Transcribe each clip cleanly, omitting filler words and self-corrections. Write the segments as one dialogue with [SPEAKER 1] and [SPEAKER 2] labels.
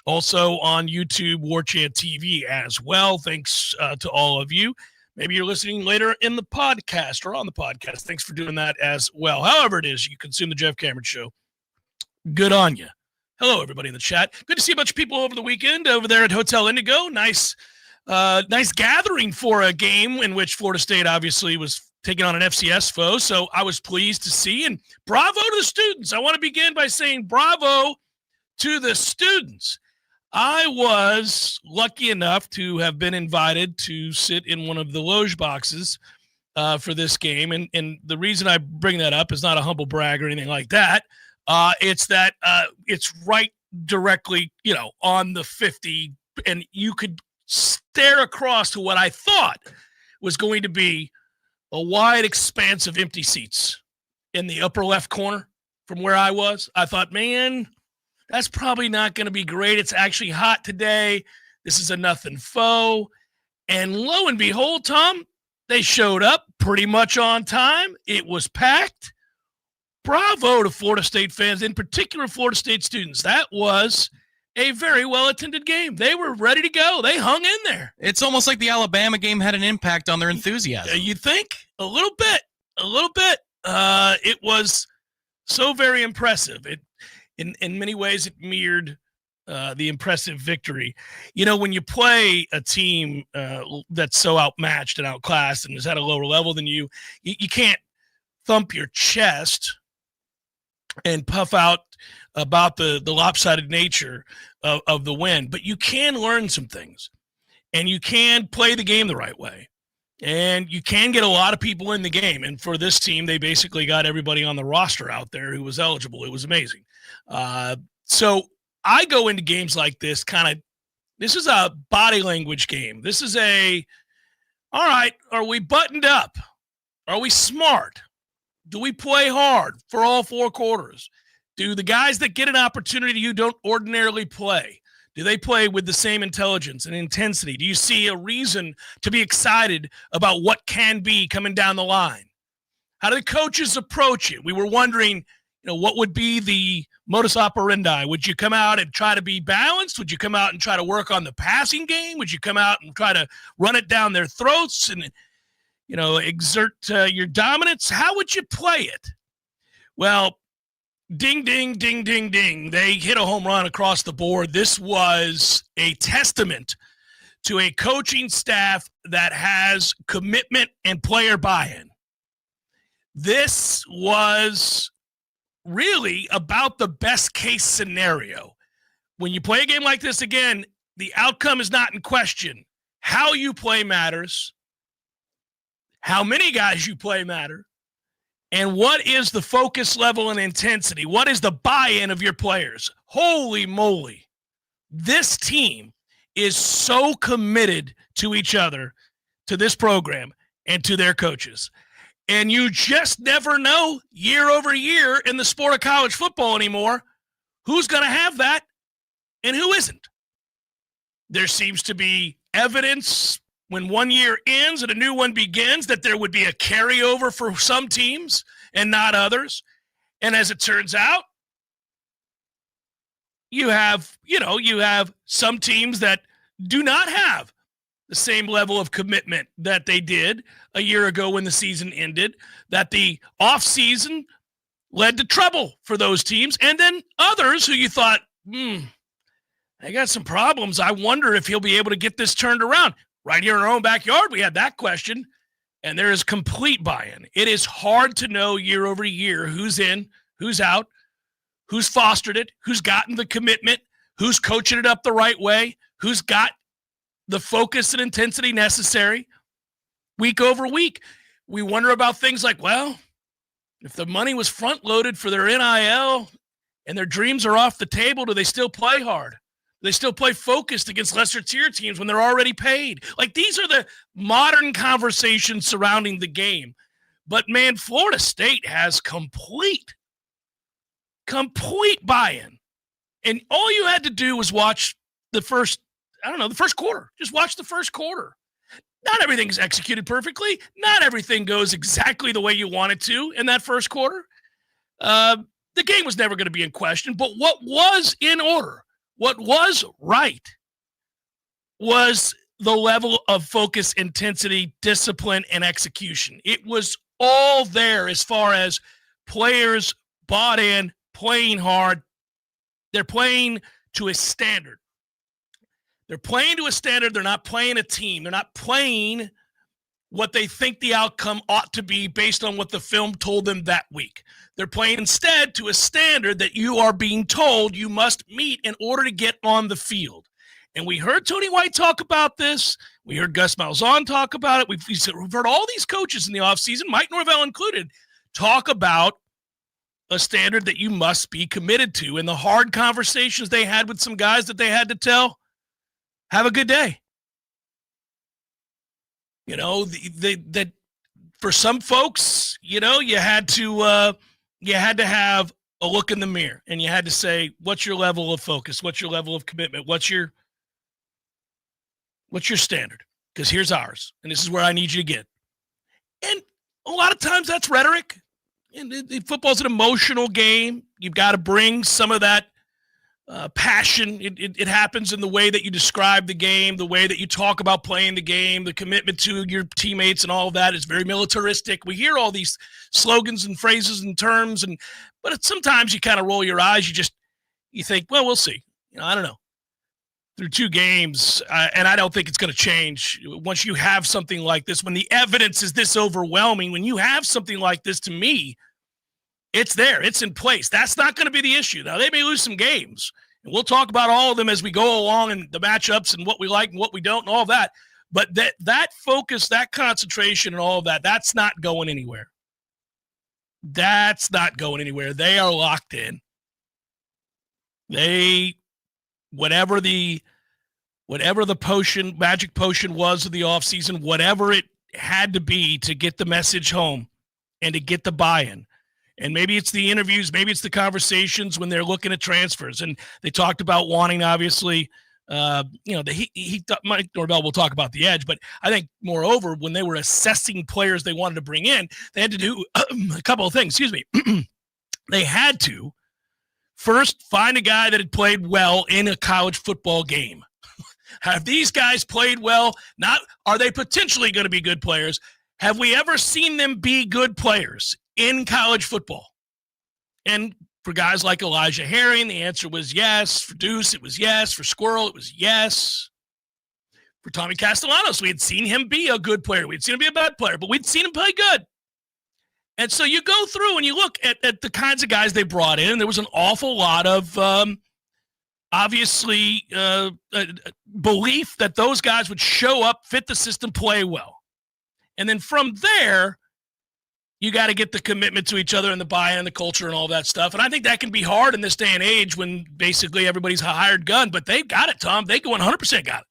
[SPEAKER 1] Also on YouTube, Warchant TV as well. Thanks to all of you. Maybe you're listening later in the podcast or on the podcast. Thanks for doing that as well. However it is you consume the Jeff Cameron Show, good on you. Hello, everybody in the chat. Good to see a bunch of people over the weekend over there at Hotel Indigo. Nice gathering for a game in which Florida State obviously was taking on an FCS foe. So I was pleased to see, and bravo to the students. I want to begin by saying bravo to the students. I was lucky enough to have been invited to sit in one of the loge boxes for this game. And the reason I bring that up is not a humble brag or anything like that. It's that it's right directly, on the 50, and you could stare across to what I thought was going to be a wide expanse of empty seats in the upper left corner from where I was. I thought, man, that's probably not going to be great. It's actually hot today. This is a nothing foe. And lo and behold, Tom, they showed up pretty much on time. It was packed. Bravo to Florida State fans, in particular Florida State students. That was a very well-attended game. They were ready to go. They hung in there.
[SPEAKER 2] It's almost like the Alabama game had an impact on their enthusiasm.
[SPEAKER 1] You think? A little bit. It was so very impressive. In many ways, it mirrored the impressive victory. When you play a team that's so outmatched and outclassed and is at a lower level than you can't thump your chest and puff out about the lopsided nature of the win. But you can learn some things, and you can play the game the right way, and you can get a lot of people in the game. And for this team, they basically got everybody on the roster out there who was eligible. It was amazing. So I go into games like this this is a body language game. This is all right, are we buttoned up? Are we smart? Do we play hard for all 4 quarters? Do the guys that get an opportunity who don't ordinarily play, do they play with the same intelligence and intensity? Do you see a reason to be excited about what can be coming down the line? How do the coaches approach it? We were wondering, what would be the modus operandi? Would you come out and try to be balanced? Would you come out and try to work on the passing game? Would you come out and try to run it down their throats and exert your dominance? How would you play it? Well, ding, ding, ding, ding, ding. They hit a home run across the board. This was a testament to a coaching staff that has commitment and player buy-in. This was really about the best case scenario. When you play a game like this, again, the outcome is not in question. How you play matters. How many guys you play matter. And what is the focus level and intensity? What is the buy-in of your players? Holy moly. This team is so committed to each other, to this program, and to their coaches. And you just never know year over year in the sport of college football anymore who's going to have that and who isn't. There seems to be evidence when one year ends and a new one begins that there would be a carryover for some teams and not others. And as it turns out, you have some teams that do not have the same level of commitment that they did a year ago when the season ended, that the offseason led to trouble for those teams. And then others who you thought, they got some problems. I wonder if he'll be able to get this turned around. Right here in our own backyard, we had that question, and there is complete buy-in. It is hard to know year over year who's in, who's out, who's fostered it, who's gotten the commitment, who's coaching it up the right way, who's got the focus and intensity necessary. Week over week, we wonder about things like, well, if the money was front-loaded for their NIL and their dreams are off the table, do they still play hard? They still play focused against lesser tier teams when they're already paid. Like, these are the modern conversations surrounding the game. But, man, Florida State has complete buy-in. And all you had to do was watch the first quarter. Just watch the first quarter. Not everything's executed perfectly. Not everything goes exactly the way you want it to in that first quarter. The game was never going to be in question. But what was in order What was right was the level of focus, intensity, discipline, and execution. It was all there as far as players bought in, playing hard. They're playing to a standard. They're playing to a standard. They're not playing a team. They're not playing what they think the outcome ought to be based on what the film told them that week. They're playing instead to a standard that you are being told you must meet in order to get on the field. And we heard Tony White talk about this. We heard Gus Malzahn talk about it. We've heard all these coaches in the offseason, Mike Norvell included, talk about a standard that you must be committed to. And the hard conversations they had with some guys that they had to tell, have a good day. You know, that for some folks, you know, you had to have a look in the mirror and you had to say, what's your level of focus? What's your level of commitment? What's your standard? Because here's ours, and this is where I need you to get. And a lot of times that's rhetoric. And football's an emotional game. You've got to bring some of that passion. It happens in the way that you describe the game, the way that you talk about playing the game, the commitment to your teammates and all of that is very militaristic. We hear all these slogans and phrases and terms, but sometimes you kind of roll your eyes. You think, well, we'll see. You know, I don't know. Through 2 games, and I don't think it's going to change once you have something like this. When the evidence is this overwhelming, when you have something like this, to me, it's there. It's in place. That's not going to be the issue. Now, they may lose some games, and we'll talk about all of them as we go along and the matchups and what we like and what we don't and all of that. But that focus, that concentration and all of that, that's not going anywhere. That's not going anywhere. They are locked in. Whatever the magic potion was of the offseason, whatever it had to be to get the message home and to get the buy-in. And maybe it's the interviews, maybe it's the conversations when they're looking at transfers. And they talked about wanting, obviously, Mike Norvell will talk about the edge, but I think moreover, when they were assessing players they wanted to bring in, they had to do a couple of things. They had to first find a guy that had played well in a college football game. Have these guys played well? Not are they potentially going to be good players? Have we ever seen them be good players in college football? And for guys like Elijah Herring, the answer was yes. For Deuce, it was yes. For Squirrel, it was yes. For Tommy Castellanos, we had seen him be a good player. We'd seen him be a bad player, but we'd seen him play good. And so you go through and you look at the kinds of guys they brought in. There was an awful lot of, obviously, belief that those guys would show up, fit the system, play well. And then from there, you got to get the commitment to each other and the buy-in and the culture and all that stuff. And I think that can be hard in this day and age when basically everybody's a hired gun. But they've got it, Tom. They 100% got it.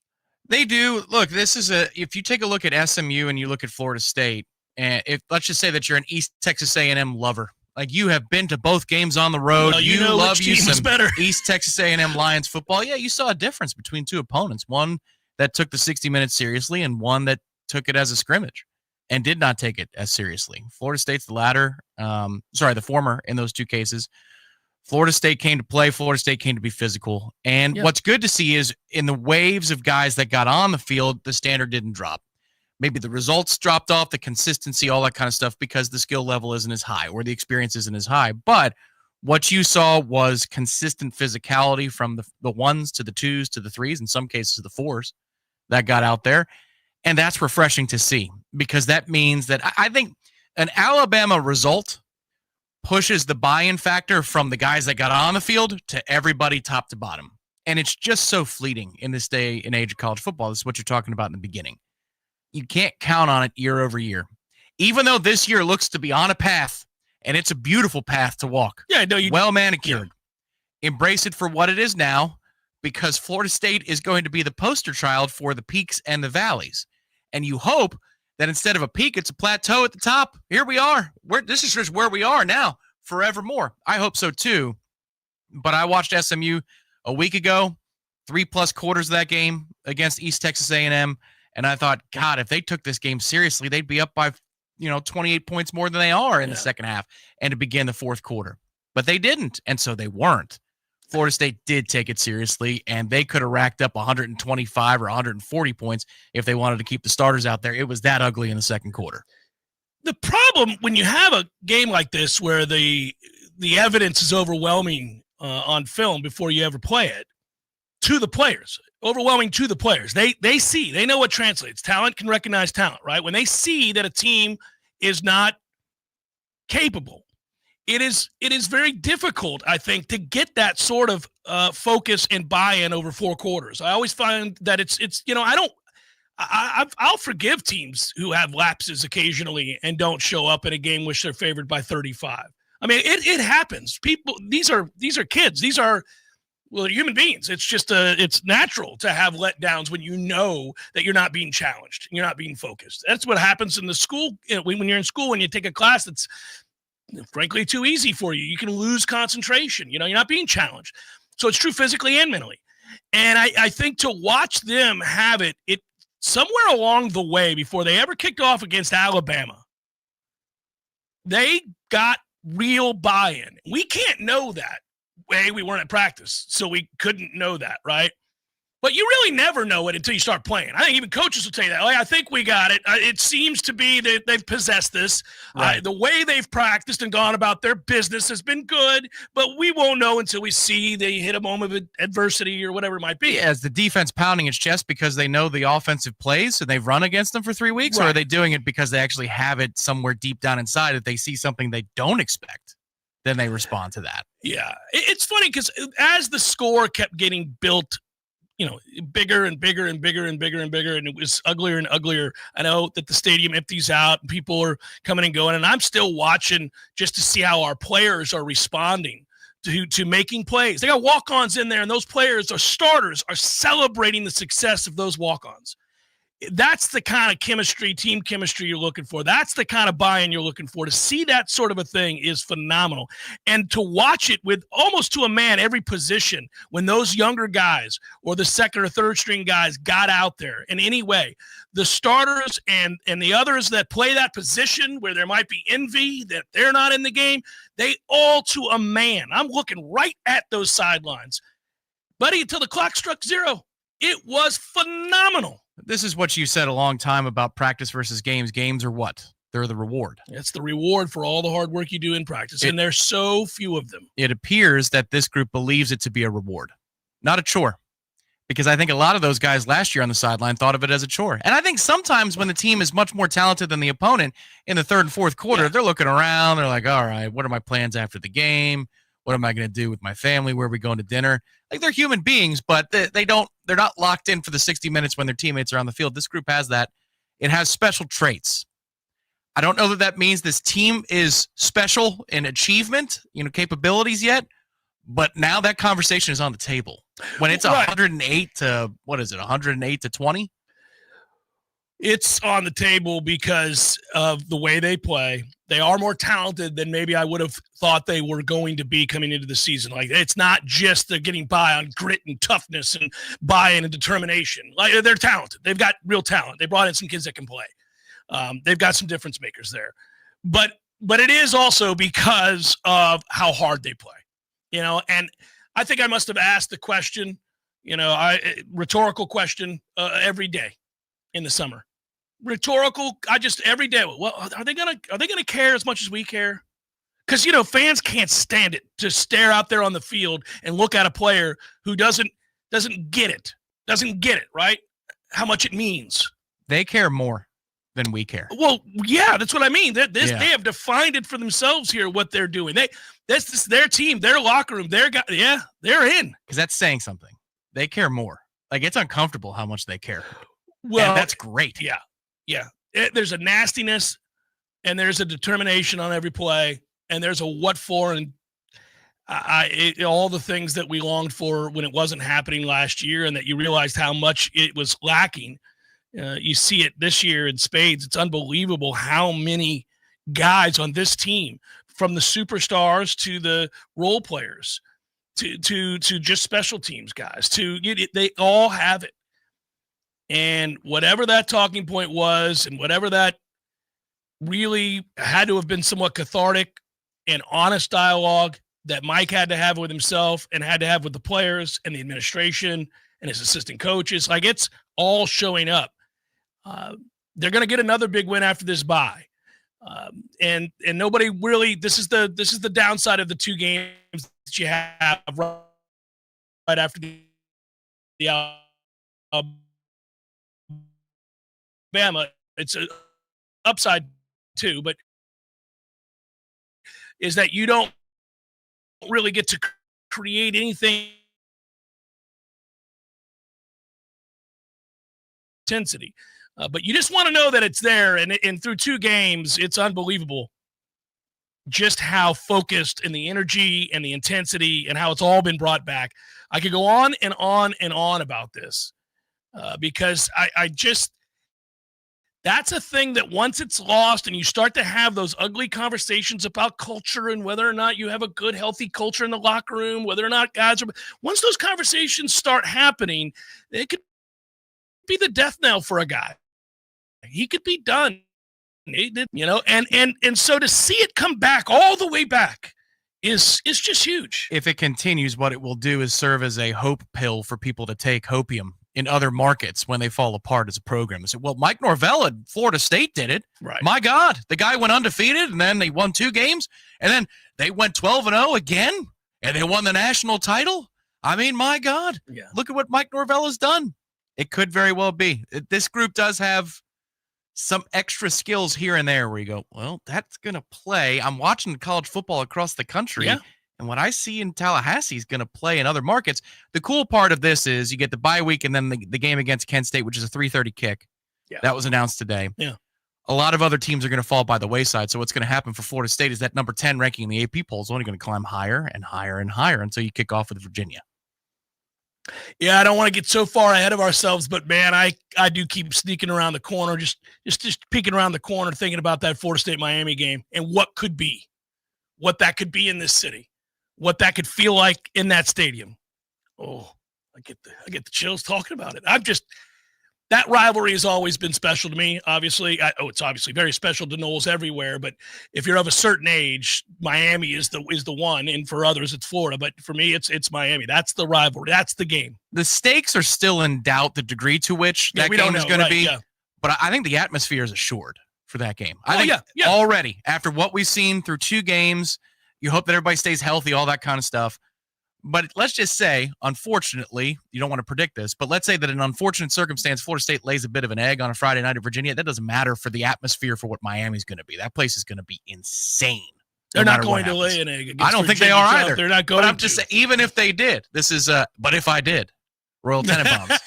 [SPEAKER 2] They do. Look, if you take a look at SMU and you look at Florida State, and let's just say that you're an East Texas A&M lover, like you have been to both games on the road,
[SPEAKER 1] well, you know
[SPEAKER 2] love
[SPEAKER 1] which
[SPEAKER 2] you
[SPEAKER 1] team
[SPEAKER 2] some
[SPEAKER 1] is better.
[SPEAKER 2] East Texas A&M Lions football. Yeah, you saw a difference between 2 opponents, one that took the 60 minutes seriously and one that took it as a scrimmage and did not take it as seriously. Florida State's the former in those 2 cases. Florida State came to play. Florida State came to be physical. And what's good to see is in the waves of guys that got on the field, the standard didn't drop. Maybe the results dropped off, the consistency, all that kind of stuff, because the skill level isn't as high or the experience isn't as high. But what you saw was consistent physicality from the 1s to the 2s to the 3s, in some cases the 4s that got out there. And that's refreshing to see because that means that I think an Alabama result pushes the buy-in factor from the guys that got on the field to everybody top to bottom. And it's just so fleeting in this day and age of college football. This is what you're talking about in the beginning. You can't count on it year over year. Even though this year looks to be on a path, and it's a beautiful path to walk.
[SPEAKER 1] Yeah, no,
[SPEAKER 2] well manicured. Yeah. Embrace it for what it is now, because Florida State is going to be the poster child for the peaks and the valleys. And you hope that instead of a peak, it's a plateau at the top. Here we are. This is just where we are now, forevermore. I hope so too. But I watched SMU a week ago, 3+ quarters of that game against East Texas A&M. And I thought, God, if they took this game seriously, they'd be up by, 28 points more than they are in the second half and to begin the fourth quarter. But they didn't, and so they weren't. Florida State did take it seriously, and they could have racked up 125 or 140 points if they wanted to keep the starters out there. It was that ugly in the second quarter.
[SPEAKER 1] The problem when you have a game like this where the evidence is overwhelming on film before you ever play it to the players, overwhelming to the players. They know what translates. Talent can recognize talent, right? When they see that a team is not capable, it is very difficult, I think, to get that sort of focus and buy-in over 4 quarters. I always find that it's I'll forgive teams who have lapses occasionally and don't show up in a game which they're favored by 35. I mean, it happens. People, these are kids. These are human beings. It's just it's natural to have letdowns when you know that you're not being challenged, you're not being focused. That's what happens in the school. When you're in school, when you take a class that's frankly too easy for you, you can lose concentration. You're not being challenged. So it's true physically and mentally. And I think to watch them have it somewhere along the way before they ever kicked off against Alabama, they got real buy-in. We can't know that. We weren't at practice, so we couldn't know that, right? But you really never know it until you start playing. I think even coaches will tell you that. I think we got it. It seems to be that they've possessed this. Right. The way they've practiced and gone about their business has been good, but we won't know until we see they hit a moment of adversity or whatever it might be.
[SPEAKER 2] Is the defense pounding its chest because they know the offensive plays and they've run against them for 3 weeks? Right. Or are they doing it because they actually have it somewhere deep down inside that they see something they don't expect? Then they respond to that.
[SPEAKER 1] Yeah. It's funny because as the score kept getting built, bigger and bigger and bigger and bigger and bigger, and it was uglier and uglier. I know that the stadium empties out and people are coming and going, and I'm still watching just to see how our players are responding to making plays. They got walk-ons in there, and those players, our starters, are celebrating the success of those walk-ons. That's the kind of chemistry, team chemistry you're looking for. That's the kind of buy-in you're looking for. To see that sort of a thing is phenomenal. And to watch it with almost to a man every position when those younger guys or the second or third string guys got out there in any way, the starters and the others that play that position where there might be envy that they're not in the game, they all to a man. I'm looking right at those sidelines. Buddy, until the clock struck 0, it was phenomenal.
[SPEAKER 2] This is what you said a long time about practice versus games. Games are what? They're the reward.
[SPEAKER 1] It's the reward for all the hard work you do in practice, and there's so few of them.
[SPEAKER 2] It appears that this group believes it to be a reward, not a chore, because I think a lot of those guys last year on the sideline thought of it as a chore. And I think sometimes when the team is much more talented than the opponent in the third and fourth quarter, they're looking around. They're like, all right, what are my plans after the game? What am I going to do with my family? Where are we going to dinner? Like, they're human beings, but they're not locked in for the 60 minutes when their teammates are on the field. This group has that. It has special traits. I don't know that means this team is special in achievement, capabilities yet, but now that conversation is on the table. When it's 108 to, 108 to 20?
[SPEAKER 1] It's on the table because of the way they play. They are more talented than maybe I would have thought they were going to be coming into the season. Like, it's not just they're getting by on grit and toughness and buy-in and determination. Like, they're talented. They've got real talent. They brought in some kids that can play. They've got some difference makers there. But it is also because of how hard they play. And I think I must have asked the question, rhetorical question every day in the summer. Rhetorical. Every day. Well, are they gonna care as much as we care? Because fans can't stand it to stare out there on the field and look at a player who doesn't get it, right? How much it means.
[SPEAKER 2] They care more than we care.
[SPEAKER 1] Well, yeah, that's what I mean. They have defined it for themselves here. What they're doing. This is their team, their locker room, they're in.
[SPEAKER 2] Because that's saying something. They care more. Like, it's uncomfortable how much they care.
[SPEAKER 1] Well,
[SPEAKER 2] and that's great.
[SPEAKER 1] Yeah. Yeah. There's a nastiness and there's a determination on every play and there's a what for and all the things that we longed for when it wasn't happening last year and that you realized how much it was lacking. You see it this year in spades. It's unbelievable how many guys on this team, from the superstars to the role players to just special teams guys, they all have it. And whatever that talking point was and whatever that really had to have been somewhat cathartic and honest dialogue, that Mike had to have with himself and had to have with the players and the administration and his assistant coaches. Like, it's all showing up. They're going to get another big win after this bye. And nobody really, this is the downside of the two games that you have right after the Alabama. It's an upside too, but is that you don't really get to create anything intensity. But you just want to know that it's there, and through two games, it's unbelievable just how focused and the energy and the intensity and how it's all been brought back. I could go on and on and on about this because I just – that's a thing that once it's lost and you start to have those ugly conversations about culture and whether or not you have a good, healthy culture in the locker room, whether or not guys are – once those conversations start happening, it could be the death knell for a guy. He could be done, and so to see it come back all the way back is just huge.
[SPEAKER 2] If it continues, what it will do is serve as a hope pill for people to take hopium in other markets when they fall apart as a program. So, well, Mike Norvell at Florida State did it.
[SPEAKER 1] Right.
[SPEAKER 2] My God, the guy went undefeated, and then they won 2 games, and then they went 12-0 again, and they won the national title. I mean, my God, Look at what Mike Norvell has done. It could very well be. This group does have some extra skills here and there where you go, well, that's going to play. I'm watching college football across the country, and what I see in Tallahassee is going to play in other markets. The cool part of this is you get the bye week and then the game against Kent State, which is a 3:30 kick. Yeah. That was announced today. Yeah. A lot of other teams are going to fall by the wayside, so what's going to happen for Florida State is that number 10 ranking in the AP poll is only going to climb higher and higher and higher until you kick off with Virginia.
[SPEAKER 1] Yeah, I don't want to get so far ahead of ourselves, but man, I do keep sneaking around the corner, just peeking around the corner, thinking about that Florida State-Miami game and what that could be in this city, what that could feel like in that stadium. Oh, I get the chills talking about it. That rivalry has always been special to me. Obviously, it's obviously very special to Noles everywhere. But if you're of a certain age, Miami is the one, and for others, it's Florida. But for me, it's Miami. That's the rivalry. That's the game.
[SPEAKER 2] The stakes are still in doubt, the degree to which that game is going to be. Yeah. But I think the atmosphere is assured for that game. I think already after what we've seen through 2 games, you hope that everybody stays healthy, all that kind of stuff. But let's just say, unfortunately, you don't want to predict this, but let's say that in an unfortunate circumstance, Florida State lays a bit of an egg on a Friday night at Virginia. That doesn't matter for the atmosphere for what Miami's going to be. That place is going to be insane.
[SPEAKER 1] They're not going to lay an egg.
[SPEAKER 2] I don't think they are either.
[SPEAKER 1] They're not going
[SPEAKER 2] to. But I'm just saying, even if they did, this is but if I did, Royal Tenenbaums.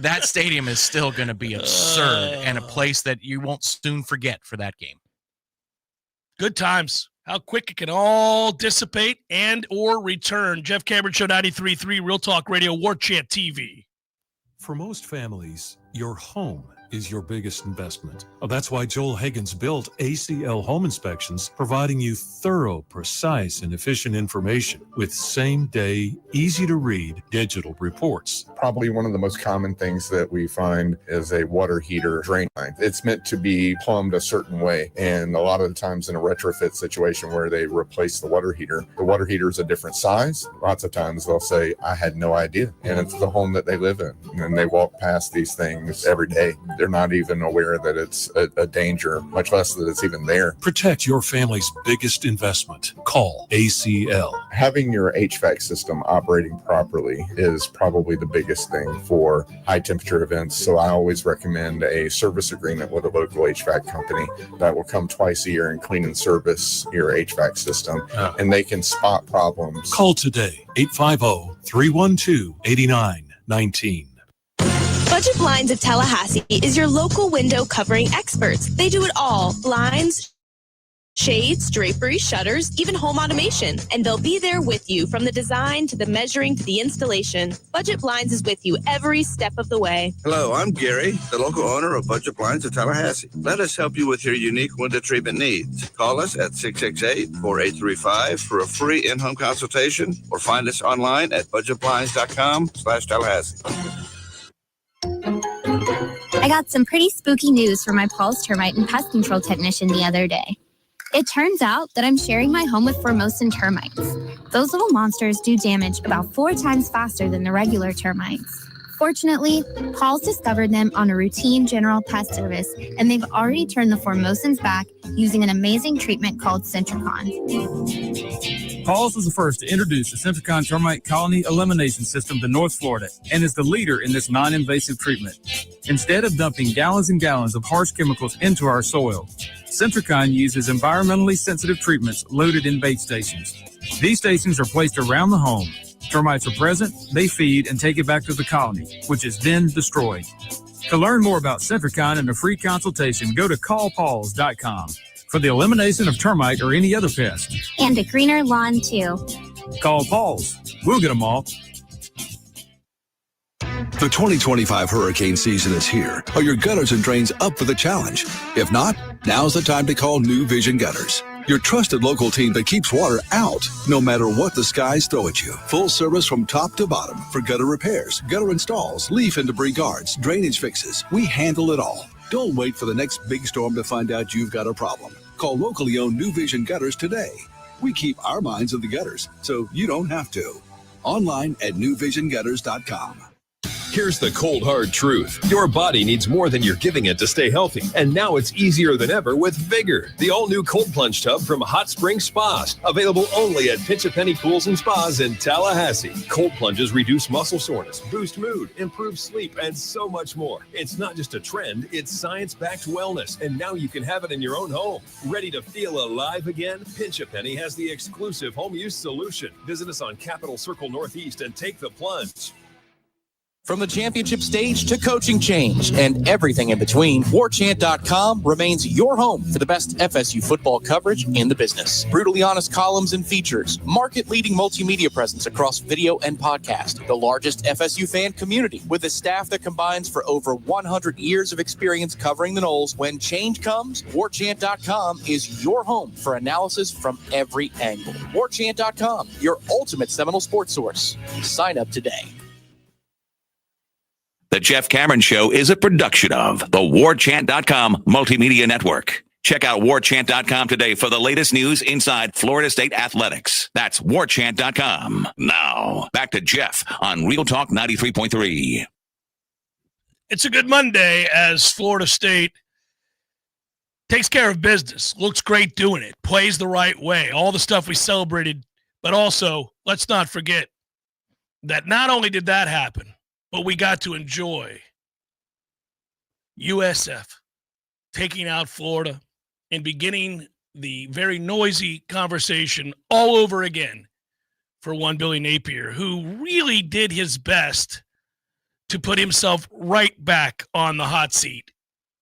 [SPEAKER 2] That stadium is still going to be absurd and a place that you won't soon forget for that game.
[SPEAKER 1] Good times. How quick it can all dissipate and or return. Jeff Cameron Show 93.3 Real Talk Radio, Warchant TV.
[SPEAKER 3] For most families, your home is your biggest investment. That's why Joel Higgins built ACL Home Inspections, providing you thorough, precise, and efficient information with same-day, easy-to-read digital reports.
[SPEAKER 4] Probably one of the most common things that we find is a water heater drain line. It's meant to be plumbed a certain way, and a lot of the times in a retrofit situation where they replace the water heater is a different size. Lots of times they'll say, I had no idea, and it's the home that they live in, and they walk past these things every day. They're not even aware that it's a danger, much less that it's even there.
[SPEAKER 3] Protect your family's biggest investment. Call ACL.
[SPEAKER 4] Having your HVAC system operating properly is probably the biggest thing for high temperature events. So I always recommend a service agreement with a local HVAC company that will come twice a year and clean and service your HVAC system. And they can spot problems.
[SPEAKER 3] Call today, 850-312-8919.
[SPEAKER 5] Budget Blinds of Tallahassee is your local window covering experts. They do it all. Blinds, shades, drapery, shutters, even home automation. And they'll be there with you from the design to the measuring to the installation. Budget Blinds is with you every step of the way.
[SPEAKER 6] Hello, I'm Gary, the local owner of Budget Blinds of Tallahassee. Let us help you with your unique window treatment needs. Call us at 668-4835 for a free in-home consultation or find us online at budgetblinds.com/Tallahassee.
[SPEAKER 7] I got some pretty spooky news from my Paul's Termite and Pest Control technician the other day. It turns out that I'm sharing my home with Formosan termites. Those little monsters do damage about 4 times faster than the regular termites. Fortunately, Paul's discovered them on a routine general pest service, and they've already turned the Formosans back using an amazing treatment called Centricon.
[SPEAKER 8] Paul's was the first to introduce the Centricon termite colony elimination system to North Florida and is the leader in this non-invasive treatment. Instead of dumping gallons and gallons of harsh chemicals into our soil, Centricon uses environmentally sensitive treatments loaded in bait stations. These stations are placed around the home. Termites are present, they feed, and take it back to the colony, which is then destroyed. To learn more about Centricon and a free consultation, go to callpauls.com for the elimination of termite or any other pest.
[SPEAKER 7] And a greener lawn, too.
[SPEAKER 8] Call Paul's. We'll get them all.
[SPEAKER 9] The 2025 hurricane season is here. Are your gutters and drains up for the challenge? If not, now's the time to call New Vision Gutters. Your trusted local team that keeps water out, no matter what the skies throw at you. Full service from top to bottom for gutter repairs, gutter installs, leaf and debris guards, drainage fixes. We handle it all. Don't wait for the next big storm to find out you've got a problem. Call locally owned New Vision Gutters today. We keep our minds in the gutters, so you don't have to. Online at newvisiongutters.com.
[SPEAKER 10] Here's the cold, hard truth. Your body needs more than you're giving it to stay healthy. And now it's easier than ever with Vigor, the all-new cold plunge tub from Hot Spring Spas. Available only at Pinch a Penny Pools and Spas in Tallahassee. Cold plunges reduce muscle soreness, boost mood, improve sleep, and so much more. It's not just a trend, it's science-backed wellness. And now you can have it in your own home. Ready to feel alive again? Pinch a Penny has the exclusive home use solution. Visit us on Capitol Circle Northeast and take the plunge.
[SPEAKER 11] From the championship stage to coaching change and everything in between, Warchant.com remains your home for the best FSU football coverage in the business. Brutally honest columns and features, market-leading multimedia presence across video and podcast, the largest FSU fan community with a staff that combines for over 100 years of experience covering the Noles. When change comes, Warchant.com is your home for analysis from every angle. Warchant.com, your ultimate Seminole sports source. Sign up today.
[SPEAKER 12] The Jeff Cameron Show is a production of the Warchant.com Multimedia Network. Check out Warchant.com today for the latest news inside Florida State athletics. That's Warchant.com. Now, back to Jeff on Real Talk 93.3.
[SPEAKER 1] It's a good Monday as Florida State takes care of business, looks great doing it, plays the right way, all the stuff we celebrated. But also, let's not forget that not only did that happen, but we got to enjoy USF taking out Florida and beginning the very noisy conversation all over again for one Billy Napier, who really did his best to put himself right back on the hot seat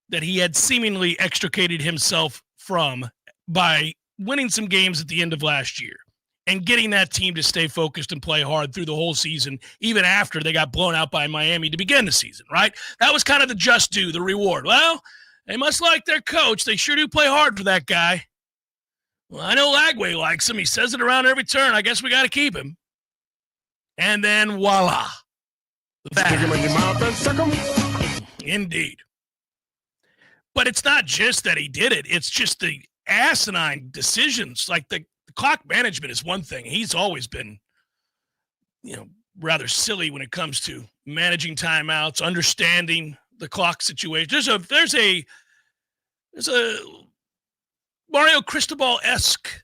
[SPEAKER 1] that he had seemingly extricated himself from by winning some games at the end of last year and getting that team to stay focused and play hard through the whole season, even after they got blown out by Miami to begin the season, right? That was kind of the just due, the reward. Well, they must like their coach. They sure do play hard for that guy. Well, I know Lagway likes him. He says it around every turn. I guess we got to keep him. And then voila. Indeed. But it's not just that he did it. It's just the asinine decisions. Like the clock management is one thing. He's always been, rather silly when it comes to managing timeouts, understanding the clock situation. There's a Mario Cristobal-esque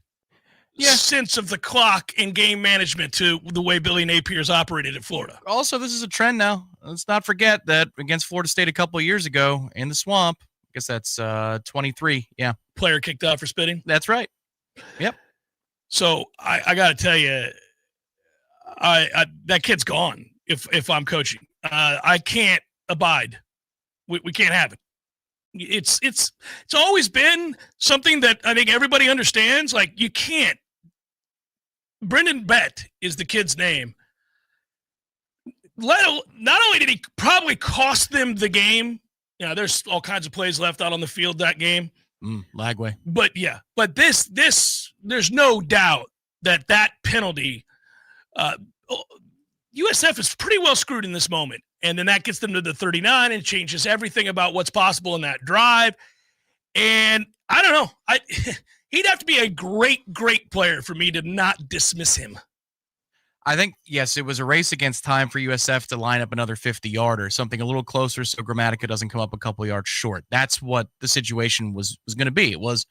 [SPEAKER 1] sense of the clock and game management to the way Billy Napier's operated at Florida.
[SPEAKER 2] Also, this is a trend now. Let's not forget that against Florida State a couple of years ago in the swamp, I guess that's 23. Yeah.
[SPEAKER 1] Player kicked out for spitting.
[SPEAKER 2] That's right. Yep.
[SPEAKER 1] So I got to tell you, I that kid's gone. If I'm coaching, I can't abide. We can't have it. It's always been something that I think everybody understands. Like you can't. Brendan Bett is the kid's name. Not only did he probably cost them the game. There's all kinds of plays left out on the field that game.
[SPEAKER 2] Lagway.
[SPEAKER 1] But this there's no doubt that penalty, USF is pretty well screwed in this moment. And then that gets them to the 39 and changes everything about what's possible in that drive. And I don't know. He'd have to be a great, great player for me to not dismiss him.
[SPEAKER 2] I think, yes, it was a race against time for USF to line up another 50-yarder, something a little closer so Grammatica doesn't come up a couple yards short. That's what the situation was going to be. It was,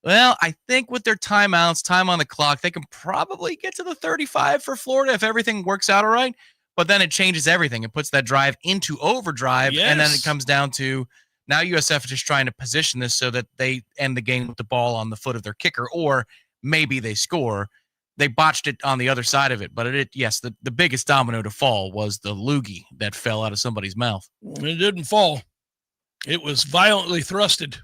[SPEAKER 2] well, I think with their timeouts, time on the clock, they can probably get to the 35 for Florida if everything works out all right. But then it changes everything. It puts that drive into overdrive, and then it comes down to now USF is just trying to position this so that they end the game with the ball on the foot of their kicker, or maybe they score. They botched it on the other side of it, but the biggest domino to fall was the loogie that fell out of somebody's mouth.
[SPEAKER 1] It didn't fall. It was violently thrusted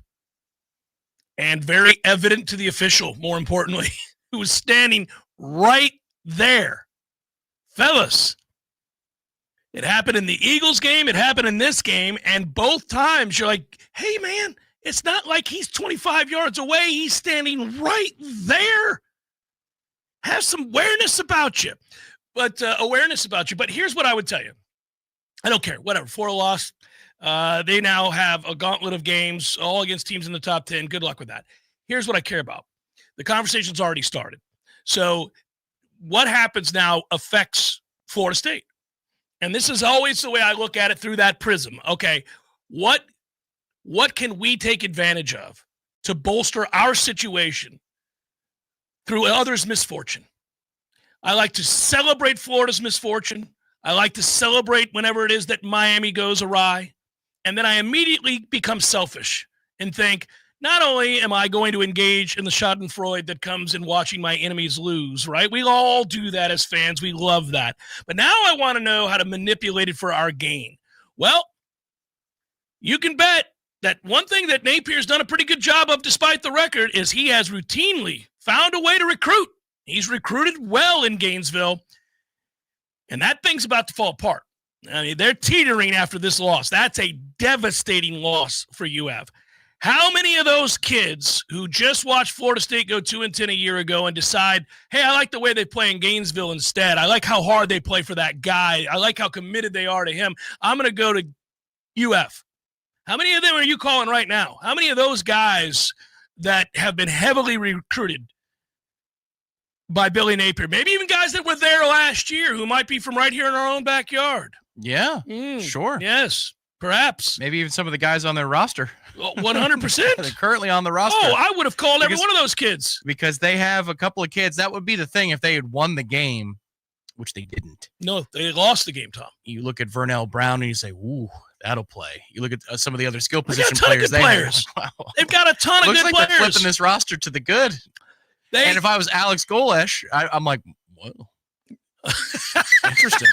[SPEAKER 1] and very evident to the official, more importantly, who was standing right there. Fellas, it happened in the Eagles game. It happened in this game, and both times you're like, hey, man, it's not like he's 25 yards away. He's standing right there. Have some awareness about you. But here's what I would tell you. I don't care. Whatever. 4 loss. They now have a gauntlet of games, all against teams in the top 10. Good luck with that. Here's what I care about. The conversation's already started. So what happens now affects Florida State. And this is always the way I look at it through that prism. Okay, what can we take advantage of to bolster our situation through others' misfortune? I like to celebrate Florida's misfortune. I like to celebrate whenever it is that Miami goes awry. And then I immediately become selfish and think, not only am I going to engage in the schadenfreude that comes in watching my enemies lose, right? We all do that as fans. We love that. But now I want to know how to manipulate it for our gain. Well, you can bet that one thing that Napier's done a pretty good job of, despite the record, is he has routinely found a way to recruit. He's recruited well in Gainesville, and that thing's about to fall apart. I mean, they're teetering after this loss. That's a devastating loss for UF. How many of those kids who just watched Florida State go 2-10 a year ago and decide, hey, I like the way they play in Gainesville instead. I like how hard they play for that guy. I like how committed they are to him. I'm going to go to UF. How many of them are you calling right now? How many of those guys that have been heavily recruited by Billy Napier, maybe even guys that were there last year who might be from right here in our own backyard?
[SPEAKER 2] Yeah, sure.
[SPEAKER 1] Yes, perhaps.
[SPEAKER 2] Maybe even some of the guys on their roster.
[SPEAKER 1] 100%.
[SPEAKER 2] They're currently on the roster.
[SPEAKER 1] Oh, I would have called every one of those kids.
[SPEAKER 2] Because they have a couple of kids. That would be the thing if they had won the game, which they didn't.
[SPEAKER 1] No, they lost the game, Tom.
[SPEAKER 2] You look at Vernell Brown and you say, ooh, that'll play. You look at some of the other skill position players they have.
[SPEAKER 1] Wow. They've got a ton of
[SPEAKER 2] Looks
[SPEAKER 1] good
[SPEAKER 2] like
[SPEAKER 1] players.
[SPEAKER 2] They're flipping this roster to the good. And if I was Alex Golesh, I'm like, whoa. Interesting.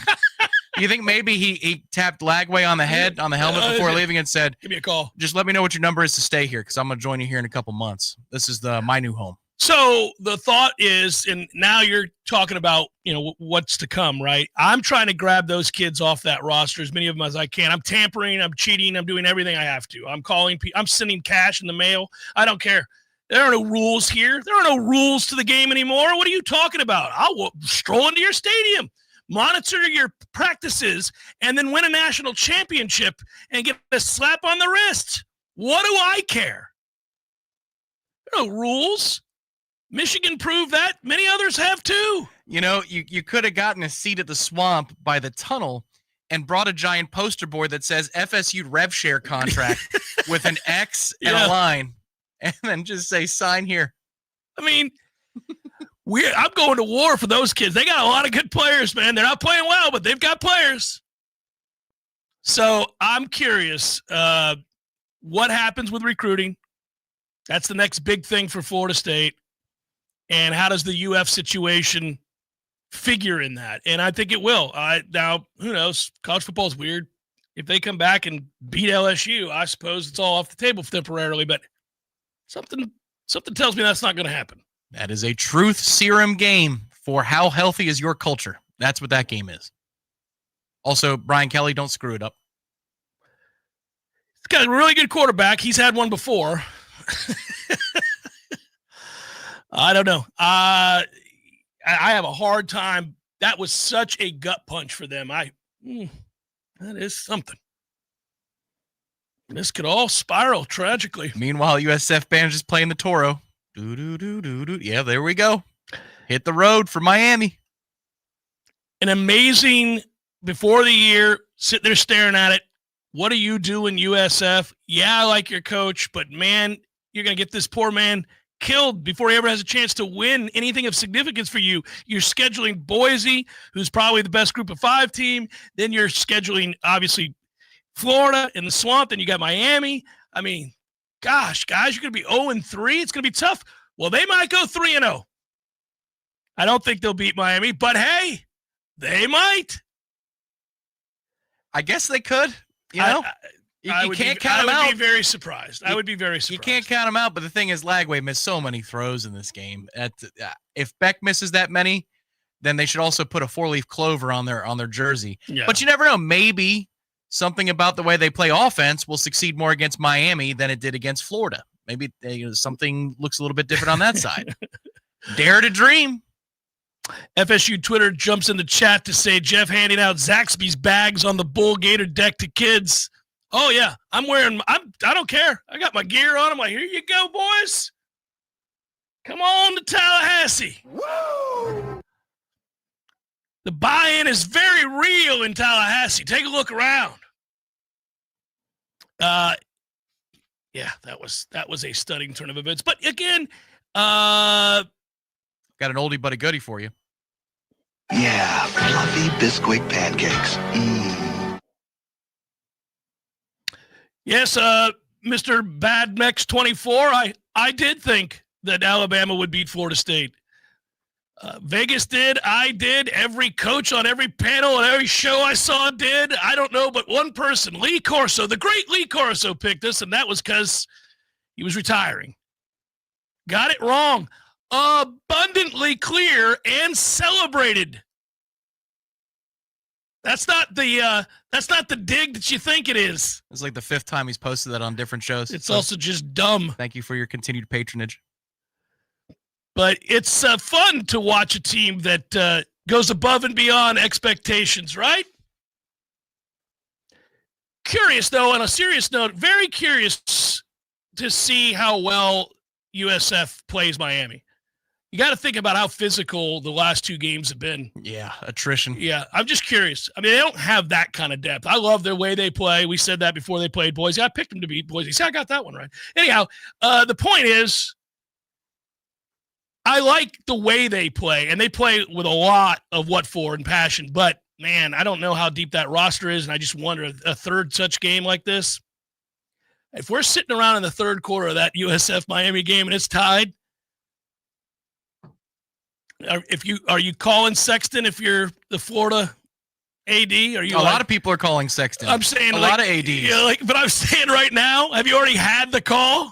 [SPEAKER 2] You think maybe he tapped Lagway on the head, on the helmet before leaving and said,
[SPEAKER 1] give me a call.
[SPEAKER 2] Just let me know what your number is to stay here because I'm going to join you here in a couple months. This is my new home.
[SPEAKER 1] So the thought is, and now you're talking about, what's to come, right? I'm trying to grab those kids off that roster, as many of them as I can. I'm tampering, I'm cheating, I'm doing everything I have to. I'm sending cash in the mail. I don't care. There are no rules here. There are no rules to the game anymore. What are you talking about? I'll stroll into your stadium, monitor your practices, and then win a national championship and get a slap on the wrist. What do I care? There are no rules. Michigan proved that. Many others have too.
[SPEAKER 2] You could have gotten a seat at the swamp by the tunnel and brought a giant poster board that says FSU rev share contract with an X and a line, and then just say sign here.
[SPEAKER 1] I mean, I'm going to war for those kids. They got a lot of good players, man. They're not playing well, but they've got players. So I'm curious what happens with recruiting. That's the next big thing for Florida State. And how does the UF situation figure in that? And I think it will. Now, who knows? College football is weird. If they come back and beat LSU, I suppose it's all off the table temporarily. But something tells me that's not going to happen.
[SPEAKER 2] That is a truth serum game for how healthy is your culture. That's what that game is. Also, Brian Kelly, don't screw it up.
[SPEAKER 1] He's got a really good quarterback. He's had one before. I don't know. I have a hard time. That was such a gut punch for them. That is something. This could all spiral tragically.
[SPEAKER 2] Meanwhile, USF manages playing the Toro. Yeah, there we go. Hit the road for Miami.
[SPEAKER 1] An amazing, before the year, sitting there staring at it. What do you do in USF? Yeah, I like your coach, but man, you're going to get this poor man killed before he ever has a chance to win anything of significance for you. You're scheduling Boise, who's probably the best group of 5 team. Then you're scheduling, obviously, Florida in the swamp. Then you got Miami. I mean, gosh, guys, you're going to be 0-3. It's going to be tough. Well, they might go 3-0. I don't think they'll beat Miami, but hey, they might.
[SPEAKER 2] I guess they could. You know, you can't count them out.
[SPEAKER 1] I would be very surprised. I would be very surprised.
[SPEAKER 2] You can't count them out, but the thing is, Lagway missed so many throws in this game. If Beck misses that many, then they should also put a 4-leaf clover on their jersey.
[SPEAKER 1] Yeah.
[SPEAKER 2] But you never know. Maybe something about the way they play offense will succeed more against Miami than it did against Florida. Maybe something looks a little bit different on that side. Dare to dream.
[SPEAKER 1] FSU Twitter jumps in the chat to say Jeff handing out Zaxby's bags on the Bull Gator deck to kids. Oh, yeah. I don't care. I got my gear on. I'm like, here you go, boys. Come on to Tallahassee. Woo! The buy-in is very real in Tallahassee. Take a look around. Yeah, that was a stunning turn of events. But again,
[SPEAKER 2] got an oldie but a goodie for you.
[SPEAKER 13] Yeah, fluffy Bisquick pancakes.
[SPEAKER 1] Yes, Mr. Bad Mex 24. I did think that Alabama would beat Florida State. Vegas did. I did. Every coach on every panel and every show I saw did. I don't know, but one person, Lee Corso, the great Lee Corso, picked us, and that was because he was retiring. Got it wrong. Abundantly clear and celebrated. That's not the dig that you think it is.
[SPEAKER 2] It's like the 5th time he's posted that on different shows.
[SPEAKER 1] It's also just dumb.
[SPEAKER 2] Thank you for your continued patronage.
[SPEAKER 1] But it's fun to watch a team that goes above and beyond expectations, right? Curious, though, on a serious note, very curious to see how well USF plays Miami. You got to think about how physical the last 2 games have been.
[SPEAKER 2] Yeah, attrition.
[SPEAKER 1] Yeah, I'm just curious. I mean, they don't have that kind of depth. I love the way they play. We said that before they played Boise. I picked them to beat Boise. See, I got that one right. Anyhow, the point is, I like the way they play, and they play with a lot of what for and passion. But, man, I don't know how deep that roster is, and I just wonder, a third such game like this, if we're sitting around in the third quarter of that USF-Miami game and it's tied, are you calling Sexton if you're the Florida AD? Are you
[SPEAKER 2] a lot of people are calling Sexton.
[SPEAKER 1] I'm saying
[SPEAKER 2] a lot of ADs.
[SPEAKER 1] Yeah, but I'm saying right now, have you already had the call?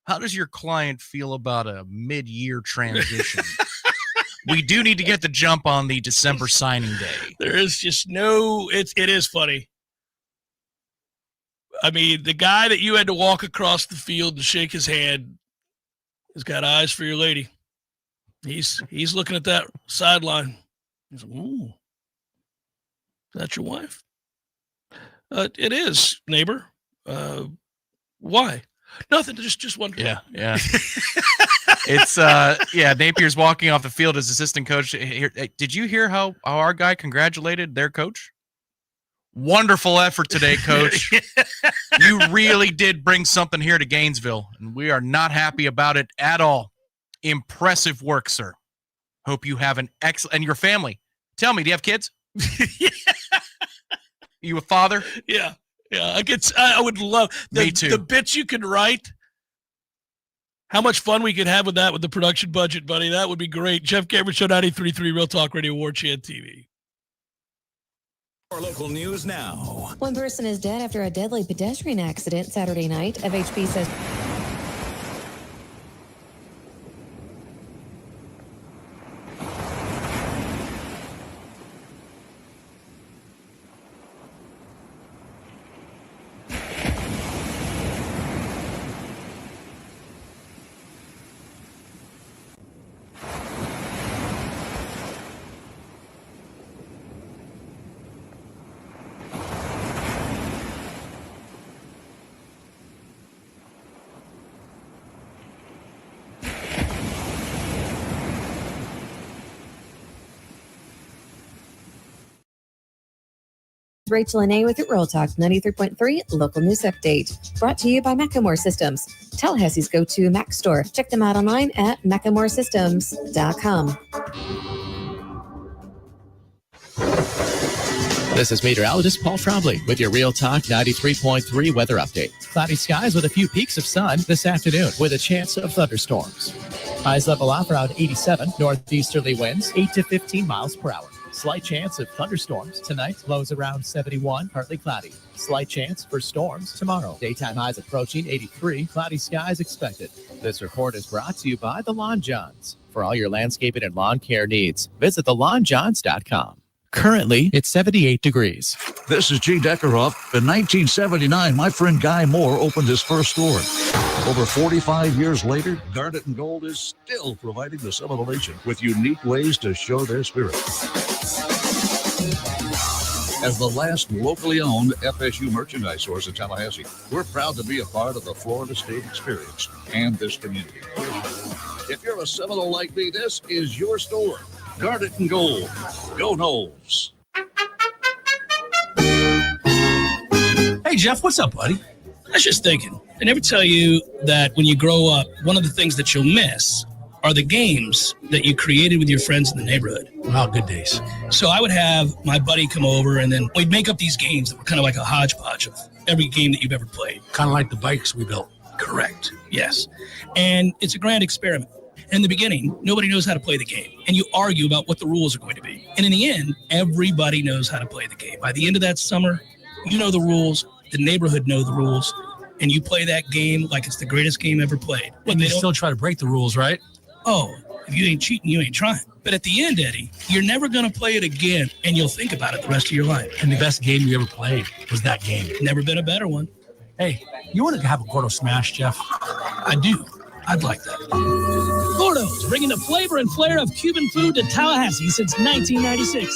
[SPEAKER 2] How does your client feel about a mid-year transition? We do need to get the jump on the December signing day.
[SPEAKER 1] There is just it is funny. I mean, the guy that you had to walk across the field and shake his hand has got eyes for your lady. He's looking at that sideline. He's like, ooh, is that your wife? It is, neighbor. Why? Nothing. Just wondering.
[SPEAKER 2] Yeah. It's Napier's walking off the field as assistant coach. Did you hear how our guy congratulated their coach? Wonderful effort today, coach. You really did bring something here to Gainesville, and we are not happy about it at all. Impressive work, sir. Hope you have an excellent, and your family. Tell me, do you have kids?
[SPEAKER 1] Yeah.
[SPEAKER 2] You a father?
[SPEAKER 1] Yeah. I would love
[SPEAKER 2] Me too.
[SPEAKER 1] The bits you could write. How much fun we could have with that with the production budget, buddy. That would be great. Jeff Cameron Show 93.3 Real Talk Radio, Warchant TV.
[SPEAKER 14] Our local news now.
[SPEAKER 15] One person is dead after a deadly pedestrian accident Saturday night. FHP says Rachel and A with your Real Talk 93.3 local news update. Brought to you by Macklemore Systems, Tallahassee's go-to Mac store. Check them out online at MacklemoreSystems.com.
[SPEAKER 16] This is meteorologist Paul Trombley with your Real Talk 93.3 weather update. Cloudy skies with a few peaks of sun this afternoon with a chance of thunderstorms. Highs level off around 87, northeasterly winds 8 to 15 miles per hour. Slight chance of thunderstorms tonight, lows around 71, partly cloudy. Slight chance for storms tomorrow. Daytime highs approaching 83, cloudy skies expected. This report is brought to you by the Lawn Johns. For all your landscaping and lawn care needs, visit thelawnjohns.com. Currently, it's 78 degrees.
[SPEAKER 17] This is G. Deckeroff. In 1979, my friend Guy Moore opened his first store. Over 45 years later, Garnet and Gold is still providing the Seminole Nation with unique ways to show their spirit. As the last locally owned FSU merchandise source in Tallahassee, we're proud to be a part of the Florida State experience and this community. If you're a Seminole like me, this is your store. Garnet and Gold. Go Noles.
[SPEAKER 18] Hey, Jeff, what's up, buddy? I was just thinking, I never tell you that when you grow up, one of the things that you'll miss are the games that you created with your friends in the neighborhood. Wow, good days. So I would have my buddy come over, and then we'd make up these games that were kind of like a hodgepodge of every game that you've ever played. Kind of like the bikes we built. Correct, yes. And it's a grand experiment. In the beginning, nobody knows how to play the game, and you argue about what the rules are going to be. And in the end, everybody knows how to play the game. By the end of that summer, you know the rules, the neighborhood know the rules, and you play that game like it's the greatest game ever played.
[SPEAKER 19] And you still try to break the rules, right?
[SPEAKER 18] Oh, if you ain't cheating, you ain't trying. But at the end, Eddie, you're never going to play it again, and you'll think about it the rest of your life.
[SPEAKER 19] And the best game you ever played was that game.
[SPEAKER 18] Never been a better one.
[SPEAKER 19] Hey, you want to have a Gordo Smash, Jeff?
[SPEAKER 18] I do. I'd like that. Gordo's, bringing the flavor and flair of Cuban food to Tallahassee since 1996.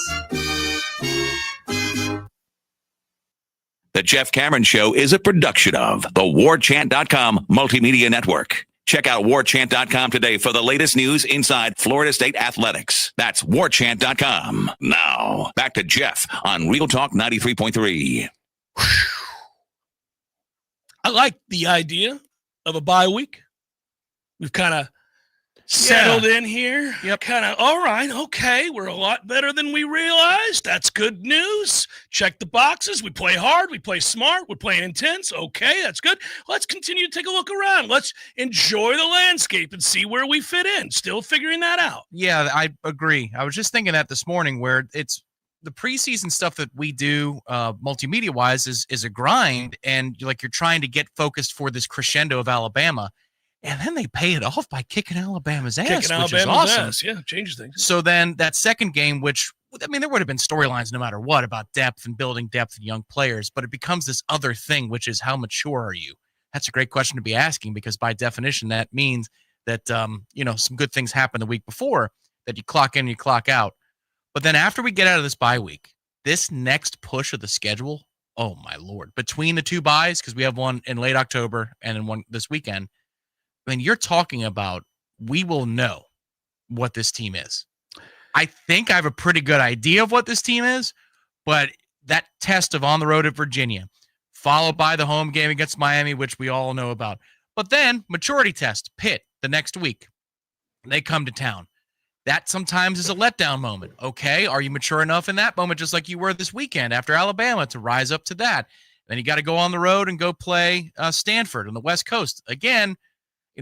[SPEAKER 12] The Jeff Cameron Show is a production of the Warchant.com Multimedia Network. Check out Warchant.com today for the latest news inside Florida State athletics. That's Warchant.com. Now, back to Jeff on Real Talk 93.3.
[SPEAKER 1] I like the idea of a bye week. We've kind of settled in here. Yep. Kind of, all right, okay, we're a lot better than we realized. That's good news. Check the boxes. We play hard. We play smart. We're playing intense. Okay, that's good. Let's continue to take a look around. Let's enjoy the landscape and see where we fit in. Still figuring that out.
[SPEAKER 2] Yeah, I agree. I was just thinking that this morning where it's the preseason stuff that we do multimedia-wise is a grind, and you're trying to get focused for this crescendo of Alabama. And then they pay it off by kicking Alabama's ass, which is awesome.
[SPEAKER 1] Ass. Yeah, changes things.
[SPEAKER 2] So then that second game, which, I mean, there would have been storylines no matter what about depth and building depth in young players, but it becomes this other thing, which is how mature are you? That's a great question to be asking, because by definition, that means that, some good things happen the week before, that you clock in, you clock out. But then after we get out of this bye week, this next push of the schedule, oh my Lord, between the two byes, because we have one in late October and then one this weekend, I mean, you're talking about, we will know what this team is. I think I have a pretty good idea of what this team is, but that test of on the road at Virginia, followed by the home game against Miami, which we all know about. But then maturity test, Pitt, the next week. They come to town. That sometimes is a letdown moment. Okay, are you mature enough in that moment, just like you were this weekend after Alabama, to rise up to that? Then you got to go on the road and go play Stanford on the West Coast. Again,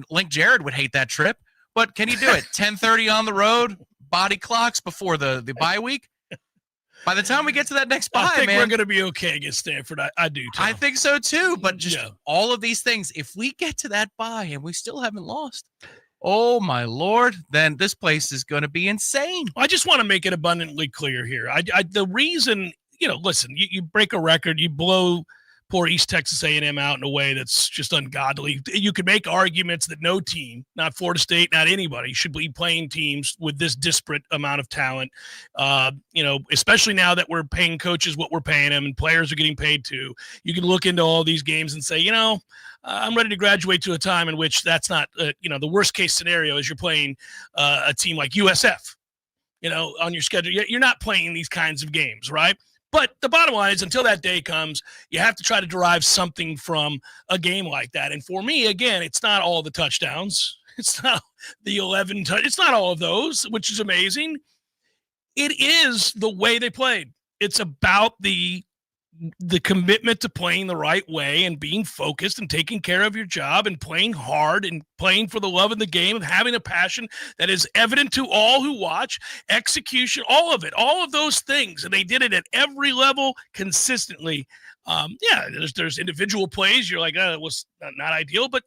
[SPEAKER 2] Link Jared would hate that trip, but can you do it? 10:30 on the road, body clocks before the bye week. By the time we get to that next bye,
[SPEAKER 1] I think we're going to be okay against Stanford. I do, too.
[SPEAKER 2] I think so, too. But just all of these things, if we get to that bye and we still haven't lost, oh, my Lord, then this place is going to be insane.
[SPEAKER 1] I just want to make it abundantly clear here. The reason, listen, you break a record, you blow poor East Texas A&M out in a way that's just ungodly. You could make arguments that no team, not Florida State, not anybody, should be playing teams with this disparate amount of talent. Especially now that we're paying coaches what we're paying them and players are getting paid too. You can look into all these games and say, I'm ready to graduate to a time in which that's not, the worst case scenario is you're playing a team like USF, on your schedule. You're not playing these kinds of games, right? But the bottom line is, until that day comes, you have to try to derive something from a game like that. And for me, again, it's not all the touchdowns. It's not the 11. It's not all of those, which is amazing. It is the way they played. It's about the commitment to playing the right way and being focused and taking care of your job and playing hard and playing for the love of the game and having a passion that is evident to all who watch, execution, all of it, all of those things. And they did it at every level consistently. There's individual plays. You're like, it was not ideal, but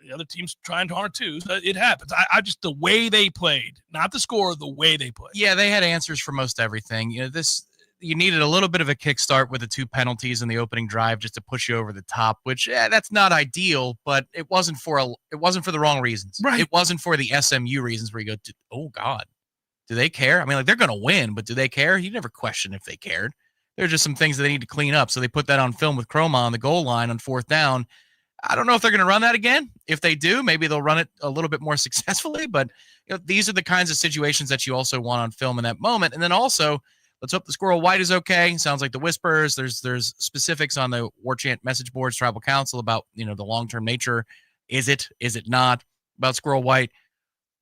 [SPEAKER 1] the other team's trying hard too. So it happens. I just, the way they played, not the score, the way they played.
[SPEAKER 2] Yeah, they had answers for most everything. You needed a little bit of a kickstart with the 2 penalties in the opening drive just to push you over the top, which that's not ideal, but it wasn't for the wrong reasons.
[SPEAKER 1] Right.
[SPEAKER 2] It wasn't for the SMU reasons where you go, oh God, do they care? I mean, like, they're going to win, but do they care? You never question if they cared. There's just some things that they need to clean up. So they put that on film with Chroma on the goal line on 4th down. I don't know if they're going to run that again. If they do, maybe they'll run it a little bit more successfully, but these are the kinds of situations that you also want on film in that moment. And then also, let's hope the squirrel white is okay. Sounds like the whispers. There's specifics on the Warchant message boards, tribal council about, the long-term nature. Is it not about squirrel white?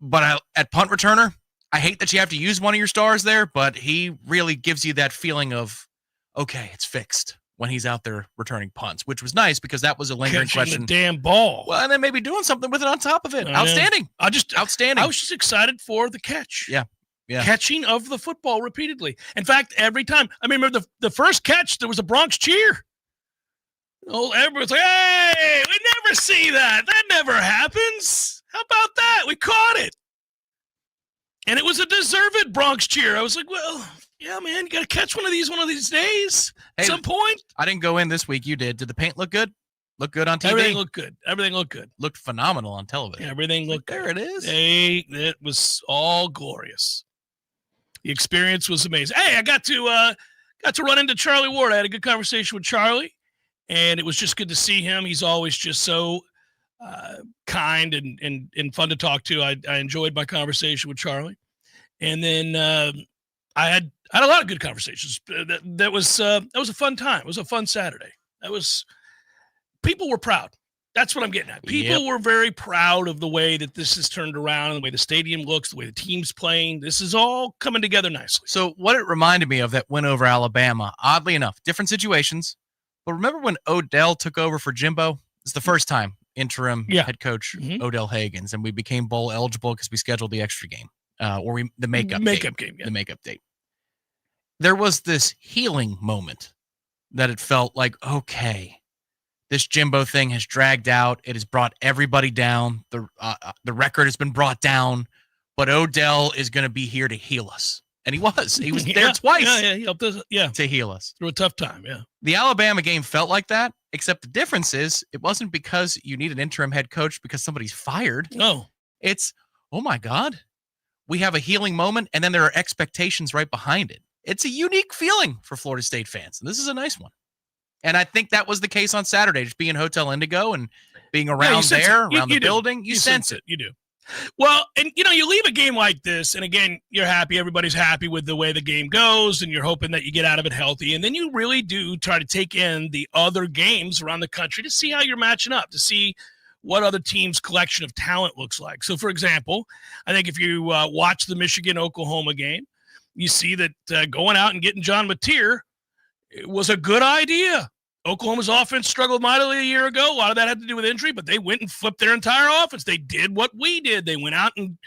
[SPEAKER 2] But at punt returner, I hate that you have to use one of your stars there, but he really gives you that feeling of, okay, it's fixed when he's out there returning punts, which was nice because that was a lingering question.
[SPEAKER 1] The damn ball.
[SPEAKER 2] Well, and then maybe doing something with it on top of it. Outstanding. Outstanding.
[SPEAKER 1] I was just excited for the catch.
[SPEAKER 2] Yeah.
[SPEAKER 1] Catching of the football repeatedly. In fact, every time, I remember the first catch, there was a Bronx cheer. Oh, everyone's like, hey, we never see that. That never happens. How about that? We caught it. And it was a deserved Bronx cheer. I was like, well, yeah, man, you got to catch one of these days at some point.
[SPEAKER 2] I didn't go in this week. You did. Did the paint look good? Look good on TV?
[SPEAKER 1] Everything looked good.
[SPEAKER 2] Looked phenomenal on television.
[SPEAKER 1] Everything looked
[SPEAKER 2] there.
[SPEAKER 1] Good.
[SPEAKER 2] It is.
[SPEAKER 1] It was all glorious. The experience was amazing. Hey, I got to run into Charlie Ward. I had a good conversation with Charlie, and it was just good to see him. He's always just so kind and fun to talk to. I enjoyed my conversation with Charlie, and then I had a lot of good conversations. That was a fun time. It was a fun Saturday. People were proud. That's what I'm getting at. People were very proud of the way that this has turned around, the way the stadium looks, the way the team's playing. This is all coming together nicely.
[SPEAKER 2] So what it reminded me of that win over Alabama, oddly enough, different situations. But remember when Odell took over for Jimbo? It's the first time interim head coach Odell Higgins, and we became bowl eligible because we scheduled the extra game, the makeup game. The makeup date. There was this healing moment that it felt like, okay, this Jimbo thing has dragged out. It has brought everybody down. The record has been brought down, but Odell is going to be here to heal us. And he was. He was there twice.
[SPEAKER 1] He helped us,
[SPEAKER 2] to heal us.
[SPEAKER 1] Through a tough time,
[SPEAKER 2] The Alabama game felt like that, except the difference is it wasn't because you need an interim head coach because somebody's fired.
[SPEAKER 1] No.
[SPEAKER 2] It's, oh my God, we have a healing moment, and then there are expectations right behind it. It's a unique feeling for Florida State fans, and this is a nice one. And I think that was the case on Saturday, just being Hotel Indigo and being around around the building. You sense it.
[SPEAKER 1] You do. Well, and, you leave a game like this, and again, you're happy. Everybody's happy with the way the game goes, and you're hoping that you get out of it healthy. And then you really do try to take in the other games around the country to see how you're matching up, to see what other teams' collection of talent looks like. So, for example, I think if you watch the Michigan-Oklahoma game, you see that going out and getting John Mateer was a good idea. Oklahoma's offense struggled mightily a year ago. A lot of that had to do with injury, but they went and flipped their entire offense. They did what we did. They went out and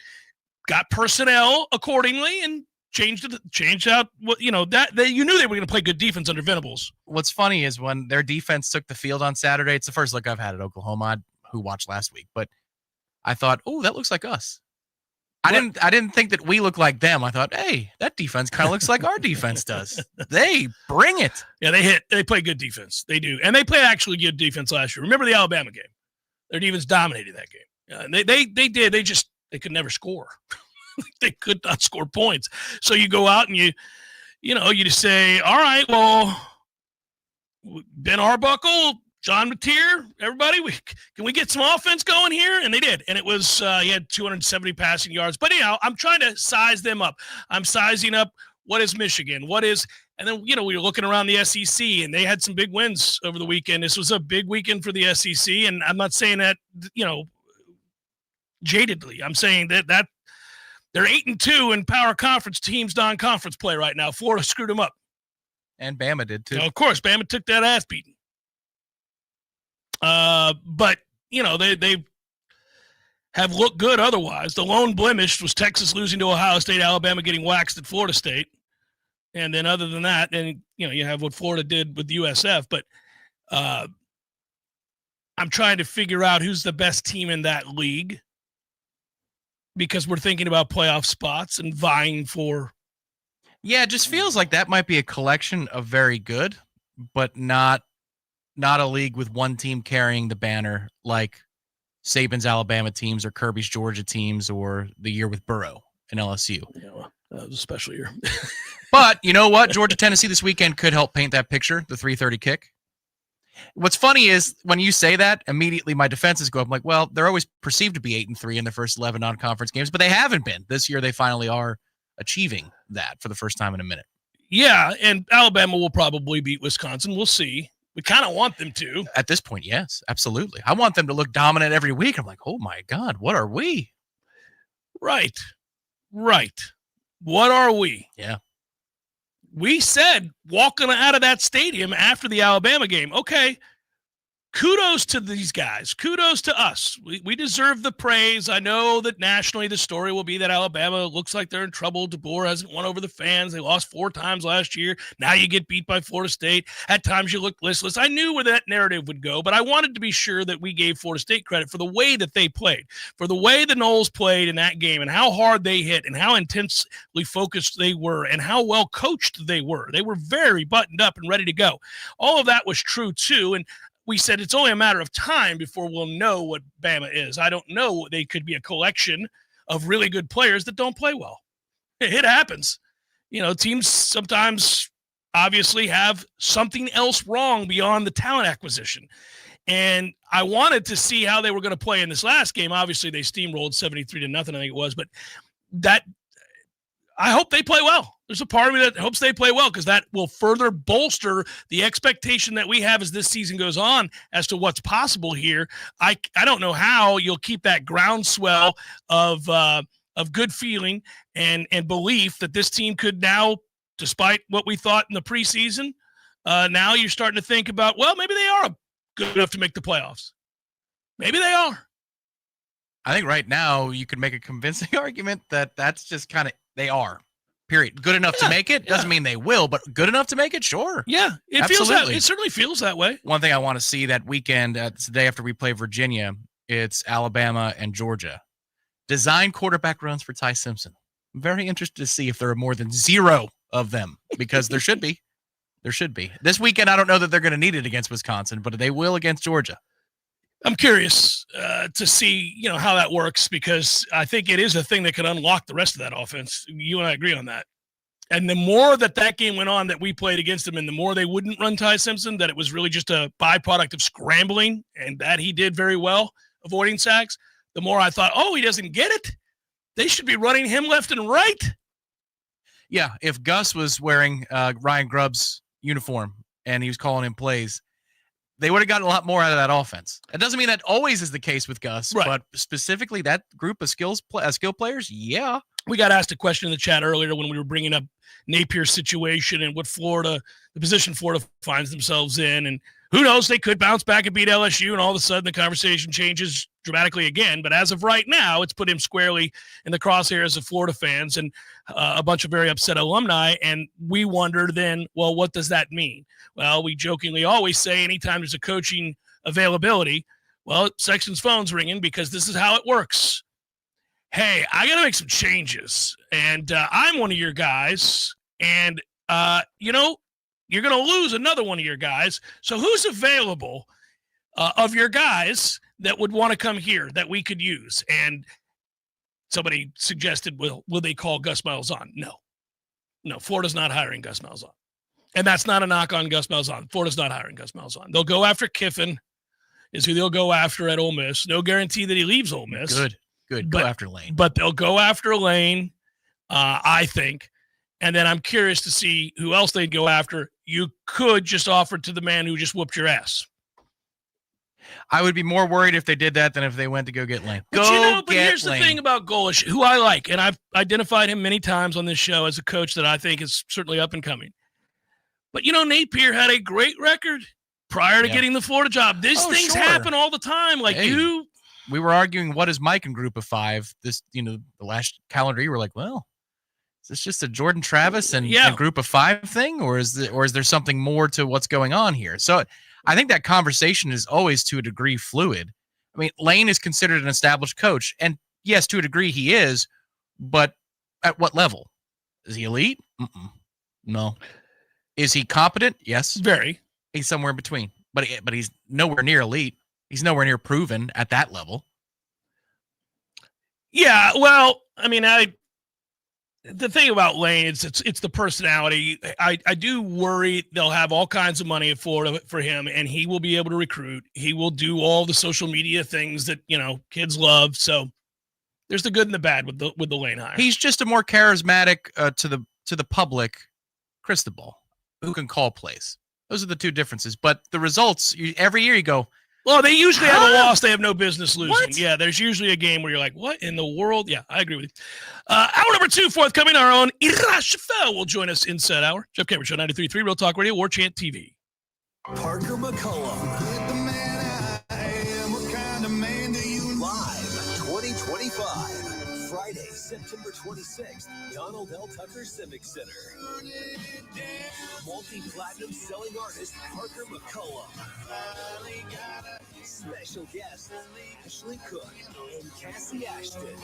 [SPEAKER 1] got personnel accordingly and changed out what you knew they were going to play good defense under Venables.
[SPEAKER 2] What's funny is when their defense took the field on Saturday, it's the first look I've had at Oklahoma, who watched last week, but I thought, oh, that looks like us. I didn't think that we look like them. I thought, hey, that defense kind of looks like our defense does. They bring it.
[SPEAKER 1] Yeah, they play good defense. They do. And they played actually good defense last year. Remember the Alabama game? Their defense dominated that game. They did. They could never score. They could not score points. So you go out and you just say, all right, well, Ben Arbuckle, John Mateer, everybody, can we get some offense going here? And they did. And it was, he had 270 passing yards. But I'm trying to size them up. I'm sizing up what is Michigan, what is And then, we were looking around the SEC, and they had some big wins over the weekend. This was a big weekend for the SEC, and I'm not saying that, jadedly. I'm saying that they're 8-2 in power conference teams non-conference play right now. Florida screwed them up.
[SPEAKER 2] And Bama did, too.
[SPEAKER 1] Of course, Bama took that ass beating. But, they have looked good otherwise. The lone blemish was Texas losing to Ohio State, Alabama getting waxed at Florida State. And then other than that, then, you have what Florida did with USF. But I'm trying to figure out who's the best team in that league because we're thinking about playoff spots and vying for.
[SPEAKER 2] Yeah, it just feels like that might be a collection of very good, but not a league with one team carrying the banner like Saban's Alabama teams or Kirby's Georgia teams or the year with Burrow and LSU.
[SPEAKER 1] Yeah, well, that was a special year.
[SPEAKER 2] But you know what? Georgia, Tennessee this weekend could help paint that picture, the 3:30 kick. What's funny is when you say that, immediately my defenses go up. I'm like, well, they're always perceived to be 8-3 in their first 11 non-conference games, but they haven't been. This year they finally are achieving that for the first time in a minute.
[SPEAKER 1] Yeah, and Alabama will probably beat Wisconsin. We'll see. We kind of want them to.
[SPEAKER 2] At this point, yes, absolutely. I want them to look dominant every week. I'm like, oh my God, what are we?
[SPEAKER 1] Right. What are we?
[SPEAKER 2] Yeah.
[SPEAKER 1] We said walking out of that stadium after the Alabama game, okay, kudos to these guys. Kudos to us. We deserve the praise. I know that nationally the story will be that Alabama looks like they're in trouble. DeBoer hasn't won over the fans. They lost 4 times last year. Now you get beat by Florida State. At times you look listless. I knew where that narrative would go, but I wanted to be sure that we gave Florida State credit for the way that they played, for the way the Noles played in that game and how hard they hit and how intensely focused they were and how well coached they were. They were very buttoned up and ready to go. All of that was true too, and we said it's only a matter of time before we'll know what Bama is. I don't know. They could be a collection of really good players that don't play well. It happens. Teams sometimes obviously have something else wrong beyond the talent acquisition. And I wanted to see how they were going to play in this last game. Obviously, they steamrolled 73-0, I think it was. But I hope they play well. There's a part of me that hopes they play well because that will further bolster the expectation that we have as this season goes on as to what's possible here. I don't know how you'll keep that groundswell of good feeling and belief that this team could now, despite what we thought in the preseason, now you're starting to think about, well, maybe they are good enough to make the playoffs. Maybe they are.
[SPEAKER 2] I think right now you could make a convincing argument that that's just kind of they are. Period. Good enough to make it doesn't mean they will, but good enough to make it, sure.
[SPEAKER 1] Yeah, it certainly feels that way.
[SPEAKER 2] One thing I want to see that weekend, it's the day after we play Virginia, it's Alabama and Georgia. Design quarterback runs for Ty Simpson. I'm very interested to see if there are more than 0 of them because there should be. There should be. This weekend, I don't know that they're going to need it against Wisconsin, but they will against Georgia.
[SPEAKER 1] I'm curious to see, how that works because I think it is a thing that could unlock the rest of that offense. You and I agree on that. And the more that game went on that we played against them and the more they wouldn't run Ty Simpson, that it was really just a byproduct of scrambling and that he did very well, avoiding sacks, the more I thought, he doesn't get it. They should be running him left and right.
[SPEAKER 2] Yeah, if Gus was wearing Ryan Grubb's uniform and he was calling in plays, they would have gotten a lot more out of that offense. It doesn't mean that always is the case with Gus, right, but specifically that group of skill players, yeah.
[SPEAKER 1] We got asked a question in the chat earlier when we were bringing up Napier's situation and the position Florida finds themselves in. And who knows, they could bounce back and beat LSU, and all of a sudden the conversation changes dramatically again. But as of right now, it's put him squarely in the crosshairs of Florida fans and a bunch of very upset alumni. And we wonder then, well, what does that mean? Well, we jokingly always say anytime there's a coaching availability, well, Sexton's phone's ringing because this is how it works. Hey, I got to make some changes, and I'm one of your guys, and, you're going to lose another one of your guys. So who's available of your guys that would want to come here that we could use? And somebody suggested, will they call Gus Malzahn? No, Florida's not hiring Gus Malzahn. And that's not a knock on Gus Malzahn. Florida's not hiring Gus Malzahn. They'll go after Kiffin is who they'll go after at Ole Miss. No guarantee that he leaves Ole Miss.
[SPEAKER 2] Good. Go after Lane.
[SPEAKER 1] But they'll go after Lane, I think. And then I'm curious to see who else they'd go after. You could just offer it to the man who just whooped your ass.
[SPEAKER 2] I would be more worried if they did that than if they went to go get Lane.
[SPEAKER 1] But here's the thing about Golish, who I like, and I've identified him many times on this show as a coach that I think is certainly up and coming. But, Napier had a great record prior to getting the Florida job. These things happen all the time.
[SPEAKER 2] We were arguing, what is Mike in Group of Five? This, the last calendar year, we're like, well, is this just a Jordan Travis and Group of Five thing, or is there something more to what's going on here? So I think that conversation is always to a degree fluid. I mean, Lane is considered an established coach, and yes, to a degree he is, but at what level? Is he elite? No. Is he competent? Yes.
[SPEAKER 1] Very.
[SPEAKER 2] He's somewhere in between, but he's nowhere near elite. He's nowhere near proven at that level.
[SPEAKER 1] Yeah, well, I mean, the thing about Lane is it's the personality. I do worry they'll have all kinds of money at Florida for him, and he will be able to recruit. He will do all the social media things that kids love. So there's the good and the bad with the Lane hire.
[SPEAKER 2] He's just a more charismatic to the public Cristobal who can call plays. Those are the two differences. But the results, every year you go,
[SPEAKER 1] well, they usually have a loss they have no business losing. What? Yeah, there's usually a game where you're like, what in the world? Yeah, I agree with you. Hour number 2 forthcoming. Our own Ira Shafel will join us in said hour. Jeff Cameron Show, 93.3 Real Talk Radio, Warchant TV.
[SPEAKER 14] Parker McCollum. The man I am. What kind of man do you live 2025. Friday, September 26th, Donald L. Tucker Civic Center. Multi-platinum selling artist Parker McCollum. Special guests Ashley Cook and Cassie Ashton.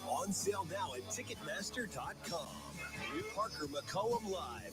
[SPEAKER 14] On sale now at Ticketmaster.com. Parker McCollum Live.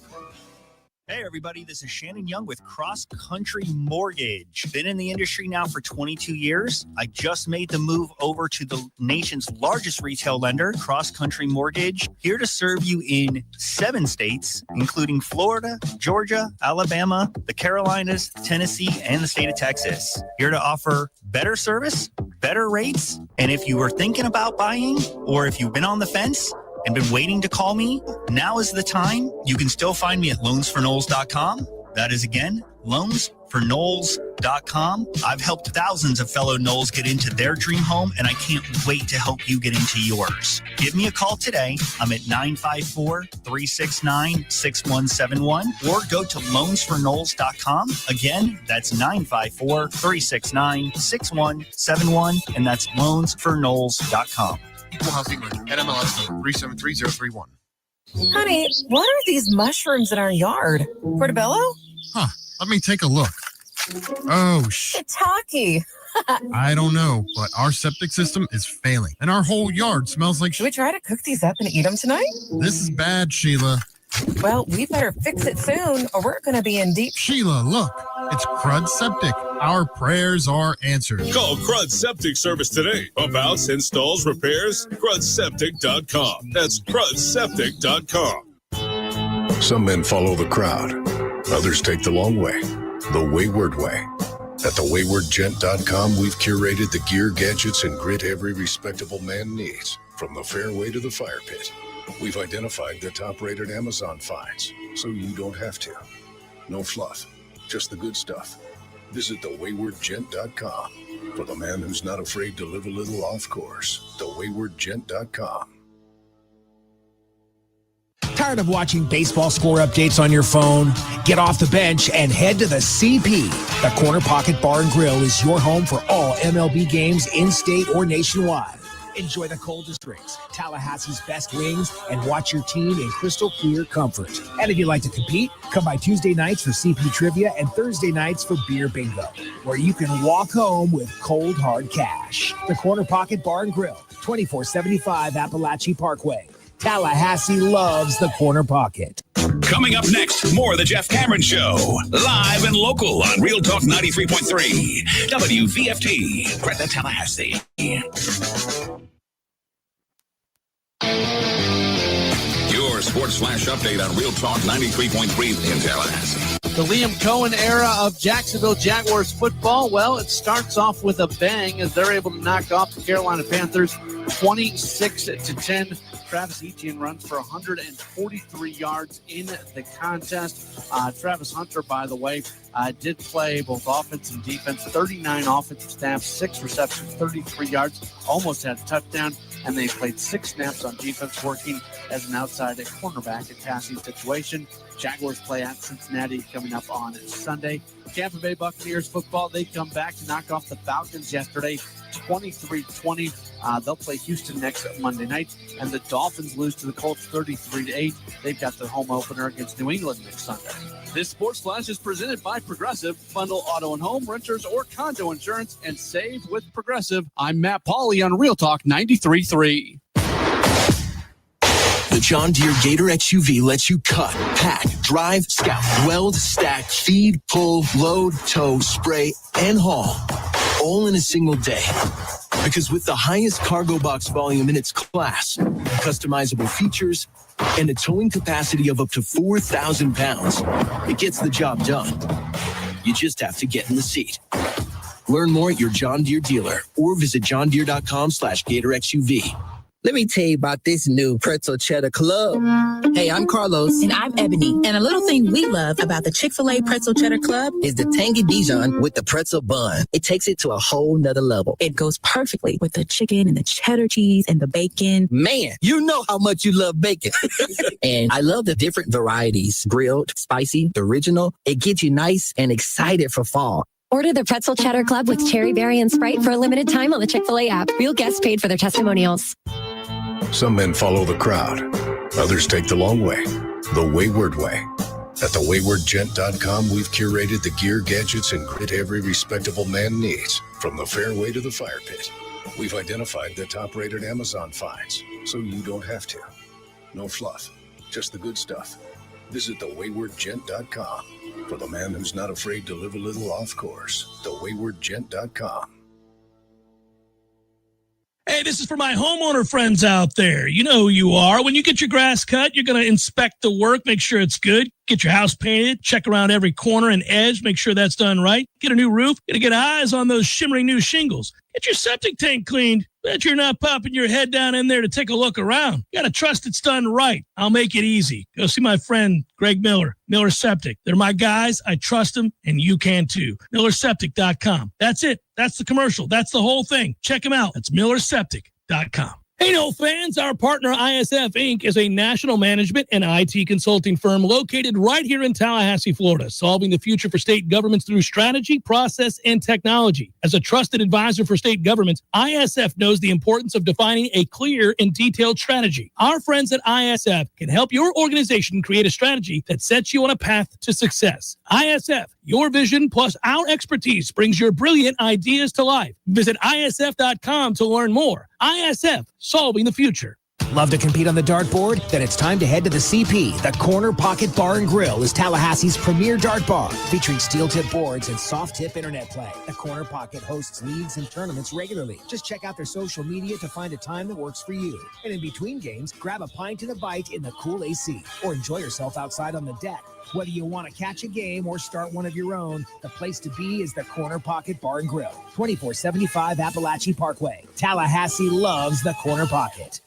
[SPEAKER 20] Hey everybody, this is Shannon Young with Cross Country Mortgage. Been in the industry now for 22 years. I just made the move over to the nation's largest retail lender, Cross Country Mortgage, here to serve you in 7 states, including Florida, Georgia, Alabama, the Carolinas, Tennessee, and the state of Texas. Here to offer better service, better rates, and if you were thinking about buying or if you've been on the fence and been waiting to call me, now is the time. You can still find me at loansforknowles.com. That is, again, loansforknowles.com. I've helped thousands of fellow Knowles get into their dream home, and I can't wait to help you get into yours. Give me a call today. I'm at 954-369-6171, or go to loansforknowles.com. Again, that's 954-369-6171, and that's loansforknowles.com.
[SPEAKER 21] Equal housing lender. NMLS number 373031.
[SPEAKER 22] Honey, what are these mushrooms in our yard? Portobello?
[SPEAKER 21] Huh. Let me take a look. Oh,
[SPEAKER 22] Shiitake.
[SPEAKER 21] I don't know, but our septic system is failing, and our whole yard smells like.
[SPEAKER 22] Should we try to cook these up and eat them tonight?
[SPEAKER 21] This is bad, Sheila.
[SPEAKER 22] Well, we better fix it soon, or we're going to be in deep.
[SPEAKER 21] Sheila, look. It's Crud Septic. Our prayers are answered.
[SPEAKER 23] Call Crud Septic Service today. Pump outs, installs, repairs. CrudSeptic.com. That's CrudSeptic.com.
[SPEAKER 24] Some men follow the crowd. Others take the long way. The wayward way. At thewaywardgent.com, we've curated the gear, gadgets, and grit every respectable man needs. From the fairway to the fire pit. We've identified the top-rated Amazon finds, so you don't have to. No fluff, just the good stuff. Visit thewaywardgent.com for the man who's not afraid to live a little off course. Thewaywardgent.com.
[SPEAKER 25] Tired of watching baseball score updates on your phone? Get off the bench and head to the CP. The Corner Pocket Bar and Grill is your home for all MLB games in-state or nationwide. Enjoy the coldest drinks, Tallahassee's best wings, and watch your team in crystal clear comfort. And if you'd like to compete, come by Tuesday nights for CP Trivia and Thursday nights for Beer Bingo, where you can walk home with cold, hard cash. The Corner Pocket Bar and Grill, 2475 Appalachia Parkway. Tallahassee loves the Corner Pocket.
[SPEAKER 14] Coming up next, more of the Jeff Cameron Show. Live and local on Real Talk 93.3. WVFT. Greta, Tallahassee. Your
[SPEAKER 12] Sports Flash Update on Real Talk 93.3 in Tallahassee.
[SPEAKER 3] The Liam Cohen era of Jacksonville Jaguars football, well, it starts off with a bang as they're able to knock off the Carolina Panthers 26-10. Travis Etienne runs for 143 yards in the contest. Travis Hunter, by the way, did play both offense and defense, 39 offensive snaps, 6 receptions, 33 yards, almost had a touchdown, and they played 6 snaps on defense, working as an outside cornerback in passing situation. Jaguars play at Cincinnati coming up on Sunday. Tampa Bay Buccaneers football, they come back to knock off the Falcons yesterday, 23-20. They'll play Houston next Monday night, and the Dolphins lose to the Colts 33-8. They've got their home opener against New England next Sunday. This Sports Flash is presented by Progressive. Bundle auto and home, renters, or condo insurance, and save with Progressive. I'm Matt Pauley on Real Talk 93.3.
[SPEAKER 25] The John Deere Gator XUV lets you cut, pack, drive, scout, weld, stack, feed, pull, load, tow, spray, and haul, all in a single day. Because with the highest cargo box volume in its class, customizable features, and a towing capacity of up to 4,000 pounds, it gets the job done. You just have to get in the seat. Learn more at your John Deere dealer or visit johndeere.com/Gator XUV.
[SPEAKER 4] Let me tell you about this new pretzel cheddar club. Hey, I'm Carlos.
[SPEAKER 22] And I'm Ebony. And a little thing we love about the Chick-fil-A pretzel cheddar club
[SPEAKER 4] Is the tangy Dijon with the pretzel bun. It takes it to a whole nother level.
[SPEAKER 22] it goes perfectly with the chicken and the cheddar cheese and the bacon.
[SPEAKER 4] Man, you know how much you love bacon. And I love the different varieties. Grilled, spicy, original. It gets you nice and excited for fall.
[SPEAKER 15] Order the Pretzel Cheddar Club with Cherry Berry and Sprite for a limited time on the Chick-fil-A app. Real guests paid for their testimonials.
[SPEAKER 24] Some men follow the crowd. Others take the long way, the wayward way. At thewaywardgent.com, we've curated the gear, gadgets, and grit every respectable man needs, from the fairway to the fire pit. We've identified the top-rated Amazon finds, so you don't have to. No fluff, just the good stuff. Visit thewaywardgent.com for the man who's not afraid to live a little off course. Thewaywardgent.com.
[SPEAKER 1] Hey, this is for my homeowner friends out there. You know who you are. When you get your grass cut, you're going to inspect the work, make sure it's good. Get your house painted, check around every corner and edge, make sure that's done right. Get a new roof, get to get eyes on those shimmering new shingles. Get your septic tank cleaned. Bet you're not popping your head down in there to take a look around. You got to trust it's done right. I'll make it easy. Go see my friend Greg Miller, Miller Septic. They're my guys. I trust them, and you can too. MillerSeptic.com. That's it. That's the commercial. That's the whole thing. Check them out. That's MillerSeptic.com. Hey, no fans, our partner ISF Inc. is a national management and IT consulting firm located right here in Tallahassee, Florida, solving the future for state governments through strategy, process, and technology. As a trusted advisor for state governments, ISF knows the importance of defining a clear and detailed strategy. Our friends at ISF can help your organization create a strategy that sets you on a path to success. ISF, your vision plus our expertise brings your brilliant ideas to life. Visit ISF.com to learn more. ISF, solving the future.
[SPEAKER 25] Love to compete on the dartboard? Then it's time to head to the CP. The Corner Pocket Bar and Grill is Tallahassee's premier dart bar, featuring steel tip boards and soft tip internet play. The Corner Pocket hosts leagues and tournaments regularly. Just check out their social media to find a time that works for you. And in between games, grab a pint and a bite in the cool AC, or enjoy yourself outside on the deck. Whether you want to catch a game or start one of your own, the place to be is the Corner Pocket Bar and Grill, 2475 Appalachie Parkway. Tallahassee loves the Corner Pocket.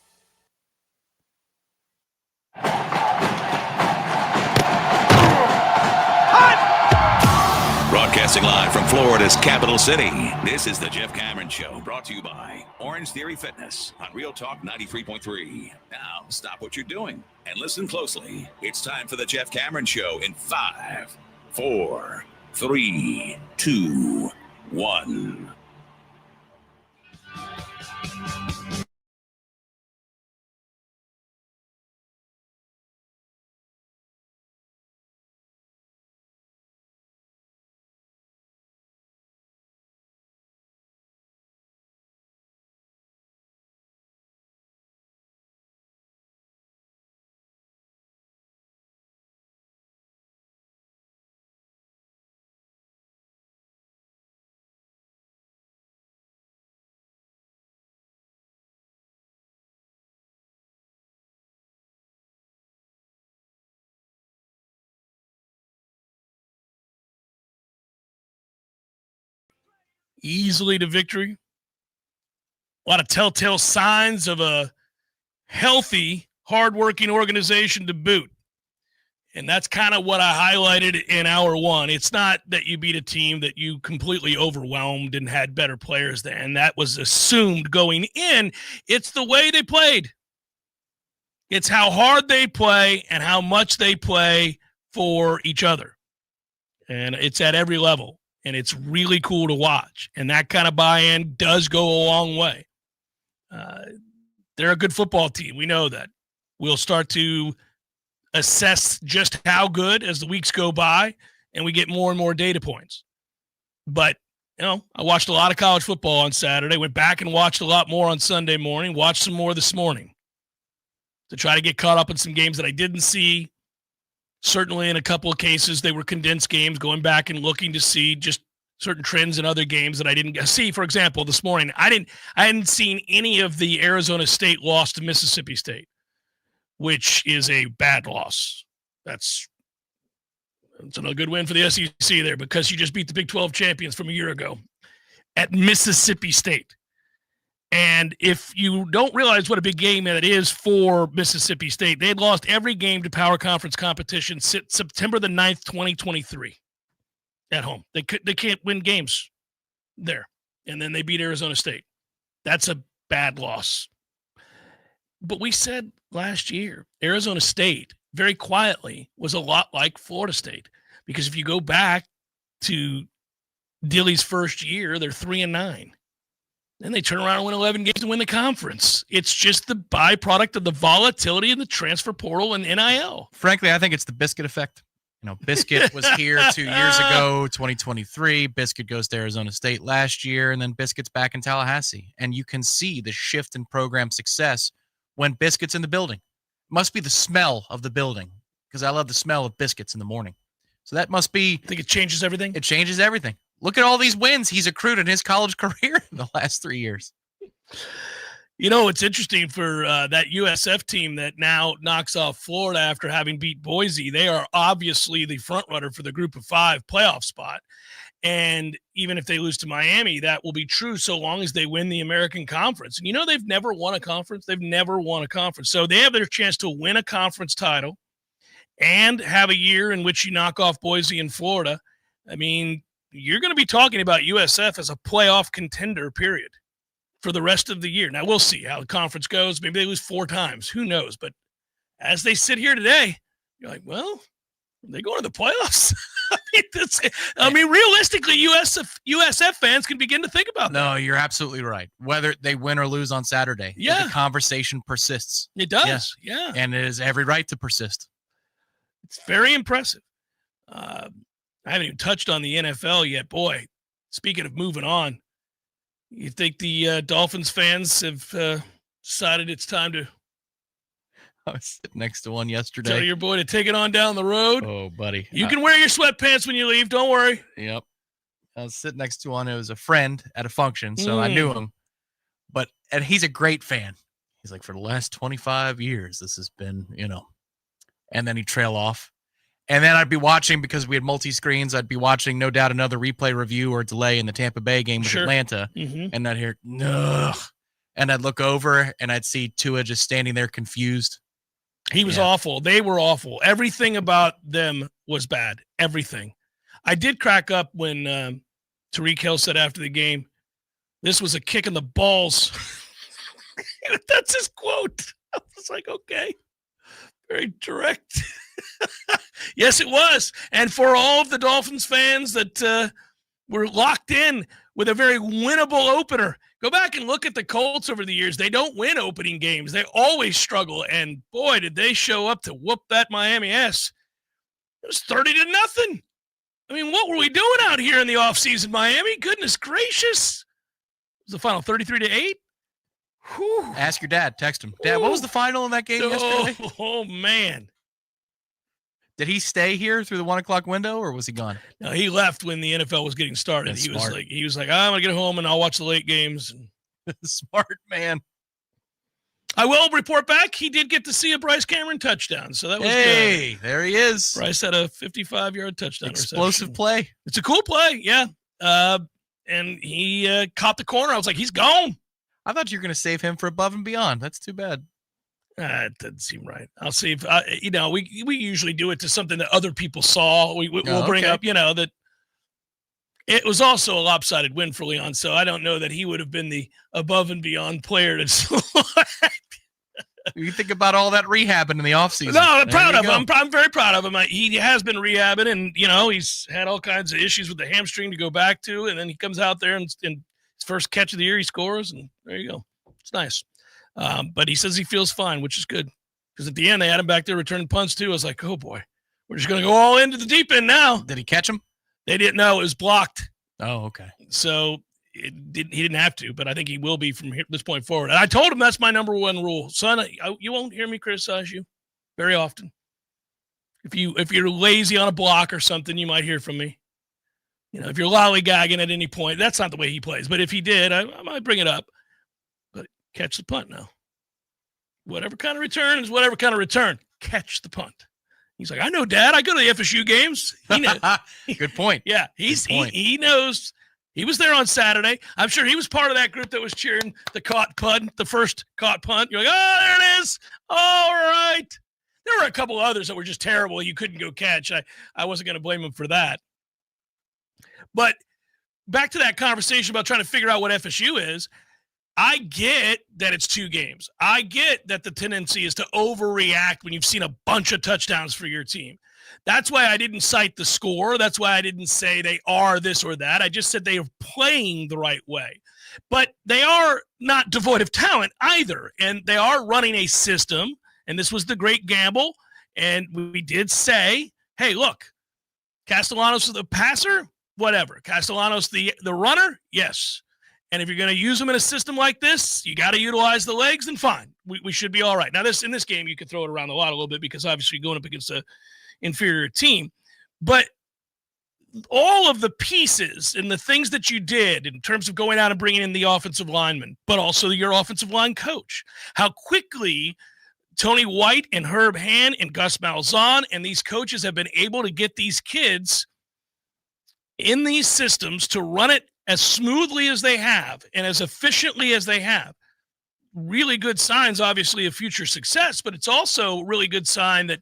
[SPEAKER 12] Broadcasting live from Florida's capital city, this is the Jeff Cameron Show, brought to you by Orange Theory Fitness on Real Talk 93.3. Now, stop what you're doing and listen closely. It's time for the Jeff Cameron Show in 5, 4, 3, 2, 1.
[SPEAKER 1] easily to victory. A lot of telltale signs of a healthy, hardworking organization to boot. And that's kind of what I highlighted in hour one. It's not that you beat a team that you completely overwhelmed and had better players than. That was assumed going in. It's the way they played. It's how hard they play and how much they play for each other. And it's at every level. And it's really cool to watch. And that kind of buy-in does go a long way. They're a good football team. We know that. We'll start to assess just how good as the weeks go by and we get more and more data points. But, I watched a lot of college football on Saturday, went back and watched a lot more on Sunday morning, watched some more this morning to try to get caught up in some games that I didn't see. Certainly in a couple of cases, they were condensed games, going back and looking to see just certain trends in other games that I didn't see. For example, this morning, I hadn't seen any of the Arizona State loss to Mississippi State, which is a bad loss. That's another good win for the SEC there because you just beat the Big 12 champions from a year ago at Mississippi State. And if you don't realize what a big game that is for Mississippi State, they had lost every game to power conference competition since September the 9th, 2023 at home. They can't win games there. And then they beat Arizona State. That's a bad loss. But we said last year, Arizona State, very quietly, was a lot like Florida State. Because if you go back to Dilly's first year, they're 3-9. Then they turn around and win 11 games and win the conference. It's just the byproduct of the volatility in the transfer portal and NIL.
[SPEAKER 2] Frankly, I think it's the Biscuit effect. Biscuit was here 2 years ago, 2023. Biscuit goes to Arizona State last year, and then Biscuit's back in Tallahassee. And you can see the shift in program success when Biscuit's in the building. It must be the smell of the building, because I love the smell of biscuits in the morning. So that must be...
[SPEAKER 1] I think it changes everything?
[SPEAKER 2] It changes everything. Look at all these wins he's accrued in his college career in the last 3 years.
[SPEAKER 1] It's interesting for that USF team that now knocks off Florida after having beat Boise. They are obviously the front runner for the group of 5 playoff spot. And even if they lose to Miami, that will be true so long as they win the American Conference. And they've never won a conference. They've never won a conference. So they have their chance to win a conference title and have a year in which you knock off Boise and Florida. I mean, you're going to be talking about USF as a playoff contender, period, for the rest of the year. Now, we'll see how the conference goes. Maybe they lose 4 times. Who knows? But as they sit here today, you're like, well, are they going to the playoffs? Realistically, USF fans can begin to think about that.
[SPEAKER 2] No, you're absolutely right. Whether they win or lose on Saturday, the conversation persists.
[SPEAKER 1] It does, yeah.
[SPEAKER 2] And it is every right to persist.
[SPEAKER 1] It's very impressive. I haven't even touched on the NFL yet. Boy, speaking of moving on, you think the Dolphins fans have decided it's time to...
[SPEAKER 2] I was sitting next to one yesterday.
[SPEAKER 1] Tell your boy to take it on down the road.
[SPEAKER 2] Oh, buddy.
[SPEAKER 1] You can wear your sweatpants when you leave. Don't worry.
[SPEAKER 2] Yep. I was sitting next to one. It was a friend at a function, so I knew him. And he's a great fan. He's like, for the last 25 years, this has been, And then he'd trail off. And then I'd be watching, because we had multi-screens, I'd be watching, no doubt, another replay review or delay in the Tampa Bay game with Atlanta.
[SPEAKER 1] Mm-hmm.
[SPEAKER 2] And I'd hear, no. And I'd look over, and I'd see Tua just standing there confused.
[SPEAKER 1] He was awful. They were awful. Everything about them was bad. Everything. I did crack up when Tyreek Hill said after the game, this was a kick in the balls. That's his quote. I was like, okay. Very direct. Yes, it was. And for all of the Dolphins fans that were locked in with a very winnable opener, go back and look at the Colts over the years. They don't win opening games. They always struggle. And boy, did they show up to whoop that Miami ass. It was 30-0. I mean, what were we doing out here in the offseason, Miami? Goodness gracious. Was the final 33-8? Whew.
[SPEAKER 2] Ask your dad. Text him. Dad, what was the final in that game yesterday?
[SPEAKER 1] Oh, man.
[SPEAKER 2] Did he stay here through the 1 o'clock window, or was he gone?
[SPEAKER 1] No, he left when the NFL was getting started.
[SPEAKER 2] That's
[SPEAKER 1] he
[SPEAKER 2] smart.
[SPEAKER 1] was like, I'm gonna get home and I'll watch the late games.
[SPEAKER 2] Smart man.
[SPEAKER 1] I will report back. He did get to see a Bryce Cameron touchdown, so that was good.
[SPEAKER 2] There he is.
[SPEAKER 1] Bryce had a 55-yard touchdown.
[SPEAKER 2] Explosive
[SPEAKER 1] reception.
[SPEAKER 2] play.
[SPEAKER 1] It's a cool play, yeah. and he caught the corner. I was like, he's gone.
[SPEAKER 2] I thought you were going to save him for above and beyond. That's too bad.
[SPEAKER 1] It doesn't seem right. I'll see if we usually do it to something that other people saw. We'll bring up, that it was also a lopsided win for Leon. So I don't know that he would have been the above and beyond player to select.
[SPEAKER 2] You think about all that rehabbing in the offseason.
[SPEAKER 1] No, I'm proud of him. I'm very proud of him. He has been rehabbing, and he's had all kinds of issues with the hamstring to go back to, and then he comes out there and his first catch of the year, he scores, and there you go. It's nice. But he says he feels fine, which is good, because at the end they had him back there returning punts too. I was like, oh boy, we're just going to go all into the deep end now.
[SPEAKER 2] Did he catch him?
[SPEAKER 1] They didn't know. It was blocked.
[SPEAKER 2] Oh, okay.
[SPEAKER 1] So he didn't have to, but I think he will be from this point forward. And I told him that's my number one rule. Son, you won't hear me criticize you very often. If you're lazy on a block or something, you might hear from me. If you're lollygagging at any point, that's not the way he plays. But if he did, I might bring it up. But catch the punt now. Whatever kind of return is whatever kind of return. Catch the punt. He's like, I know, Dad. I go to the FSU games. He knows.
[SPEAKER 2] Good point.
[SPEAKER 1] Yeah, he knows. He was there on Saturday. I'm sure he was part of that group that was cheering the caught punt, the first caught punt. You're like, oh, there it is. All right. There were a couple others that were just terrible. You couldn't go catch. I wasn't going to blame him for that. But back to that conversation about trying to figure out what FSU is, I get that it's 2 games. I get that the tendency is to overreact when you've seen a bunch of touchdowns for your team. That's why I didn't cite the score. That's why I didn't say they are this or that. I just said they are playing the right way. But they are not devoid of talent either. And they are running a system. And this was the great gamble. And we did say, hey, look, Castellanos the passer, whatever. Castellanos the runner, yes. And if you're going to use them in a system like this, you got to utilize the legs, then fine. We should be all right. Now, in this game, you could throw it around the lot a little bit because obviously you're going up against a inferior team. But all of the pieces and the things that you did in terms of going out and bringing in the offensive lineman, but also your offensive line coach, how quickly Tony White and Herb Hand and Gus Malzahn and these coaches have been able to get these kids in these systems to run it as smoothly as they have and as efficiently as they have. Really good signs, obviously, of future success, but it's also a really good sign that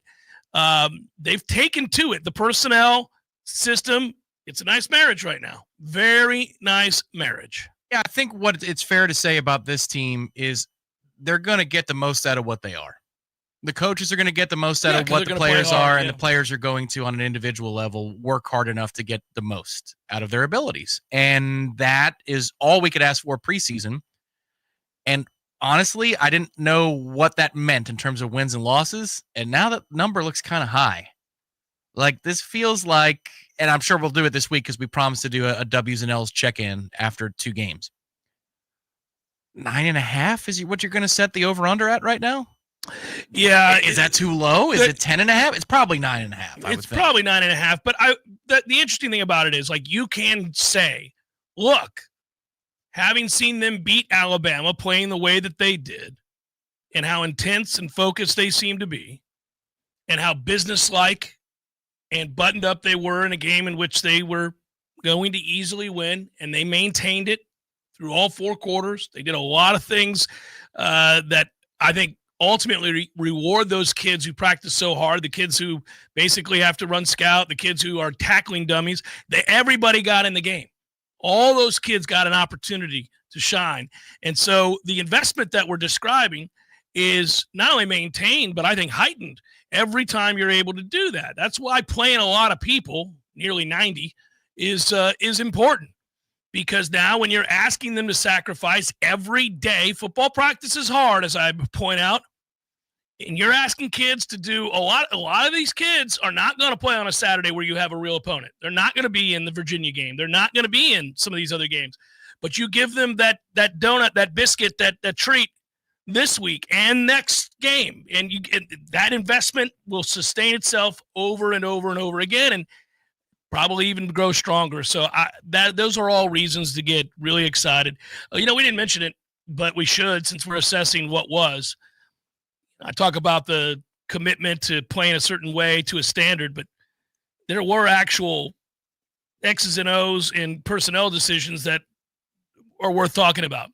[SPEAKER 1] they've taken to it. The personnel system, it's a nice marriage right now. Very nice marriage.
[SPEAKER 2] Yeah, I think what it's fair to say about this team is they're going to get the most out of what they are. The coaches are going to get the most out of what the players are, and the players are going to, on an individual level, work hard enough to get the most out of their abilities. And that is all we could ask for preseason. And honestly, I didn't know what that meant in terms of wins and losses. And now that number looks kind of high. Like, this feels like, and I'm sure we'll do it this week because we promised to do a W's and L's check-in after 2 games. 9.5 is what you're going to set the over-under at right now?
[SPEAKER 1] Yeah.
[SPEAKER 2] Is that too low? Is it 10.5? It's probably 9.5.
[SPEAKER 1] It's probably 9.5. But the interesting thing about it is, like, you can say, look, having seen them beat Alabama playing the way that they did and how intense and focused they seem to be and how businesslike and buttoned up they were in a game in which they were going to easily win, and they maintained it through all 4 quarters. They did a lot of things that I think ultimately reward those kids who practice so hard, the kids who basically have to run scout, the kids who are tackling dummies. Everybody got in the game. All those kids got an opportunity to shine. And so the investment that we're describing is not only maintained, but I think heightened every time you're able to do that. That's why playing a lot of people, nearly 90, is important. Because now when you're asking them to sacrifice every day, football practice is hard, as I point out, and you're asking kids to do a lot of these kids are not going to play on a Saturday where you have a real opponent. They're not going to be in the Virginia game. They're not going to be in some of these other games. But you give them that donut, that biscuit, that treat this week and next game, and that investment will sustain itself over and over and over again, and probably even grow stronger. So those are all reasons to get really excited. We didn't mention it, but we should, since we're assessing what was. I talk about the commitment to playing a certain way to a standard, but there were actual X's and O's in personnel decisions that are worth talking about.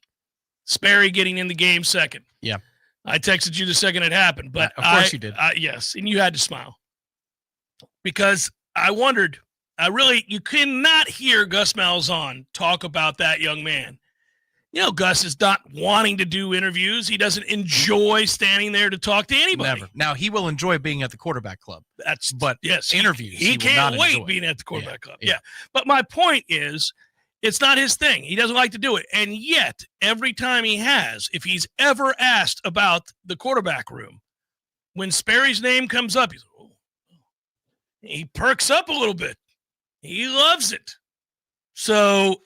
[SPEAKER 1] Sperry getting in the game second.
[SPEAKER 2] Yeah.
[SPEAKER 1] I texted you the second it happened, but
[SPEAKER 2] of course you did.
[SPEAKER 1] Yes, and you had to smile because I wondered. You cannot hear Gus Malzahn talk about that young man. You know, Gus is not wanting to do interviews. He doesn't enjoy standing there to talk to anybody.
[SPEAKER 2] Never. Now, he will enjoy being at the quarterback club.
[SPEAKER 1] Yes,
[SPEAKER 2] interviews.
[SPEAKER 1] He can't wait being at the quarterback club. Yeah. But my point is, it's not his thing. He doesn't like to do it. And yet, every time if he's ever asked about the quarterback room, when Sperry's name comes up, he perks up a little bit. He loves it. So,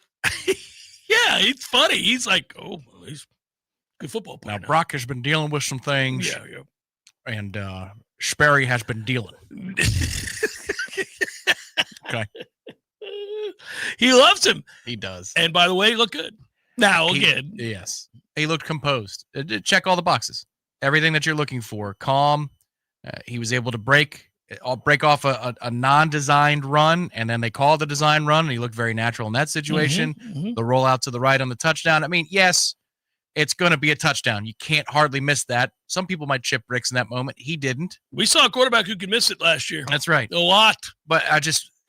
[SPEAKER 1] yeah, it's funny. He's like, oh, well, he's a good football player.
[SPEAKER 2] Now, Brock has been dealing with some things.
[SPEAKER 1] Yeah.
[SPEAKER 2] And Sperry has been dealing. Okay.
[SPEAKER 1] He loves him.
[SPEAKER 2] He does.
[SPEAKER 1] And by the way, he looked good. Now, again.
[SPEAKER 2] Yes. He looked composed. Check all the boxes. Everything that you're looking for. Calm. He was able to break off a non-designed run, and then they called the design run, and he looked very natural in that situation. The rollout to the right on the touchdown. I mean, yes, it's going to be a touchdown. You can't hardly miss that. Some people might chip bricks in that moment. He didn't.
[SPEAKER 1] We saw a quarterback who could miss it last year.
[SPEAKER 2] That's right.
[SPEAKER 1] A lot.
[SPEAKER 2] But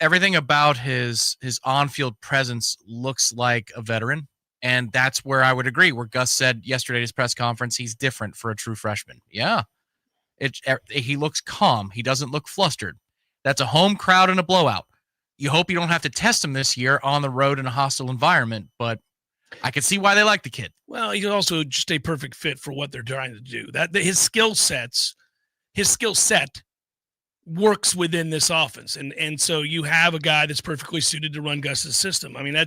[SPEAKER 2] everything about his on-field presence looks like a veteran, and that's where I would agree, where Gus said yesterday at his press conference, he's different for a true freshman. Yeah. He looks calm. He doesn't look flustered. That's a home crowd and a blowout. You hope you don't have to test him this year on the road in a hostile environment, but I can see why they like the kid.
[SPEAKER 1] Well, he's also just a perfect fit for what they're trying to do. His skill set works within this offense. And so you have a guy that's perfectly suited to run Gus's system. I mean,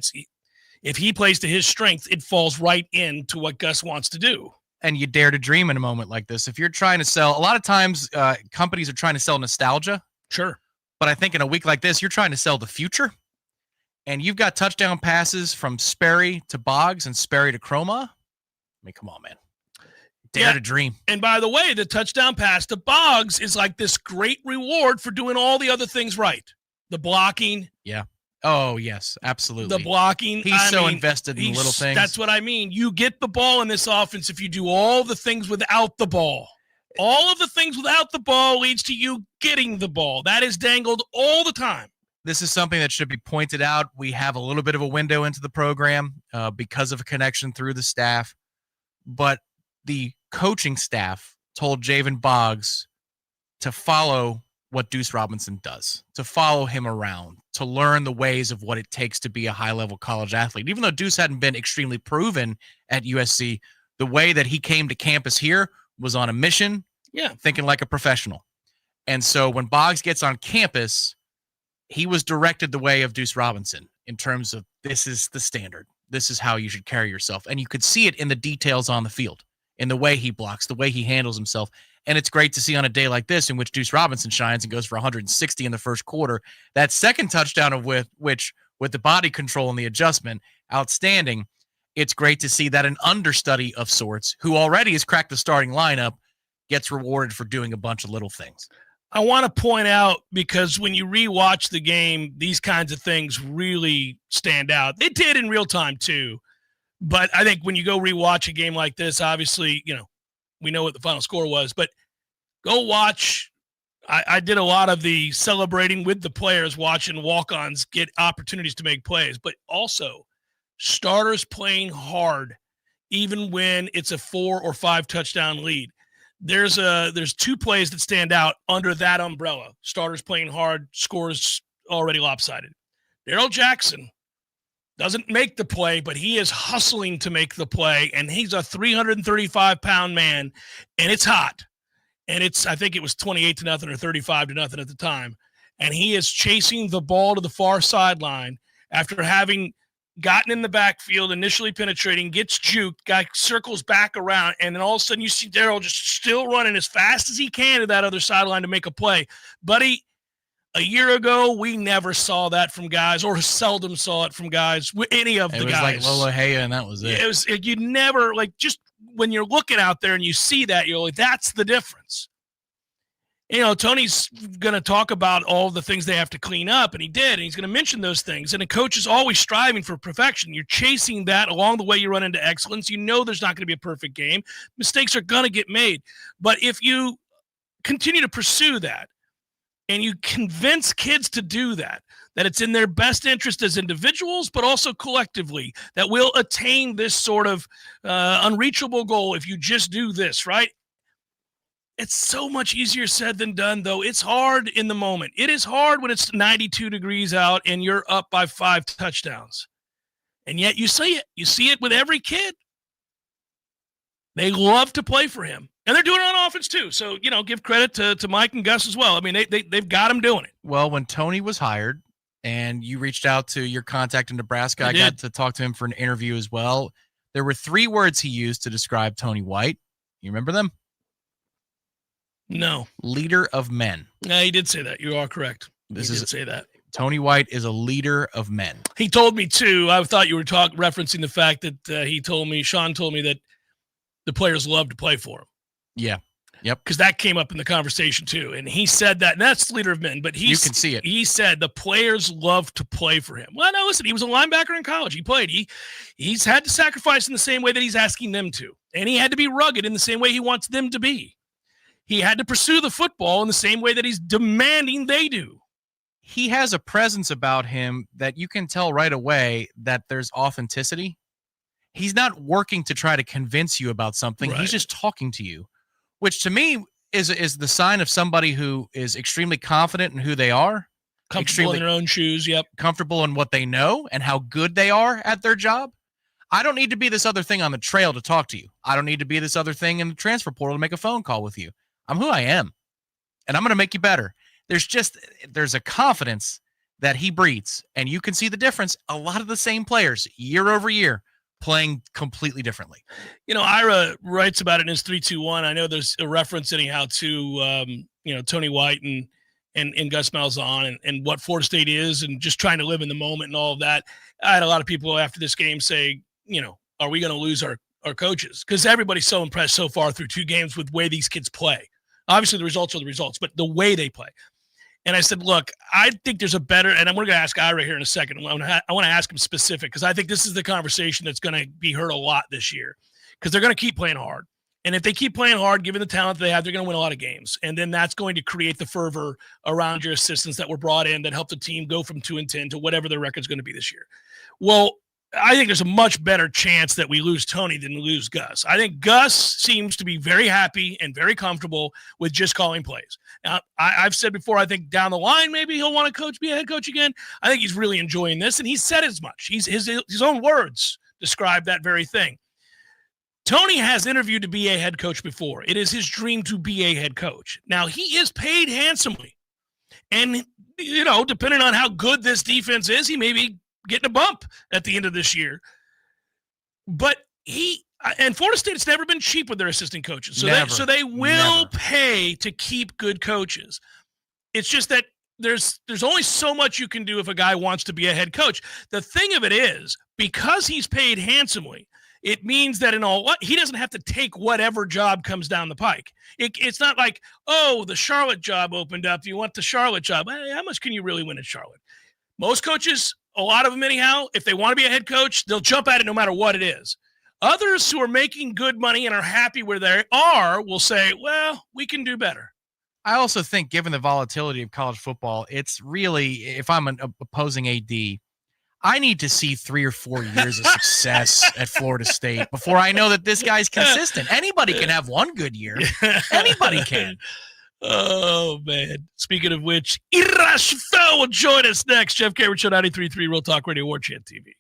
[SPEAKER 1] if he plays to his strength, it falls right into what Gus wants to do.
[SPEAKER 2] And you dare to dream in a moment like this. If you're trying to sell, a lot of times companies are trying to sell nostalgia.
[SPEAKER 1] Sure.
[SPEAKER 2] But I think in a week like this, you're trying to sell the future. And you've got touchdown passes from Sperry to Boggs and Sperry to Croma. I mean, come on, man. Dare to dream.
[SPEAKER 1] And by the way, the touchdown pass to Boggs is like this great reward for doing all the other things right. The blocking.
[SPEAKER 2] Yeah. Oh, yes, absolutely.
[SPEAKER 1] The blocking.
[SPEAKER 2] He's invested in the little things.
[SPEAKER 1] That's what I mean. You get the ball in this offense if you do all the things without the ball. All of the things without the ball leads to you getting the ball. That is dangled all the time.
[SPEAKER 2] This is something that should be pointed out. We have a little bit of a window into the program because of a connection through the staff. But the coaching staff told Javen Boggs to follow what Deuce Robinson does, to follow him around, to learn the ways of what it takes to be a high-level college athlete. Even though Deuce hadn't been extremely proven at USC, the way that he came to campus here was on a mission, thinking like a professional. And so when Boggs gets on campus, he was directed the way of Deuce Robinson in terms of this is the standard. This is how you should carry yourself. And you could see it in the details on the field, in the way he blocks, the way he handles himself. And it's great to see on a day like this in which Deuce Robinson shines and goes for 160 in the first quarter. That second touchdown of which with the body control and the adjustment, outstanding. It's great to see that an understudy of sorts, who already has cracked the starting lineup, gets rewarded for doing a bunch of little things.
[SPEAKER 1] I want to point out, because when you rewatch the game, these kinds of things really stand out. It did in real time too. But I think when you go rewatch a game like this, obviously, we know what the final score was, but go watch. I did a lot of the celebrating with the players, watching walk-ons get opportunities to make plays, but also starters playing hard, even when it's a 4 or 5 touchdown lead. There's 2 plays that stand out under that umbrella. Starters playing hard, scores already lopsided. Darrell Jackson doesn't make the play, but he is hustling to make the play, and he's a 335-pound man, and it's hot. And I think it was 28-0 or 35-0 at the time. And he is chasing the ball to the far sideline after having gotten in the backfield, initially penetrating, gets juked, guy circles back around, and then all of a sudden you see Darrell just still running as fast as he can to that other sideline to make a play. Buddy, a year ago, we never saw that from guys, or seldom saw it from guys, any of the guys.
[SPEAKER 2] It was like Lola Haya, and that was it.
[SPEAKER 1] It was, you never, just when you're looking out there and you see that, you're like, that's the difference. Tony's going to talk about all the things they have to clean up, and he did, and he's going to mention those things. And a coach is always striving for perfection. You're chasing that along the way you run into excellence. You know there's not going to be a perfect game. Mistakes are going to get made. But if you continue to pursue that and you convince kids to do that it's in their best interest as individuals, but also collectively, that we'll attain this sort of unreachable goal if you just do this, right? It's so much easier said than done, though. It's hard in the moment. It is hard when it's 92 degrees out and you're up by 5 touchdowns. And yet you see it. You see it with every kid. They love to play for him. And they're doing it on offense, too. So, give credit to Mike and Gus as well. I mean, they've got him doing it.
[SPEAKER 2] Well, when Tony was hired and you reached out to your contact in Nebraska, I got to talk to him for an interview as well. There were 3 words he used to describe Tony White. You remember them?
[SPEAKER 1] No.
[SPEAKER 2] Leader of men.
[SPEAKER 1] Yeah, he did say that. You are correct. He did say that.
[SPEAKER 2] Tony White is a leader of men.
[SPEAKER 1] He told me, too. I thought you were referencing the fact that Sean told me that the players love to play for him.
[SPEAKER 2] Yeah. Yep.
[SPEAKER 1] Because that came up in the conversation, too. And he said that, and that's leader of men. But you
[SPEAKER 2] can see it.
[SPEAKER 1] He said the players love to play for him. Well, no, listen, he was a linebacker in college. He played. He's had to sacrifice in the same way that he's asking them to. And he had to be rugged in the same way he wants them to be. He had to pursue the football in the same way that he's demanding they do.
[SPEAKER 2] He has a presence about him that you can tell right away that there's authenticity. He's not working to try to convince you about something. Right. He's just talking to you, which to me is the sign of somebody who is extremely confident in who they are.
[SPEAKER 1] Comfortable in their own shoes, yep.
[SPEAKER 2] Comfortable in what they know and how good they are at their job. I don't need to be this other thing on the trail to talk to you. I don't need to be this other thing in the transfer portal to make a phone call with you. I'm who I am, and I'm going to make you better. There's a confidence that he breeds, and you can see the difference. A lot of the same players year over year playing completely differently.
[SPEAKER 1] Ira writes about it in his 3-2-1. I know there's a reference anyhow to, Tony White and Gus Malzahn and what Florida State is and just trying to live in the moment and all of that. I had a lot of people after this game say, are we going to lose our coaches? Because everybody's so impressed so far through 2 games with the way these kids play. Obviously, the results are the results, but the way they play. And I said, look, I think there's a better, and we're going to ask Ira here in a second. I want to ask him specific because I think this is the conversation that's going to be heard a lot this year because they're going to keep playing hard. And if they keep playing hard, given the talent they have, they're going to win a lot of games. And then that's going to create the fervor around your assistants that were brought in that helped the team go from 2-10 to whatever their record's going to be this year. Well, I think there's a much better chance that we lose Tony than we lose Gus. I think Gus seems to be very happy and very comfortable with just calling plays. Now, I've said before, I think down the line, maybe he'll want to be a head coach again. I think he's really enjoying this, and he said as much. His own words describe that very thing. Tony has interviewed to be a head coach before. It is his dream to be a head coach. Now, he is paid handsomely. And, depending on how good this defense is, he may be getting a bump at the end of this year. But and Florida State's never been cheap with their assistant coaches. So they will pay to keep good coaches. It's just that there's only so much you can do if a guy wants to be a head coach. The thing of it is, because he's paid handsomely, it means that he doesn't have to take whatever job comes down the pike. It's not like, the Charlotte job opened up. Do you want the Charlotte job? Hey, how much can you really win in Charlotte? Most coaches, a lot of them anyhow, if they want to be a head coach, they'll jump at it no matter what it is. Others who are making good money and are happy where they are will say, well, we can do better.
[SPEAKER 2] I also think given the volatility of college football, it's really, if I'm an opposing AD, I need to see 3 or 4 years of success at Florida State before I know that this guy's consistent. Anybody can have one good year. Anybody can.
[SPEAKER 1] Oh, man. Speaking of which, Irashito will join us next. Jeff Cameron Show 93.3 Real Talk Radio, Warchant TV.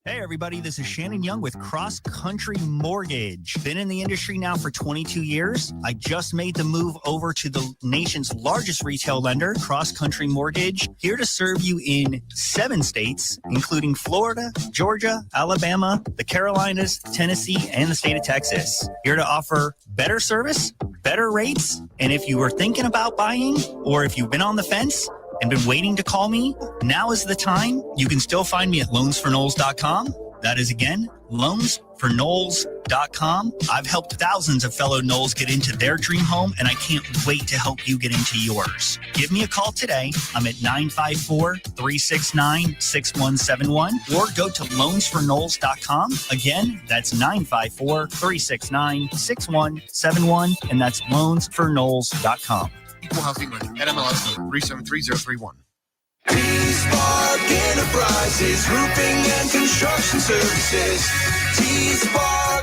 [SPEAKER 20] Hey, everybody, this is Shannon Young with Cross Country Mortgage. Been in the industry now for 22 years. I just made the move over to the nation's largest retail lender, Cross Country Mortgage, here to serve you in 7 states, including Florida, Georgia, Alabama, the Carolinas, Tennessee, and the state of Texas. Here to offer better service, better rates, and if you were thinking about buying or if you've been on the fence and been waiting to call me, now is the time. You can still find me at loansforknowles.com That is, again, loansforknowles.com. I've helped thousands of fellow Knowles get into their dream home, and I can't wait to help you get into yours. Give me a call today. I'm at 954-369-6171, or go to loansforknowles.com. Again, that's 954-369-6171, and that's loansforknowles.com.
[SPEAKER 21] Equal housing lender. NMLS number 373031.
[SPEAKER 14] T-Spark Enterprises, roofing and construction services. T-Spark.com.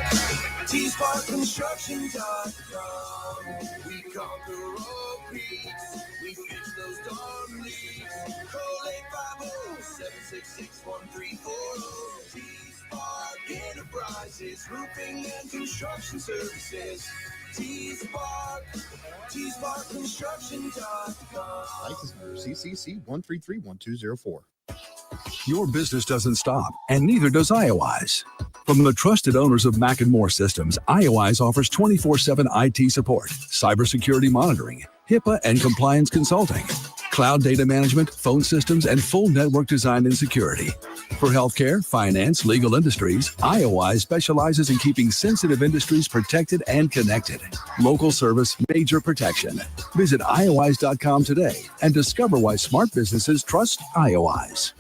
[SPEAKER 14] We conquer all peaks. We fix those dark leaks. Call 850-766-1340. T-Spark Enterprises, roofing and construction services. T-Spark.construction.com.
[SPEAKER 5] License number CCC 1331204. Your business doesn't stop, and neither does IOI's. From the trusted owners of Mac & More Systems, IOI's offers 24/7 IT support, cybersecurity monitoring, HIPAA and compliance consulting, cloud data management, phone systems, and full network design and security. For healthcare, finance, legal industries, IOI specializes in keeping sensitive industries protected and connected. Local service, major protection. Visit IOIs.com today and discover why smart businesses trust IOIs.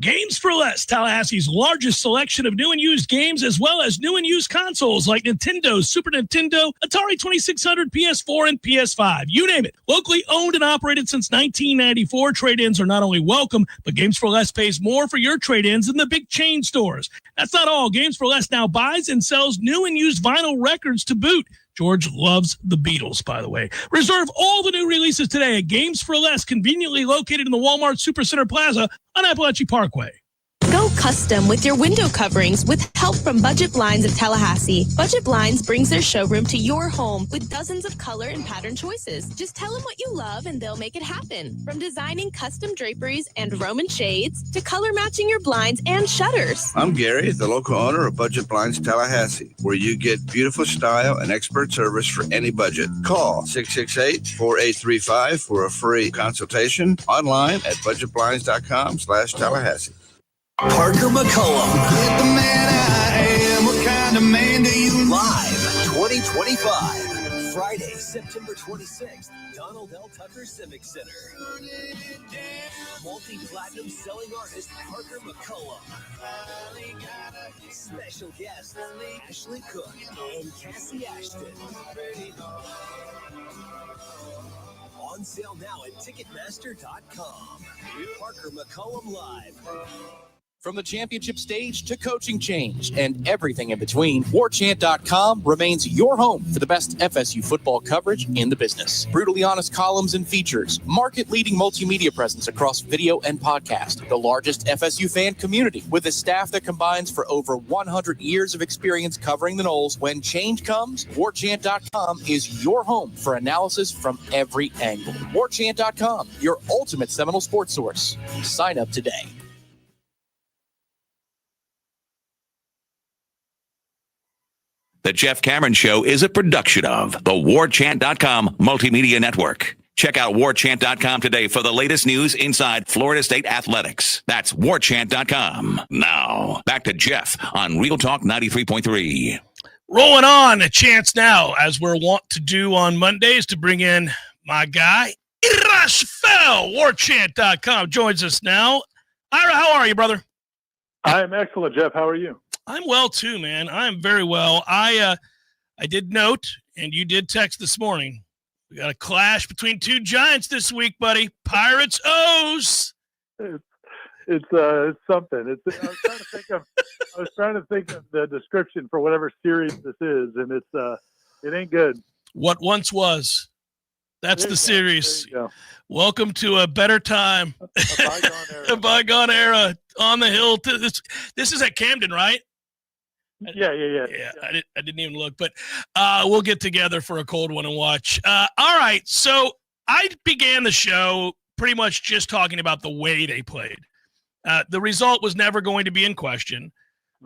[SPEAKER 1] Games for Less, Tallahassee's largest selection of new and used games, as well as new and used consoles like Nintendo, Super Nintendo, Atari 2600, PS4, and PS5. You name it. Locally owned and operated since 1994, trade-ins are not only welcome, but Games for Less pays more for your trade-ins than the big chain stores. That's not all. Games for Less now buys and sells new and used vinyl records to boot. George loves the Beatles, by the way. Reserve all the new releases today at Games for Less, conveniently located in the Walmart Supercenter Plaza on Appalachian Parkway.
[SPEAKER 6] Go custom with your window coverings with help from Budget Blinds of Tallahassee. Budget Blinds brings their showroom to your home with dozens of color and pattern choices. Just tell them what you love and they'll make it happen. From designing custom draperies and Roman shades to color matching your blinds and shutters.
[SPEAKER 7] I'm Gary, the local owner of Budget Blinds Tallahassee, where you get beautiful style and expert service for any budget. Call 668-4835 for a free consultation online at budgetblinds.com/Tallahassee.
[SPEAKER 14] Parker McCullum. With the man I am, what kind of man do you live 2025. Friday, September 26th, Donald L. Tucker Civic Center. Multi-platinum selling artist Parker McCullum. Special guests Ashley Cook and Cassie Ashton. On sale now at Ticketmaster.com. Parker McCullum Live.
[SPEAKER 11] From the championship stage to coaching change and everything in between, Warchant.com remains your home for the best FSU football coverage in the business. Brutally honest columns and features, market-leading multimedia presence across video and podcast, the largest FSU fan community with a staff that combines for over 100 years of experience covering the Noles. When change comes, Warchant.com is your home for analysis from every angle. Warchant.com, your ultimate Seminole sports source. Sign up today.
[SPEAKER 12] The Jeff Cameron Show is a production of the Warchant.com Multimedia Network. Check out Warchant.com today for the latest news inside Florida State athletics. That's Warchant.com. Now, back to Jeff on Real Talk 93.3.
[SPEAKER 1] Rolling on, a chance now, as we're wont to do on Mondays, to bring in my guy, Irash Fell. Warchant.com joins us now. Ira, how are you, brother?
[SPEAKER 8] I'm excellent, Jeff. How are you?
[SPEAKER 1] I'm well too, man. I am very well. I did note, and you did text this morning, we got a clash between two giants this week, buddy. Pirates O's.
[SPEAKER 8] It's something. I was trying to think of the description for whatever series this is, and it ain't good.
[SPEAKER 1] What once was. That's the series. Welcome to a better time.
[SPEAKER 8] A bygone era.
[SPEAKER 1] A bygone era on the hill. This is at Camden, right?
[SPEAKER 8] Yeah.
[SPEAKER 1] I didn't even look, but we'll get together for a cold one and watch. All right, so I began the show pretty much just talking about the way they played. The result was never going to be in question,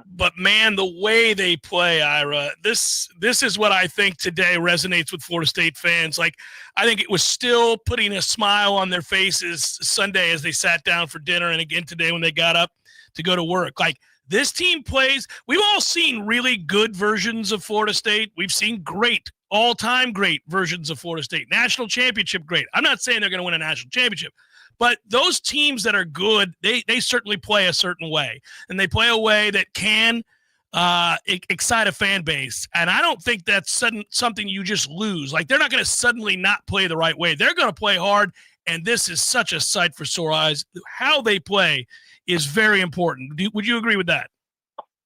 [SPEAKER 1] but man, the way they play, Ira, this is what I think today resonates with Florida State fans. Like, I think it was still putting a smile on their faces Sunday as they sat down for dinner, and again today when they got up to go to work. Like, This team plays. We've all seen really good versions of Florida State. We've seen great, all-time great versions of Florida State. National championship great. I'm not saying they're going to win a national championship, but those teams that are good, they certainly play a certain way, and they play a way that can excite a fan base. And I don't think that's something you just lose. Like, they're not going to suddenly not play the right way. They're going to play hard, and this is such a sight for sore eyes. How they play is very important. Would you agree with that?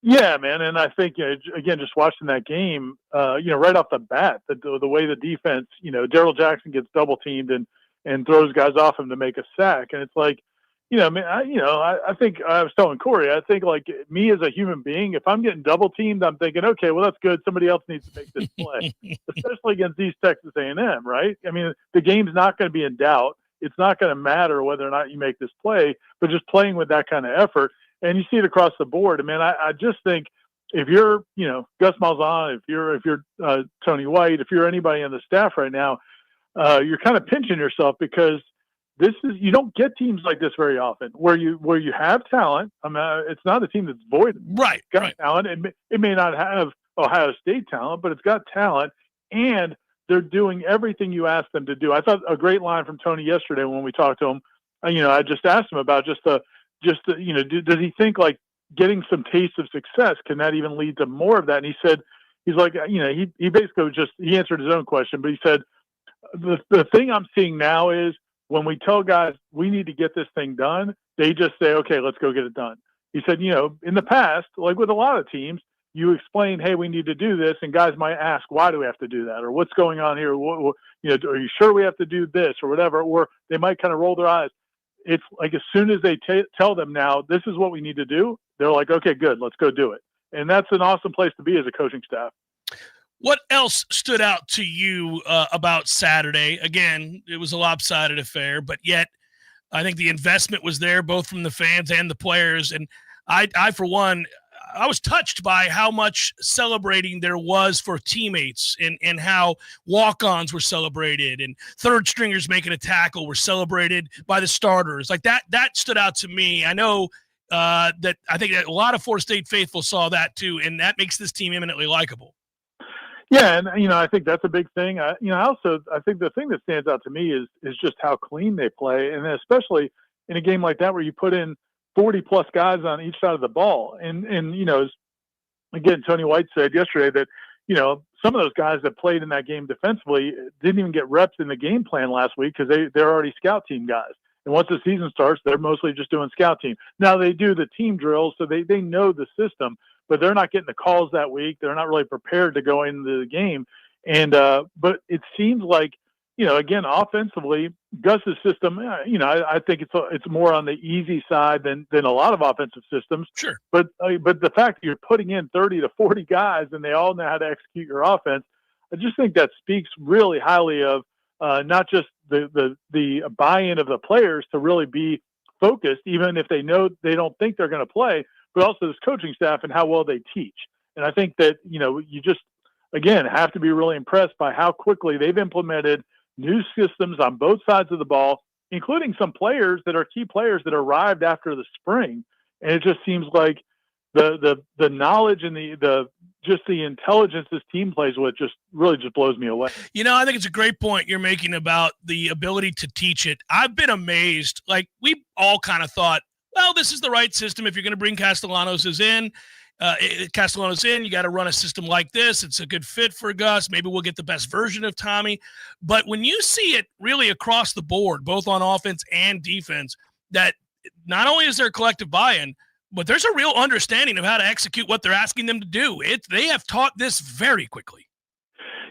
[SPEAKER 8] Yeah, man. And I think, again, just watching that game, right off the bat, the way the defense, Daryl Jackson gets double teamed and throws guys off him to make a sack. And it's like, I think I was telling Corey, I think, like, me as a human being, if I'm getting double teamed, I'm thinking, okay, well, that's good. Somebody else needs to make this play, especially against these Texas A&M, right? I mean, the game's not going to be in doubt. It's not going to matter whether or not you make this play, but just playing with that kind of effort. And you see it across the board. I mean, I just think if you're, Gus Malzahn, if you're Tony White, if you're anybody on the staff right now, you're kind of pinching yourself, because you don't get teams like this very often where you have talent. I mean, it's not a team that's void.
[SPEAKER 1] Right.
[SPEAKER 8] It's got talent. It may not have Ohio State talent, but it's got talent, and they're doing everything you ask them to do. I thought a great line from Tony yesterday when we talked to him. I just asked him about does he think, like, getting some taste of success, can that even lead to more of that? And he said, he's like, he basically he answered his own question, but he said, the thing I'm seeing now is when we tell guys we need to get this thing done, they just say, okay, let's go get it done. He said, in the past, like with a lot of teams, you explain, hey, we need to do this, and guys might ask, why do we have to do that? Or what's going on here? Are you sure we have to do this or whatever? Or they might kind of roll their eyes. It's like, as soon as they tell them now, this is what we need to do, they're like, okay, good, let's go do it. And that's an awesome place to be as a coaching staff.
[SPEAKER 1] What else stood out to you about Saturday? Again, it was a lopsided affair, but yet I think the investment was there, both from the fans and the players. And I for one, I was touched by how much celebrating there was for teammates, and how walk-ons were celebrated, and third stringers making a tackle were celebrated by the starters. Like that stood out to me. I know that I think that a lot of Florida State faithful saw that too, and that makes this team eminently likable.
[SPEAKER 8] Yeah, and I think that's a big thing. I think the thing that stands out to me is just how clean they play, and especially in a game like that where you put in 40 plus guys on each side of the ball. And again, Tony White said yesterday that, some of those guys that played in that game defensively didn't even get reps in the game plan last week because they're already scout team guys. And once the season starts, they're mostly just doing scout team. Now they do the team drills, so they know the system, but they're not getting the calls that week. They're not really prepared to go into the game. And, but it seems like, again, offensively, Gus's system, I think it's more on the easy side than a lot of offensive systems.
[SPEAKER 1] Sure.
[SPEAKER 8] But the fact that you're putting in 30 to 40 guys and they all know how to execute your offense, I just think that speaks really highly of not just the buy-in of the players to really be focused, even if they know they don't think they're going to play, but also this coaching staff and how well they teach. And I think that, you just, again, have to be really impressed by how quickly they've implemented new systems on both sides of the ball, including some players that are key players that arrived after the spring. And it just seems like the knowledge and the intelligence this team plays with just blows me away.
[SPEAKER 1] I think it's a great point you're making about the ability to teach it. I've been amazed. Like, we all kind of thought, well, this is the right system. If you're going to bring Castellanos in, you got to run a system like this. It's a good fit for Gus. Maybe we'll get the best version of Tommy. But when you see it really across the board, both on offense and defense, that not only is there collective buy-in, but there's a real understanding of how to execute what they're asking them to do. They have taught this very quickly.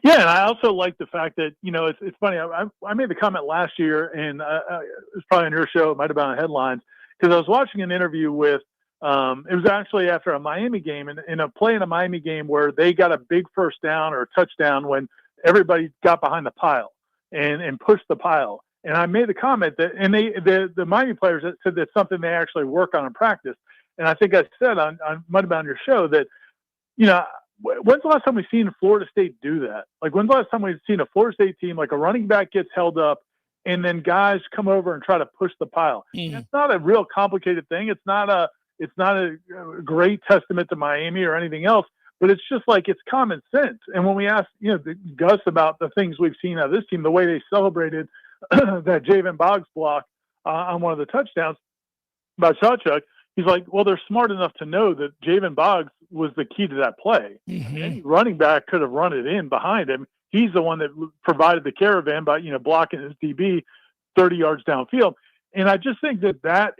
[SPEAKER 8] Yeah, and I also like the fact that, it's funny. I made the comment last year, and it was probably on your show. It might have been on headlines, because I was watching an interview with, it was actually after a Miami game, and in a play in a Miami game where they got a big first down or touchdown when everybody got behind the pile and pushed the pile. And I made the comment that, and the Miami players said that's something they actually work on in practice. And I think I said might have been on your show that, when's the last time we've seen Florida State do that? Like, when's the last time we've seen a Florida State team, like a running back gets held up and then guys come over and try to push the pile?
[SPEAKER 1] Mm-hmm.
[SPEAKER 8] It's not a real complicated thing. It's not It's not a great testament to Miami or anything else, but it's just like it's common sense. And when we asked, Gus about the things we've seen out of this team, the way they celebrated that Javen Boggs block on one of the touchdowns by Sawchuk, he's like, well, they're smart enough to know that Javen Boggs was the key to that play. Any running back could have run it in behind him. He's the one that provided the caravan by, blocking his DB 30 yards downfield. And I just think that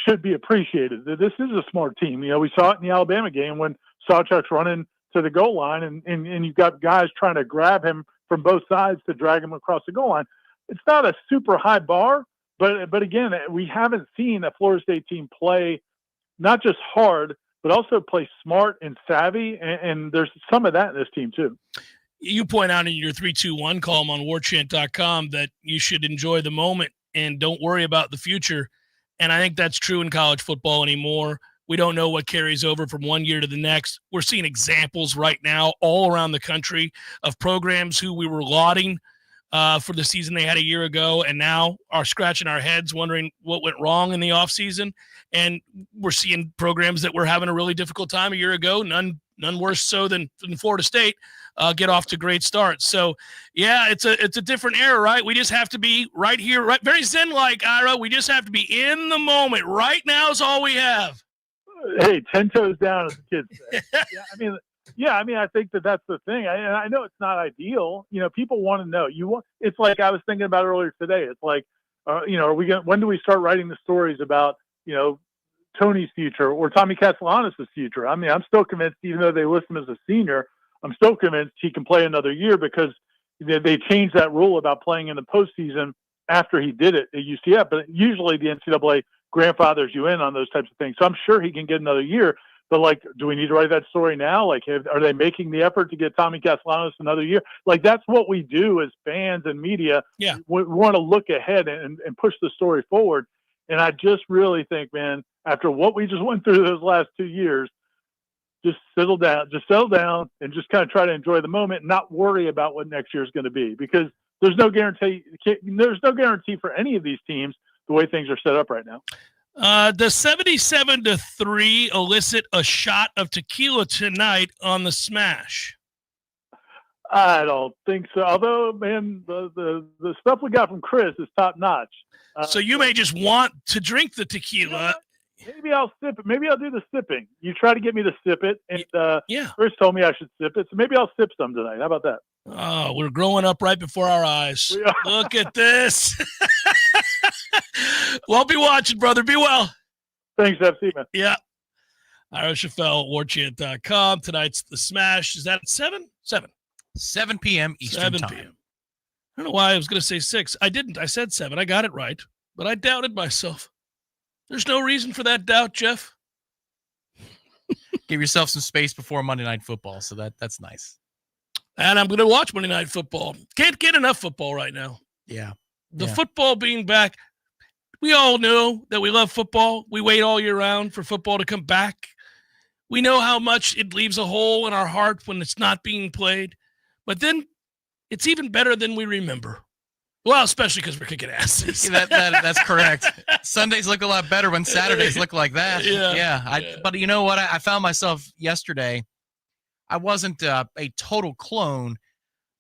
[SPEAKER 8] should be appreciated. That this is a smart team. We saw it in the Alabama game when Sawchuk's running to the goal line and you've got guys trying to grab him from both sides to drag him across the goal line. It's not a super high bar, but again, we haven't seen a Florida State team play not just hard, but also play smart and savvy. And there's some of that in this team too.
[SPEAKER 1] You point out in your 3-2-1 column on warchant.com that you should enjoy the moment and don't worry about the future. And I think that's true in college football anymore. We don't know what carries over from one year to the next. We're seeing examples right now all around the country of programs who we were lauding for the season they had a year ago and now are scratching our heads wondering what went wrong in the offseason. And we're seeing programs that were having a really difficult time a year ago, none worse so than Florida State, get off to great starts. So, yeah, it's a different era, right? We just have to be right here, right, very Zen-like, Ira. We just have to be in the moment. Right now is all we have.
[SPEAKER 8] Hey, 10 toes down, as the kids say. I think that's the thing. I know it's not ideal. People want to know. It's like I was thinking about earlier today. It's like, when do we start writing the stories about, Tony's future or Tommy Castellanos' future? I mean, I'm still convinced, even though they list him as a senior, I'm still convinced he can play another year because they changed that rule about playing in the postseason after he did it at UCF. But usually the NCAA grandfathers you in on those types of things. So I'm sure he can get another year. But, do we need to write that story now? Are they making the effort to get Tommy Castellanos another year? That's what we do as fans and media.
[SPEAKER 1] Yeah.
[SPEAKER 8] We want to look ahead and push the story forward. And I just really think, man, after what we just went through those last 2 years, just settle down and just kind of try to enjoy the moment and not worry about what next year is going to be, because there's no guarantee for any of these teams the way things are set up right now.
[SPEAKER 1] Does 77-3 elicit a shot of tequila tonight on the Smash?
[SPEAKER 8] I don't think so. Although, man, the stuff we got from Chris is top notch.
[SPEAKER 1] So you may just want to drink the tequila.
[SPEAKER 8] Maybe I'll sip it. Maybe I'll do the sipping. You try to get me to sip it, and Chris told me I should sip it, so maybe I'll sip some tonight. How about that?
[SPEAKER 1] Oh, we're growing up right before our eyes. Look at this. Well, be watching, brother. Be well.
[SPEAKER 8] Thanks, FC, man.
[SPEAKER 1] Yeah. Ira Schafel, warchant.com. Tonight's the Smash. Is that at 7?
[SPEAKER 2] 7 p.m. Eastern
[SPEAKER 1] 7
[SPEAKER 2] time.
[SPEAKER 1] p.m. I don't know why I was going to say 6. I didn't. I said 7. I got it right, but I doubted myself. There's no reason for that doubt, Jeff.
[SPEAKER 2] Give yourself some space before Monday Night Football, so that's nice.
[SPEAKER 1] And I'm going to watch Monday Night Football. Can't get enough football right now.
[SPEAKER 2] Yeah.
[SPEAKER 1] The football being back, we all know that we love football. We wait all year round for football to come back. We know how much it leaves a hole in our heart when it's not being played. But then it's even better than we remember. Well, especially because we're kicking asses.
[SPEAKER 2] That's correct. Sundays look a lot better when Saturdays look like that. But you know what? I found myself yesterday. I wasn't a total clone,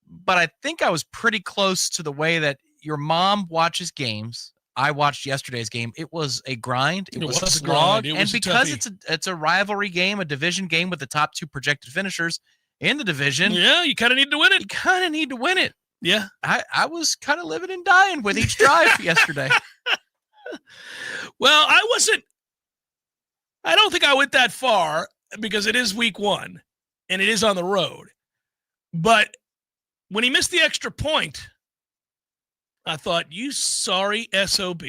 [SPEAKER 2] but I think I was pretty close to the way that your mom watches games. I watched yesterday's game. It was a grind. It was a slog. And because it's a rivalry game, a division game with the top 2 projected finishers in the division.
[SPEAKER 1] Yeah, you kind of need to win it.
[SPEAKER 2] You kind of need to win it.
[SPEAKER 1] Yeah.
[SPEAKER 2] I was kind of living and dying with each drive yesterday.
[SPEAKER 1] Well, I don't think I went that far because it is week 1 and it is on the road. But when he missed the extra point, I thought, you sorry SOB.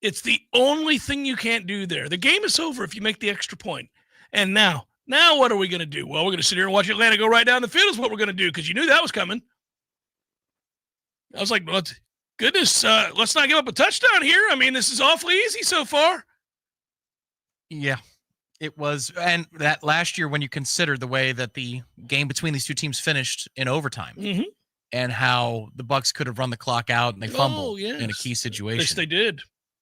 [SPEAKER 1] It's the only thing you can't do there. The game is over if you make the extra point. And now what are we going to do? Well, we're going to sit here and watch Atlanta go right down the field is what we're going to do, because you knew that was coming. I was like, well, goodness, let's not give up a touchdown here. I mean, this is awfully easy so far.
[SPEAKER 2] Yeah, it was. And that last year, when you consider the way that the game between these two teams finished in overtime and how the Bucs could have run the clock out and they fumbled in a key situation.
[SPEAKER 1] Yes, they did.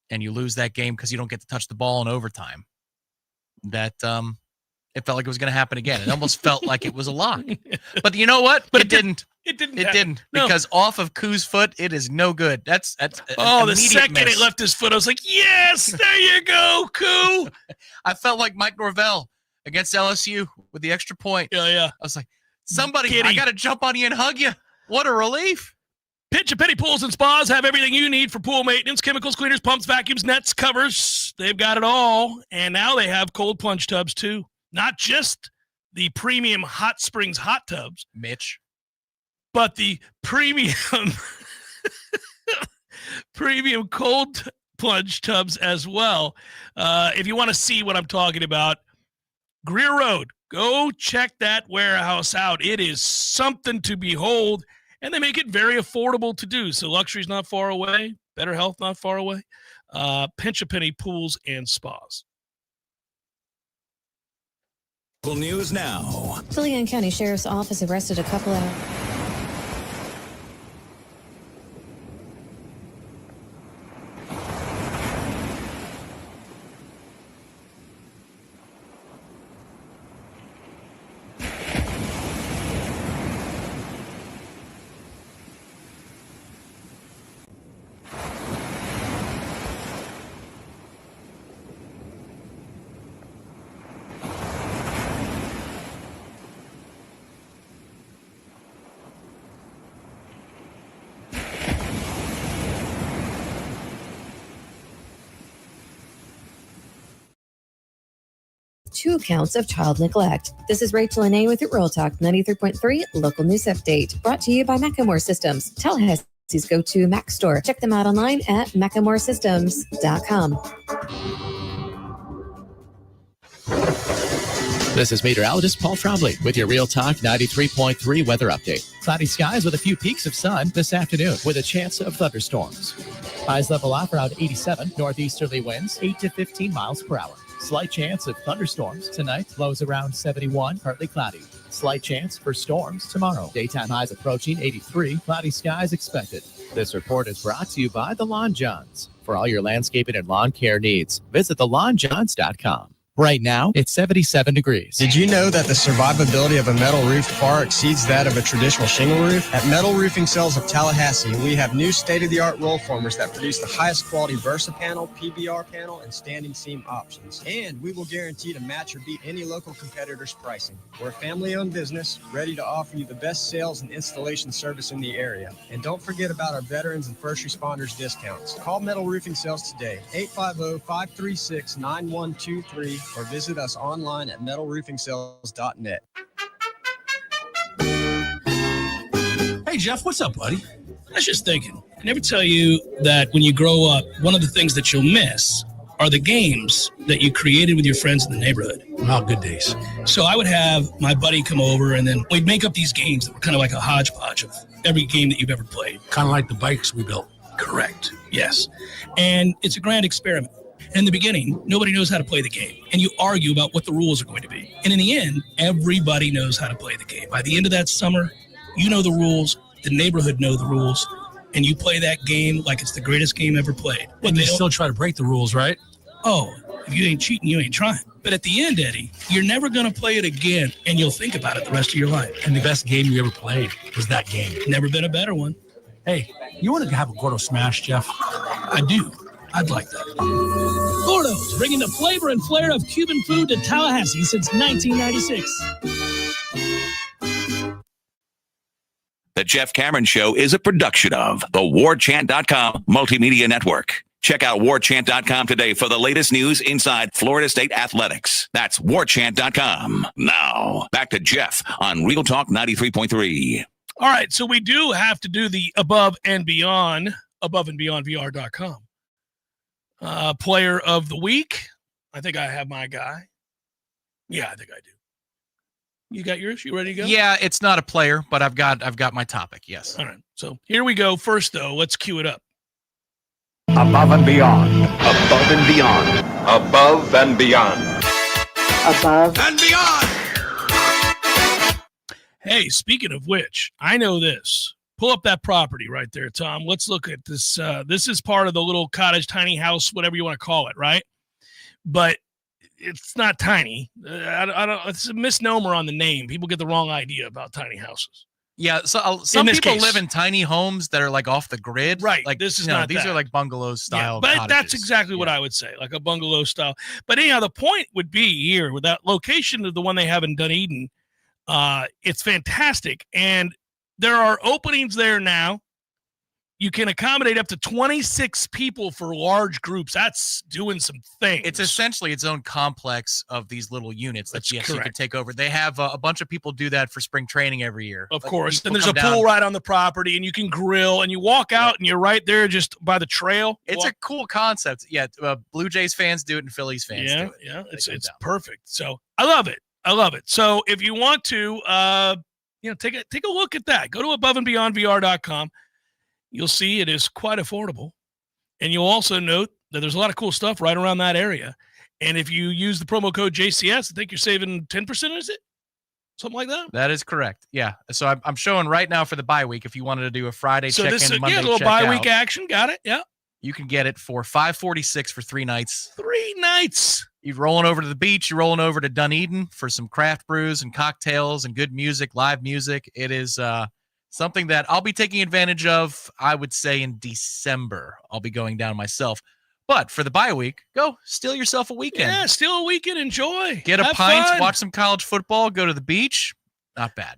[SPEAKER 2] And you lose that game because you don't get to touch the ball in overtime. that it felt like it was going to happen again. It almost felt like it was a lock. But you know what? But it didn't.
[SPEAKER 1] It didn't.
[SPEAKER 2] It didn't. No. Because off of Koo's foot, it is no good. That's
[SPEAKER 1] the second it left his foot, I was like, yes, there you go, Koo.
[SPEAKER 2] I felt like Mike Norvell against LSU with the extra point.
[SPEAKER 1] Yeah.
[SPEAKER 2] I was like, somebody, I got to jump on you and hug you. What a relief.
[SPEAKER 1] Pitch and Penny Pools and Spas have everything you need for pool maintenance, chemicals, cleaners, pumps, vacuums, nets, covers. They've got it all. And now they have cold plunge tubs, too. Not just the premium hot springs hot tubs,
[SPEAKER 2] Mitch,
[SPEAKER 1] but the premium premium cold plunge tubs as well. If you want to see what I'm talking about, Greer Road, go check that warehouse out. It is something to behold, and they make it very affordable to do. So luxury's not far away, better health not far away. Pinch a Penny Pools and Spas.
[SPEAKER 14] News now.
[SPEAKER 15] The Leon County Sheriff's Office arrested a couple of... two counts of child neglect. This is Rachel Anay with your Real Talk 93.3 local news update, brought to you by Macklemore Systems, Tallahassee's go-to Mac store. Check them out online at MacklemoreSystems.com.
[SPEAKER 11] This is meteorologist Paul Trombley with your Real Talk 93.3 weather update. Cloudy skies with a few peaks of sun this afternoon with a chance of thunderstorms. Highs level off around 87, northeasterly winds 8 to 15 miles per hour. Slight chance of thunderstorms tonight, lows around 71, partly cloudy. Slight chance for storms tomorrow. Daytime highs approaching 83, cloudy skies expected. This report is brought to you by The Lawn Johns. For all your landscaping and lawn care needs, visit thelawnjohns.com. Right now, it's 77 degrees.
[SPEAKER 9] Did you know that the survivability of a metal roof far exceeds that of a traditional shingle roof? At Metal Roofing Sales of Tallahassee, we have new state-of-the-art roll formers that produce the highest quality Versa panel, PBR panel, and standing seam options. And we will guarantee to match or beat any local competitor's pricing. We're a family-owned business, ready to offer you the best sales and installation service in the area. And don't forget about our veterans and first responders discounts. Call Metal Roofing Sales today, 850-536-9123, or visit us online at metalroofingSales.net.
[SPEAKER 19] Hey, Jeff, what's up, buddy?
[SPEAKER 18] I was just thinking, I never tell you that when you grow up, one of the things that you'll miss are the games that you created with your friends in the neighborhood.
[SPEAKER 19] Oh, good days.
[SPEAKER 18] So I would have my buddy come over, and then we'd make up these games that were kind of like a hodgepodge of every game that you've ever played.
[SPEAKER 19] Kind of like the bikes we built.
[SPEAKER 18] Correct. Yes. And it's a grand experiment. In the beginning, nobody knows how to play the game, and you argue about what the rules are going to be. And in the end, everybody knows how to play the game. By the end of that summer, you know the rules, the neighborhood know the rules, and you play that game like it's the greatest game ever played.
[SPEAKER 19] And you still try to break the rules, right?
[SPEAKER 18] Oh, if you ain't cheating, you ain't trying. But at the end, Eddie, you're never going to play it again, and you'll think about it the rest of your life.
[SPEAKER 19] And the best game you ever played was that game.
[SPEAKER 18] Never been a better one.
[SPEAKER 19] Hey, you want to have a Gordo Smash, Jeff?
[SPEAKER 18] I do. I'd like that. Gordo's, bringing the flavor and flair of Cuban food to Tallahassee since 1996.
[SPEAKER 12] The Jeff Cameron Show is a production of the Warchant.com Multimedia Network. Check out Warchant.com today for the latest news inside Florida State athletics. That's Warchant.com. Now, back to Jeff on Real Talk 93.3.
[SPEAKER 1] All right, so we do have to do the above and beyond VR.com. Player of the week. I think I have my guy. Yeah, I think I do. You got yours? You ready to go?
[SPEAKER 2] Yeah, it's not a player, but I've got my topic. Yes.
[SPEAKER 1] All right. So here we go. First, though, let's cue it up.
[SPEAKER 10] Above and beyond. Above and beyond. Above and beyond.
[SPEAKER 13] Above
[SPEAKER 10] and beyond.
[SPEAKER 1] Hey, speaking of which, I know this. Pull up that property right there, Tom. Let's look at this. This is part of the little cottage, tiny house, whatever you want to call it, right? But it's not tiny. I don't. It's a misnomer on the name. People get the wrong idea about tiny houses.
[SPEAKER 2] Yeah, so some
[SPEAKER 1] this
[SPEAKER 2] people
[SPEAKER 1] case.
[SPEAKER 2] live in tiny homes that are like off the grid.
[SPEAKER 1] Right.
[SPEAKER 2] Like
[SPEAKER 1] This is
[SPEAKER 2] you know,
[SPEAKER 1] not
[SPEAKER 2] these
[SPEAKER 1] that.
[SPEAKER 2] are like bungalow style.
[SPEAKER 1] But
[SPEAKER 2] cottages.
[SPEAKER 1] that's exactly what I would say, like a bungalow style. But anyhow, the point would be here with that location of the one they have in Dunedin. It's fantastic, and there are openings there now. You can accommodate up to 26 people for large groups. That's doing some things.
[SPEAKER 2] It's essentially its own complex of these little units that you can take over. They have a bunch of people do that for spring training every year.
[SPEAKER 1] Of
[SPEAKER 2] Like,
[SPEAKER 1] course. And
[SPEAKER 2] people
[SPEAKER 1] there's a
[SPEAKER 2] come
[SPEAKER 1] pool
[SPEAKER 2] down.
[SPEAKER 1] right on the property, and you can grill, and you walk out, and you're right there just by the trail.
[SPEAKER 2] It's a cool concept. Yeah, Blue Jays fans do it, and Phillies fans do it.
[SPEAKER 1] Yeah, it's perfect. So I love it. I love it. So if you want to, take a look at that. Go to aboveandbeyondvr.com. You'll see it is quite affordable. And you'll also note that there's a lot of cool stuff right around that area. And if you use the promo code JCS, I think you're saving 10%, is it? Something like that?
[SPEAKER 2] That is correct. Yeah. So I'm showing right now for the bye week. If you wanted to do a Friday
[SPEAKER 1] So
[SPEAKER 2] check-in,
[SPEAKER 1] this is
[SPEAKER 2] Monday
[SPEAKER 1] a little
[SPEAKER 2] check-out,
[SPEAKER 1] bye week action. Got it. Yeah.
[SPEAKER 2] you can get it for $546 for 3 nights.
[SPEAKER 1] 3 nights.
[SPEAKER 2] You're rolling over to the beach. You're rolling over to Dunedin for some craft brews and cocktails and good music, live music. It is something that I'll be taking advantage of, I would say, in December. I'll be going down myself. But for the bye week, go steal yourself a weekend.
[SPEAKER 1] Yeah, steal a weekend. Enjoy.
[SPEAKER 2] Get a
[SPEAKER 1] Have
[SPEAKER 2] pint,
[SPEAKER 1] fun.
[SPEAKER 2] watch some college football, go to the beach. Not bad.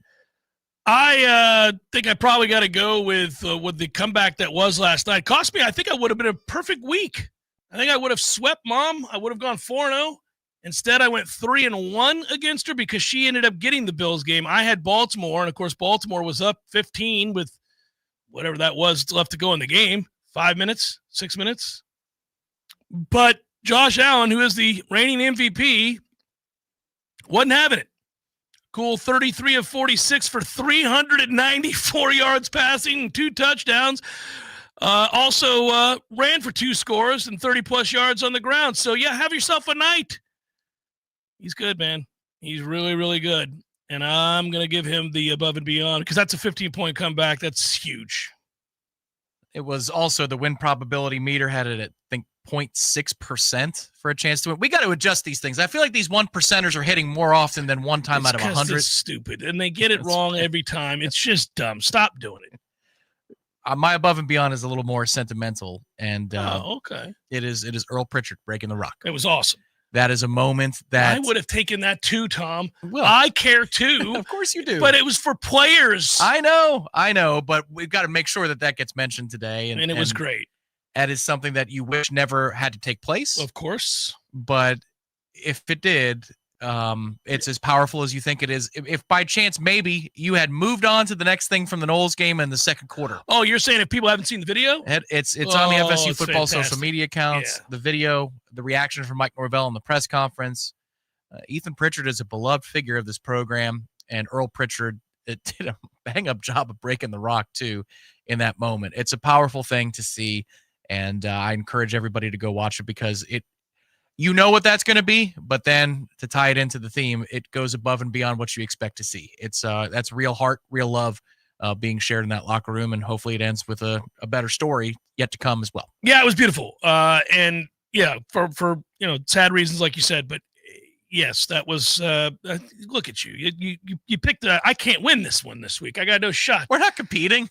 [SPEAKER 1] I think I probably got to go with the comeback that was last night. Cost me, I think I would have been a perfect week. I think I would have swept Mom. I would have gone 4-0. Instead, I went 3-1 against her because she ended up getting the Bills game. I had Baltimore, and of course, Baltimore was up 15 with whatever that was left to go in the game. 5 minutes, 6 minutes. But Josh Allen, who is the reigning MVP, wasn't having it. Cool 33 of 46 for 394 yards passing and 2 touchdowns. Also ran for 2 scores and 30-plus yards on the ground. So, yeah, have yourself a night. He's good, man. He's really, really good. And I'm going to give him the above and beyond because that's a 15-point comeback. That's huge.
[SPEAKER 2] It was also the win probability meter had it at, I think, 0.6% for a chance to win. We got to adjust these things. I feel like these 1%ers are hitting more often than one time out of 100.
[SPEAKER 1] It's stupid, and they get it wrong every time. It's just dumb. Stop doing it.
[SPEAKER 2] My above and beyond is a little more sentimental, and
[SPEAKER 1] okay.
[SPEAKER 2] It is Earl Pritchard breaking the rock.
[SPEAKER 1] It was awesome.
[SPEAKER 2] That is a moment that
[SPEAKER 1] I would have taken that too, Tom.
[SPEAKER 2] Well,
[SPEAKER 1] I care too.
[SPEAKER 2] Of course you do.
[SPEAKER 1] But it was for players.
[SPEAKER 2] I know, but we've got to make sure that gets mentioned today.
[SPEAKER 1] And it was great.
[SPEAKER 2] That is something that you wish never had to take place.
[SPEAKER 1] Of course.
[SPEAKER 2] But if it did, it's as powerful as you think it is. If by chance maybe you had moved on to the next thing from the Knowles game in the second quarter.
[SPEAKER 1] Oh, you're saying if people haven't seen the video?
[SPEAKER 2] It's on the FSU
[SPEAKER 1] it's
[SPEAKER 2] football
[SPEAKER 1] fantastic.
[SPEAKER 2] social media accounts, the video, the reaction from Mike Norvell in the press conference. Ethan Pritchard is a beloved figure of this program, and Earl Pritchard did a bang-up job of breaking the rock, too, in that moment. It's a powerful thing to see, and I encourage everybody to go watch it because you know what that's going to be, but then to tie it into the theme, it goes above and beyond what you expect to see. It's that's real heart, real love being shared in that locker room, and hopefully it ends with a better story yet to come as well.
[SPEAKER 1] Yeah, it was beautiful. And yeah, for sad reasons like you said, but yes, that was look at you. You picked I can't win this one this week. I got no shot.
[SPEAKER 2] We're not competing.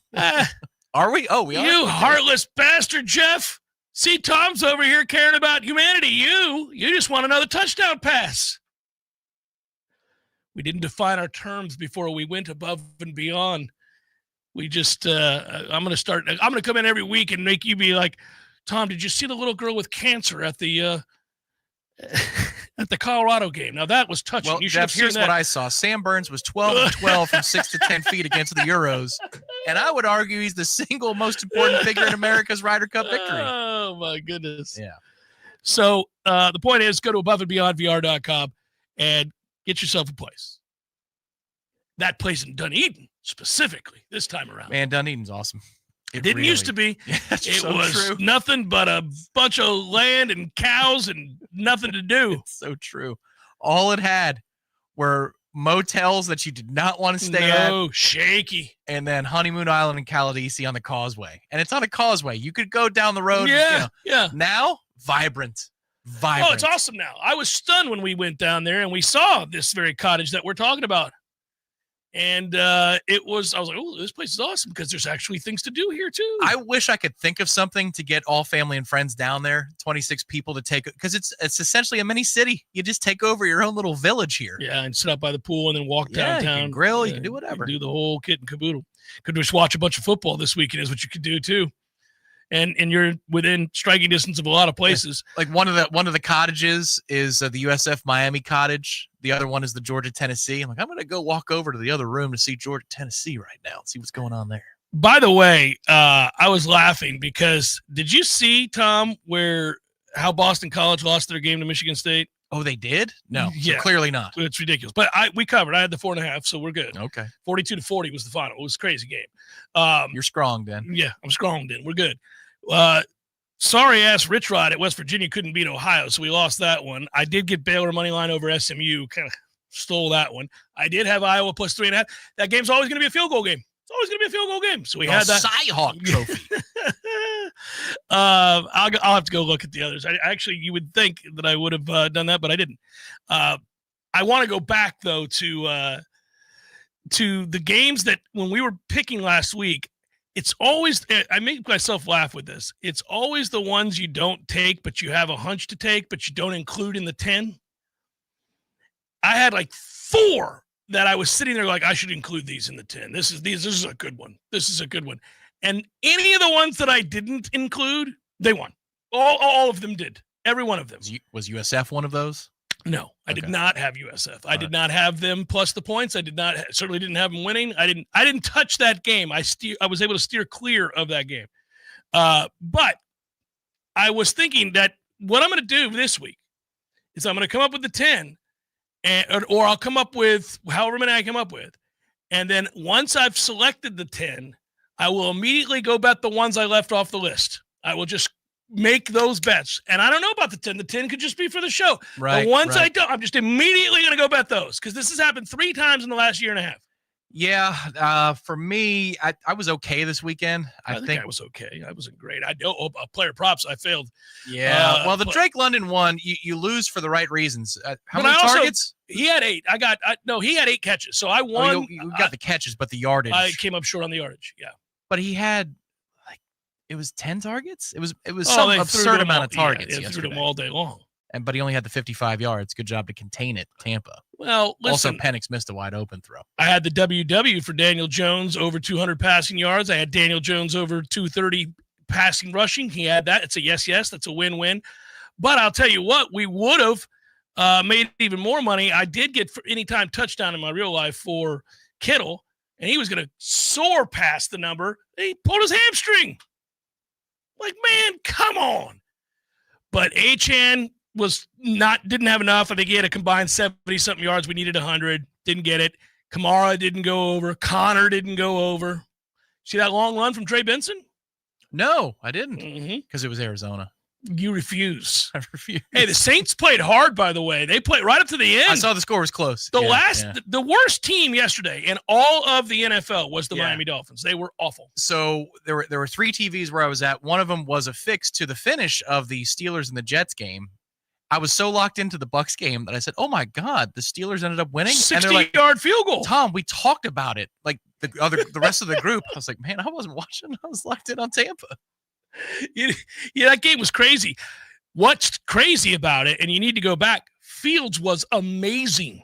[SPEAKER 2] Are we? Oh, we are.
[SPEAKER 1] You heartless bastard, Jeff. See, Tom's over here caring about humanity. You just want another touchdown pass. We didn't define our terms before we went above and beyond. We just, I'm going to come in every week and make you be like, Tom, did you see the little girl with cancer at the Colorado game? Now that was touching.
[SPEAKER 2] Well,
[SPEAKER 1] You should
[SPEAKER 2] Jeff,
[SPEAKER 1] have seen
[SPEAKER 2] here's
[SPEAKER 1] that.
[SPEAKER 2] what I saw. Sam Burns was 12 of 12 from 6 to 10 feet against the Euros. And I would argue he's the single most important figure in America's Ryder Cup victory.
[SPEAKER 1] Oh, my goodness.
[SPEAKER 2] Yeah.
[SPEAKER 1] So the point is, go to aboveandbeyondvr.com and get yourself a place. That place in Dunedin, specifically, this time around.
[SPEAKER 2] Man, Dunedin's awesome.
[SPEAKER 1] It didn't used to be. It was nothing but a bunch of land and cows and nothing to do.
[SPEAKER 2] It's so true. All it had were motels that you did not want to stay at.
[SPEAKER 1] No, shaky.
[SPEAKER 2] And then Honeymoon Island and Caladesi on the causeway. And it's on a causeway. You could go down the road.
[SPEAKER 1] Yeah, yeah.
[SPEAKER 2] Now, vibrant. vibrant.
[SPEAKER 1] Oh, it's awesome now. I was stunned when we went down there and we saw this very cottage that we're talking about. And I was like, oh, this place is awesome because there's actually things to do here too.
[SPEAKER 2] I wish I could think of something to get all family and friends down there, 26 people to take, because it's essentially a mini city. You just take over your own little village here.
[SPEAKER 1] Yeah, and sit out by the pool and then walk
[SPEAKER 2] Yeah,
[SPEAKER 1] downtown.
[SPEAKER 2] you can grill, you can do whatever.
[SPEAKER 1] You can do the whole kit and caboodle. Could just watch a bunch of football this weekend is what you could do too. And you're within striking distance of a lot of places.
[SPEAKER 2] Like one of the cottages is the USF Miami cottage. The other one is the Georgia Tennessee. I'm like, I'm gonna go walk over to the other room to see Georgia Tennessee right now and see what's going on there.
[SPEAKER 1] By the way, I was laughing because did you see, Tom, how Boston College lost their game to Michigan State?
[SPEAKER 2] Oh, they did? No,
[SPEAKER 1] Yeah.
[SPEAKER 2] so clearly not.
[SPEAKER 1] It's ridiculous. But we covered. I had the 4.5, so we're good.
[SPEAKER 2] Okay.
[SPEAKER 1] 42-40 was the final. It was a crazy game.
[SPEAKER 2] You're strong, Dan.
[SPEAKER 1] Yeah, I'm strong, Dan. We're good. Sorry ass Rich Rod at West Virginia couldn't beat Ohio, so we lost that one. I did get Baylor money line over SMU, kind of stole that one. I did have Iowa plus 3.5. That game's always going to be a field goal game. It's always going to be a field goal game. So we had that
[SPEAKER 2] Cy-Hawk trophy.
[SPEAKER 1] I'll have to go look at the others. You would think that I would have done that, but I didn't. I want to go back though to the games that when we were picking last week. It's always, I make myself laugh with this. It's always the ones you don't take, but you have a hunch to take, but you don't include in the 10. I had like 4 that I was sitting there like, I should include these in the 10. This is a good one. This is a good one. And any of the ones that I didn't include, they won. All of them did. Every one of them.
[SPEAKER 2] Was USF one of those?
[SPEAKER 1] No, I did not have USF. I did not have them plus the points. I certainly didn't have them winning. I didn't touch that game. I was able to steer clear of that game. But I was thinking that what I'm going to do this week is I'm going to come up with the 10 or I'll come up with however many I come up with. And then once I've selected the 10, I will immediately go bet the ones I left off the list. I will just make those bets. And I don't know about the 10. The 10 could just be for the show.
[SPEAKER 2] Right.
[SPEAKER 1] The ones I don't, I'm just immediately going to go bet those because this has happened 3 times in the last year and a half.
[SPEAKER 2] Yeah. For me, I was okay this weekend.
[SPEAKER 1] I think I was okay. I wasn't great. I know player props. I failed.
[SPEAKER 2] Yeah. Well, the Drake London one, you lose for the right reasons. How many targets?
[SPEAKER 1] He had 8. He had 8 catches. So I won.
[SPEAKER 2] Oh, you got the catches, but the yardage.
[SPEAKER 1] I came up short on the yardage. Yeah.
[SPEAKER 2] But he had it was 10 targets. It was some absurd amount of targets.
[SPEAKER 1] Yeah, threw them all day long.
[SPEAKER 2] But he only had the 55 yards. Good job to contain it, Tampa.
[SPEAKER 1] Well, listen,
[SPEAKER 2] also Penix missed a wide open throw.
[SPEAKER 1] I had the WW for Daniel Jones over 200 passing yards. I had Daniel Jones over 230 passing rushing. He had that. It's a yes. That's a win-win. But I'll tell you what, we would have made even more money. I did get for anytime touchdown in my real life for Kittle, and he was going to soar past the number. He pulled his hamstring. Like, man, come on. But Achane didn't have enough. I think he had a combined 70-something yards. We needed 100. Didn't get it. Kamara didn't go over. Connor didn't go over. See that long run from Trey Benson?
[SPEAKER 2] No, I didn't. Because it was Arizona.
[SPEAKER 1] You refuse.
[SPEAKER 2] I refuse.
[SPEAKER 1] Hey, the Saints played hard, by the way. They played right up to the end.
[SPEAKER 2] I saw the score was close.
[SPEAKER 1] The worst team yesterday in all of the NFL was the Miami Dolphins. They were awful.
[SPEAKER 2] So there were 3 TVs where I was at. One of them was affixed to the finish of the Steelers and the Jets game. I was so locked into the Bucs game that I said, "Oh my God, the Steelers ended up winning."
[SPEAKER 1] 60-yard field goal.
[SPEAKER 2] Tom, we talked about it. Like the rest of the group. I was like, man, I wasn't watching. I was locked in on Tampa.
[SPEAKER 1] Yeah, that game was crazy. What's crazy about it, and you need to go back, Fields was amazing.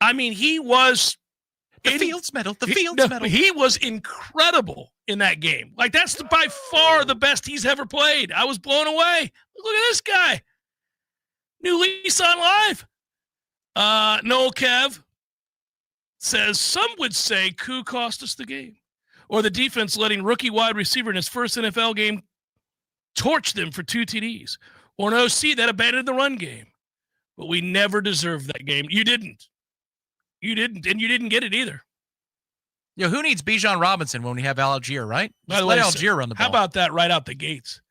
[SPEAKER 1] I mean, he was
[SPEAKER 2] the Fields medal.
[SPEAKER 1] He was incredible in that game. Like, that's by far the best he's ever played. I was blown away. Look at this guy. New lease on life. Noel Kev says, some would say Koo cost us the game. Or the defense letting rookie wide receiver in his first NFL game torch them for 2 TDs. Or an OC that abandoned the run game. But we never deserved that game. You didn't. And you didn't get it either.
[SPEAKER 2] Yo, who needs Bijan Robinson when we have Algier, right?
[SPEAKER 1] By the way,
[SPEAKER 2] let Algier run the ball.
[SPEAKER 1] How about that right out the gates?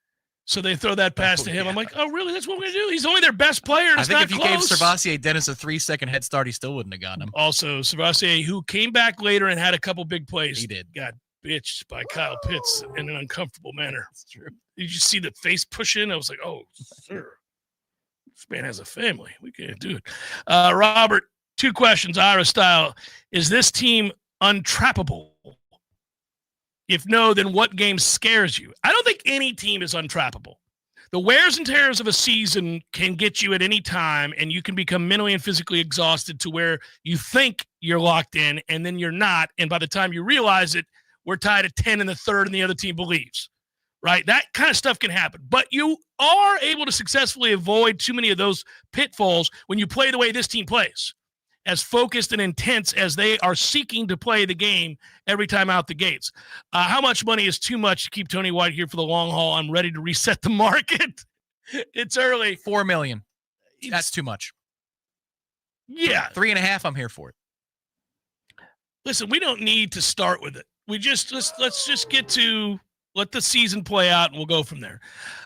[SPEAKER 1] So they throw that pass to him. I'm like, oh, really? That's what we're going to do? He's only their best player. And
[SPEAKER 2] I think if you gave
[SPEAKER 1] close.
[SPEAKER 2] Servassier Dennis a 3-second head start, he still wouldn't have gotten him.
[SPEAKER 1] Also, Servassier, who came back later and had a couple big plays.
[SPEAKER 2] He did.
[SPEAKER 1] Got bitched by Kyle Pitts in an uncomfortable manner.
[SPEAKER 2] That's true.
[SPEAKER 1] Did you see the face push in? I was like, oh, sir. This man has a family. We can't do it. Robert, 2 questions, Ira style. Is this team untrappable? If no, then what game scares you? I don't think any team is untrappable. The wears and tears of a season can get you at any time, and you can become mentally and physically exhausted to where you think you're locked in, and then you're not. And by the time you realize it, we're tied at 10 in the third, and the other team believes. Right? That kind of stuff can happen. But you are able to successfully avoid too many of those pitfalls when you play the way this team plays, as focused and intense as they are seeking to play the game every time out the gates. How much money is too much to keep Tony White here for the long haul? I'm ready to reset the market. It's early.
[SPEAKER 2] $4 million. That's too much.
[SPEAKER 1] Yeah.
[SPEAKER 2] 3.5, I'm here for it.
[SPEAKER 1] Listen, we don't need to start with it. We just let's just get to let the season play out, and we'll go from there.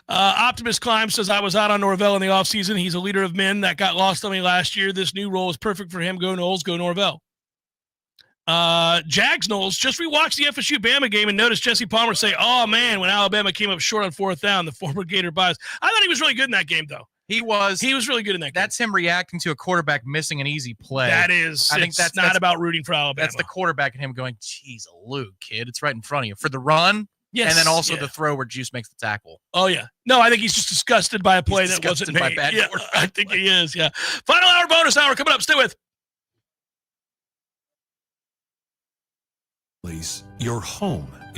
[SPEAKER 1] Optimus Climb says, I was out on Norvell in the offseason. He's a leader of men that got lost on me last year. This new role is perfect for him. Go Noles, go Norvell. Jags Knowles just rewatched the FSU Bama game and noticed Jesse Palmer say, oh, man, when Alabama came up short on 4th down, the former Gator bias. I thought he was really good in that game, though.
[SPEAKER 2] He was
[SPEAKER 1] really good in that game.
[SPEAKER 2] That's him reacting to a quarterback missing an easy play.
[SPEAKER 1] That is. I think that's not about rooting for Alabama.
[SPEAKER 2] That's the quarterback and him going, geez, Luke, kid, it's right in front of you. For the run,
[SPEAKER 1] yes,
[SPEAKER 2] and then also the throw where Juice makes the tackle.
[SPEAKER 1] Oh, yeah. No, I think he's just disgusted by a play that wasn't made.
[SPEAKER 2] Bad
[SPEAKER 1] I think he is, yeah. Final hour, bonus hour coming up. Stay with.
[SPEAKER 3] Your home is